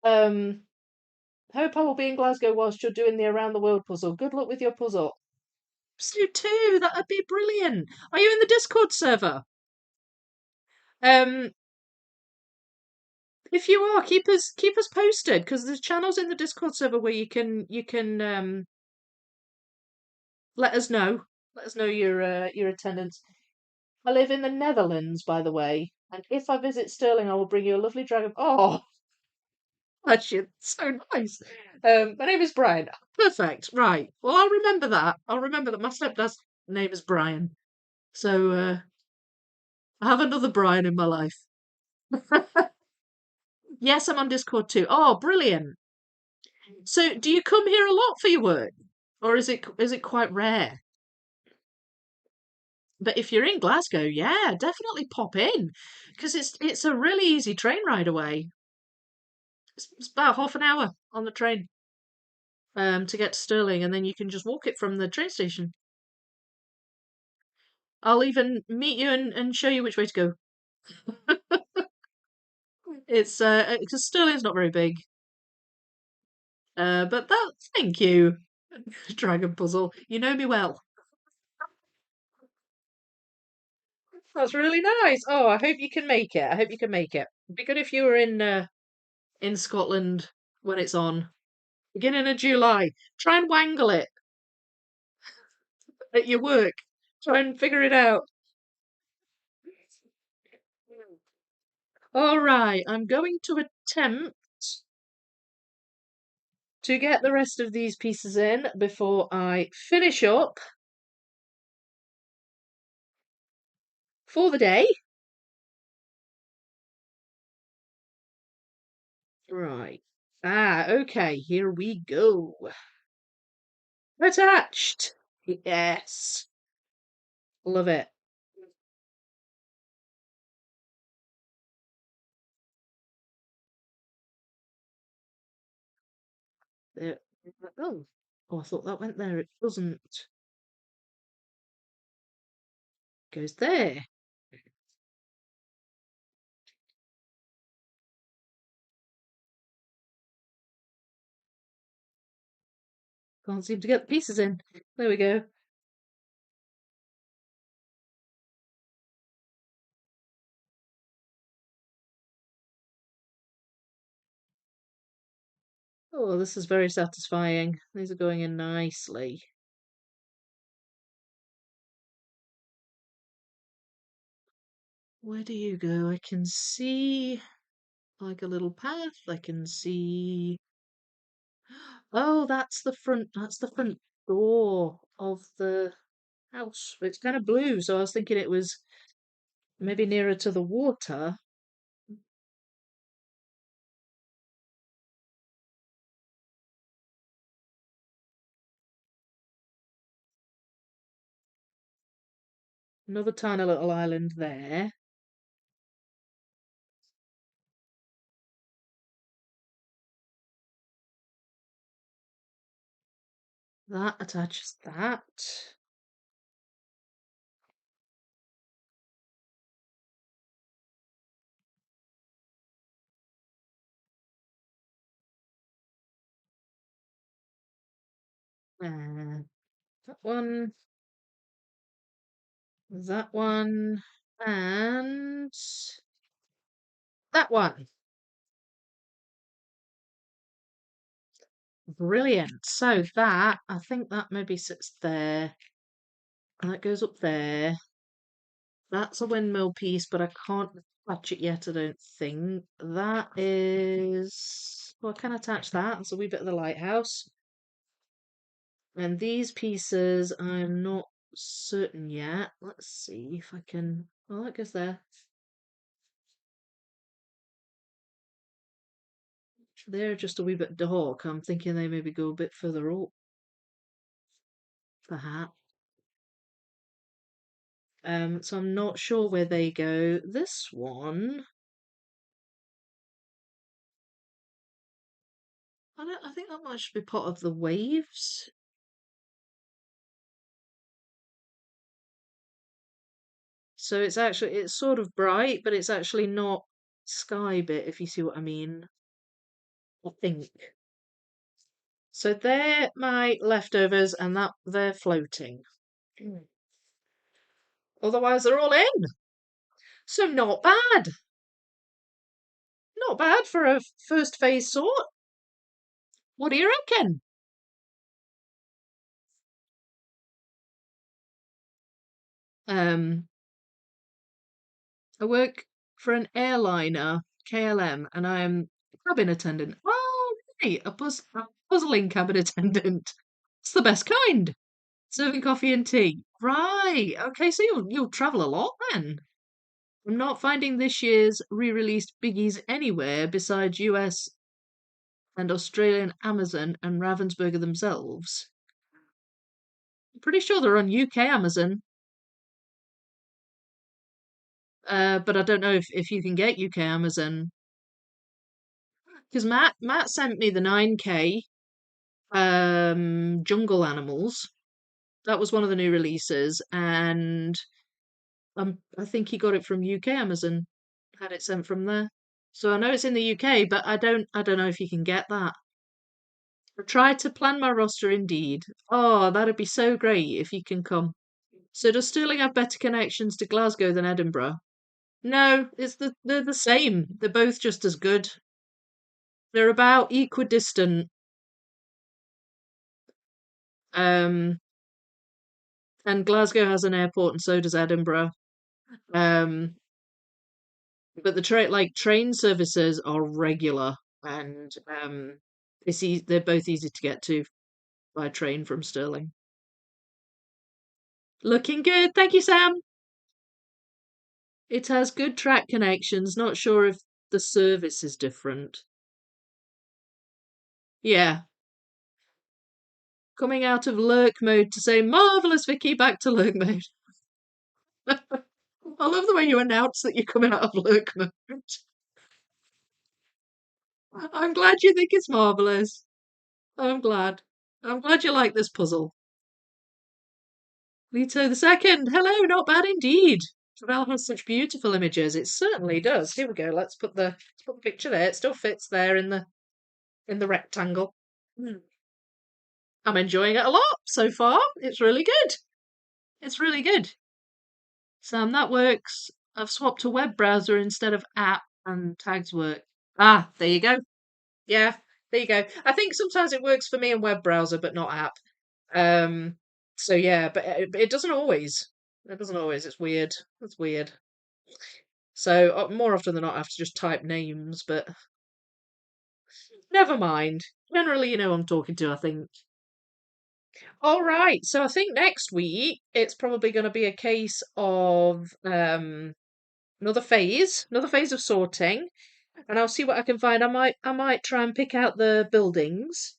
Um, Hope I will be in Glasgow whilst you're doing the Around the World puzzle. Good luck with your puzzle. So too, that'd be brilliant. Are you in the Discord server? Um, if you are, keep us posted because there's channels in the Discord server where you can let us know. Let us know your attendance. I live in the Netherlands, by the way, and if I visit Stirling, I will bring you a lovely dragon. Oh, that's so nice. My name is Brian. Perfect. Right. Well, I'll remember that. I'll remember that my stepdad's name is Brian. So I have another Brian in my life. Yes, I'm on Discord too. Oh, brilliant. So, do you come here a lot for your work, or is it quite rare? But if you're in Glasgow, yeah, definitely pop in because it's a really easy train ride away. It's about half an hour on the train to get to Stirling, and then you can just walk it from the train station. I'll even meet you and show you which way to go. It's because Stirling's not very big. But that thank you, Dragon Puzzle. You know me well. That's really nice. Oh, I hope you can make it. I hope you can make it. It'd be good if you were in Scotland when it's on. Beginning of July. Try and wangle it at your work. Try and figure it out. All right, I'm going to attempt to get the rest of these pieces in before I finish up for the day. Right. Okay, here we go. Attached. Yes. Love it. There. Oh. Oh, I thought that went there. It doesn't. Goes there. Can't seem to get the pieces in. There we go. Oh, this is very satisfying. These are going in nicely. Where do you go? I can see like a little path. I can see. Oh, that's the front door of the house. It's kind of blue, so I was thinking it was maybe nearer to the water. Another tiny little island there. That attaches that. Uh, that one, that one, and that one. Brilliant. So that, I think that maybe sits there. And that goes up there. That's a windmill piece, but I can't attach it yet, I don't think. That is. Well, I can attach that. That's a wee bit of the lighthouse. And these pieces, I'm not certain yet. Let's see if I can. Oh, that goes there. They're just a wee bit dark. I'm thinking they maybe go a bit further up, perhaps. So I'm not sure where they go. This one, I think that might just be part of the waves. So it's sort of bright, but it's actually not sky bit, if you see what I mean. I think. So they're my leftovers, and that they're floating. Mm. Otherwise, they're all in. So not bad. Not bad for a first phase sort. What do you reckon? Um, I work for an airliner, KLM, and I am a cabin attendant. Oh, right, a puzzling cabin attendant. It's the best kind. Serving coffee and tea. Right. Okay, so you'll travel a lot then. I'm not finding this year's re-released biggies anywhere besides US and Australian Amazon and Ravensburger themselves. I'm pretty sure they're on UK Amazon, but I don't know if you can get UK Amazon. Because Matt sent me the 9K Jungle Animals. That was one of the new releases, and I think he got it from UK Amazon. Had it sent from there. So I know it's in the UK, but I don't know if you can get that. I tried to plan my roster indeed. Oh, that'd be so great if you can come. So does Stirling have better connections to Glasgow than Edinburgh? No, they're the same. They're both just as good. They're about equidistant. Um, and Glasgow has an airport, and so does Edinburgh. Um, but train services are regular, and they're both easy to get to by train from Stirling. Looking good, thank you, Sam. It has good track connections. Not sure if the service is different. Yeah, coming out of lurk mode to say marvelous, Vicky. Back to lurk mode. I love the way you announce that you're coming out of lurk mode. I'm glad you think it's marvelous. I'm glad. I'm glad you like this puzzle. Leto the second. Hello, not bad indeed. Trevell has such beautiful images. It certainly does. Here we go. Let's put the picture there. It still fits there in the rectangle. Hmm. I'm enjoying it a lot so far. It's really good. It's really good. Sam, that works. I've swapped to web browser instead of app and tags work. Ah, there you go. Yeah, there you go. I think sometimes it works for me in web browser, but not app. Um, so yeah, but it doesn't always. It doesn't always. It's weird. It's weird. So more often than not, I have to just type names, but never mind. Generally, you know who I'm talking to, I think. All right. So I think next week it's probably going to be a case of another phase of sorting, and I'll see what I can find. I might try and pick out the buildings,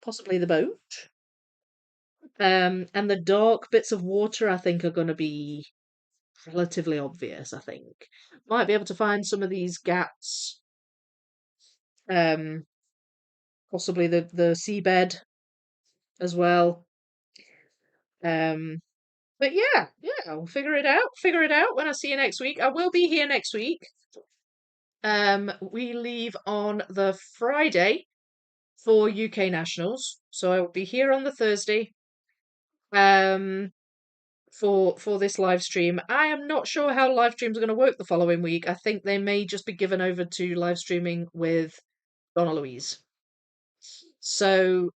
possibly the boat. And the dark bits of water I think are going to be relatively obvious, I think. Might be able to find some of these gaps, um, possibly the seabed as well. Um, but yeah, I'll figure it out. Figure it out when I see you next week. I will be here next week. We leave on the Friday for UK Nationals, so I will be here on the Thursday. Um, for this live stream. I am not sure how live streams are going to work the following week. I think they may just be given over to live streaming with Donna Louise. So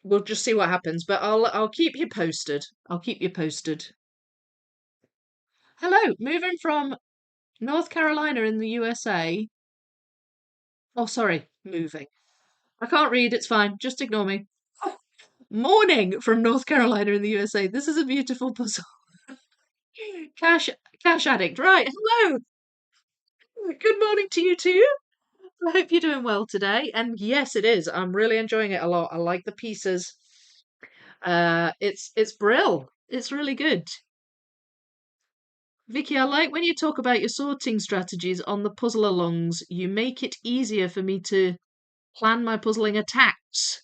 we'll just see what happens. But I'll keep you posted. I'll keep you posted. Hello, moving from North Carolina in the USA. Oh, sorry, moving. I can't read. It's fine. Just ignore me. Morning from North Carolina in the USA. This is a beautiful puzzle. Cash Cash addict. Right. Hello. Good morning to you too. I hope you're doing well today. And yes, it is. I'm really enjoying it a lot. I like the pieces. It's brill. It's really good. Vicky, I like when you talk about your sorting strategies on the puzzle alongs. You make it easier for me to plan my puzzling attacks.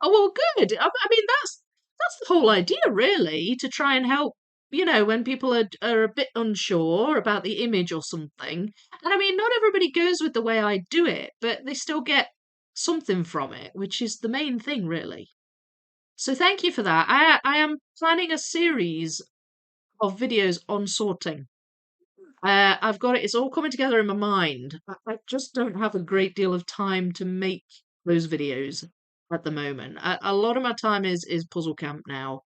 Oh well, good. I mean, that's the whole idea, really, to try and help. When people are a bit unsure about the image or something. And I mean, not everybody goes with the way I do it, but they still get something from it, which is the main thing, really. So thank you for that. I am planning a series of videos on sorting. I've got it. It's all coming together in my mind. I just don't have a great deal of time to make those videos at the moment. A lot of my time is puzzle camp now.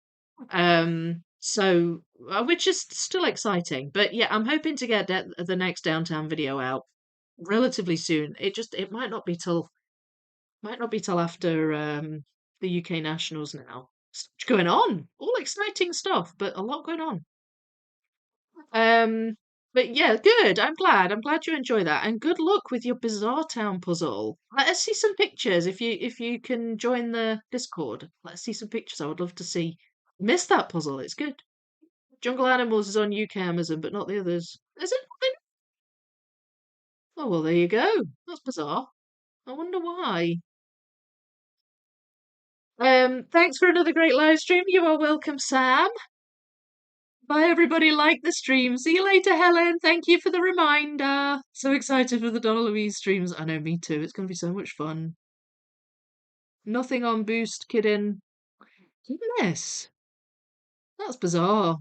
So which is still exciting. But yeah, I'm hoping to get the next downtown video out relatively soon. It might not be till after the UK Nationals now. So much going on. All exciting stuff, but a lot going on. Um, but yeah, good. I'm glad. I'm glad you enjoy that, and good luck with your Bizarre Town puzzle. Let us see some pictures if you can join the Discord. Let's see some pictures. I would love to see. Miss that puzzle. It's good. Jungle Animals is on UK Amazon, but not the others. Is it? Oh well, there you go. That's bizarre. I wonder why. Thanks for another great live stream. You are welcome, Sam. Bye, everybody. Like the stream. See you later, Helen. Thank you for the reminder. So excited for the Donna Louise streams. I know, me too. It's going to be so much fun. Nothing on Boost, kidding. Goodness. That's bizarre.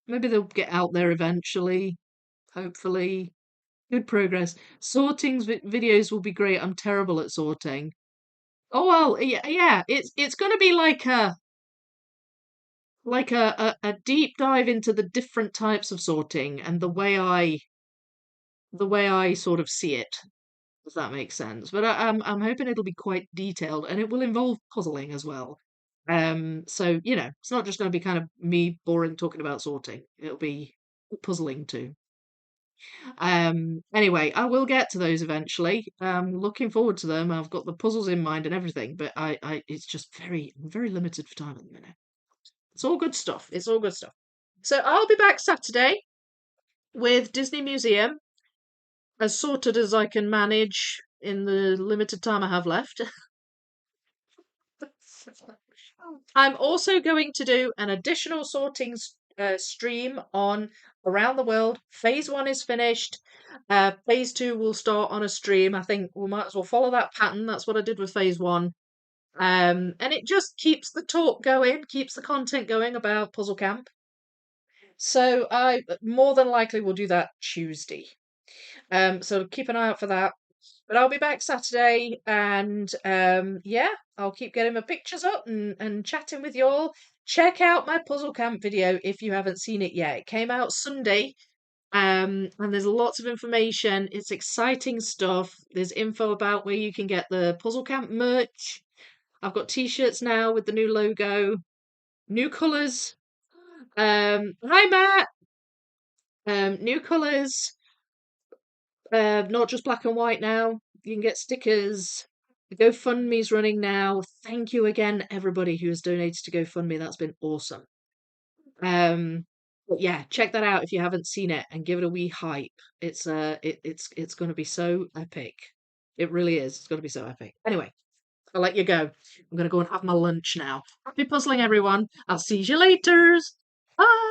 Maybe they'll get out there eventually. Hopefully. Good progress. Sorting videos will be great. I'm terrible at sorting. Oh well, yeah. It's going to be like a deep dive into the different types of sorting and the way I sort of see it, if that makes sense. But I'm hoping it'll be quite detailed and it will involve puzzling as well. So it's not just going to be kind of me boring talking about sorting. It'll be puzzling too. Anyway, I will get to those eventually. Looking forward to them. I've got the puzzles in mind and everything, but it's just very limited for time at the minute. It's all good stuff. It's all good stuff. So I'll be back Saturday with Disney Museum, as sorted as I can manage in the limited time I have left. I'm also going to do an additional sorting stream on around the world. Phase 1 is finished. Phase 2 will start on a stream. I think we might as well follow that pattern. That's what I did with Phase 1. And it just keeps the talk going, keeps the content going about Puzzle Camp. So I more than likely will do that Tuesday. So keep an eye out for that. But I'll be back Saturday, and yeah, I'll keep getting my pictures up and chatting with you all. Check out my Puzzle Camp video if you haven't seen it yet. It came out Sunday, and there's lots of information. It's exciting stuff. There's info about where you can get the Puzzle Camp merch. I've got t-shirts now with the new logo, new colours. Hi Matt. New colours. Not just black and white now. You can get stickers. The GoFundMe's running now. Thank you again, everybody who has donated to GoFundMe. That's been awesome. But yeah, check that out if you haven't seen it and give it a wee hype. It's going to be so epic. It really is. It's going to be so epic. Anyway, I'll let you go. I'm going to go and have my lunch now. Happy puzzling, everyone. I'll see you later. Bye.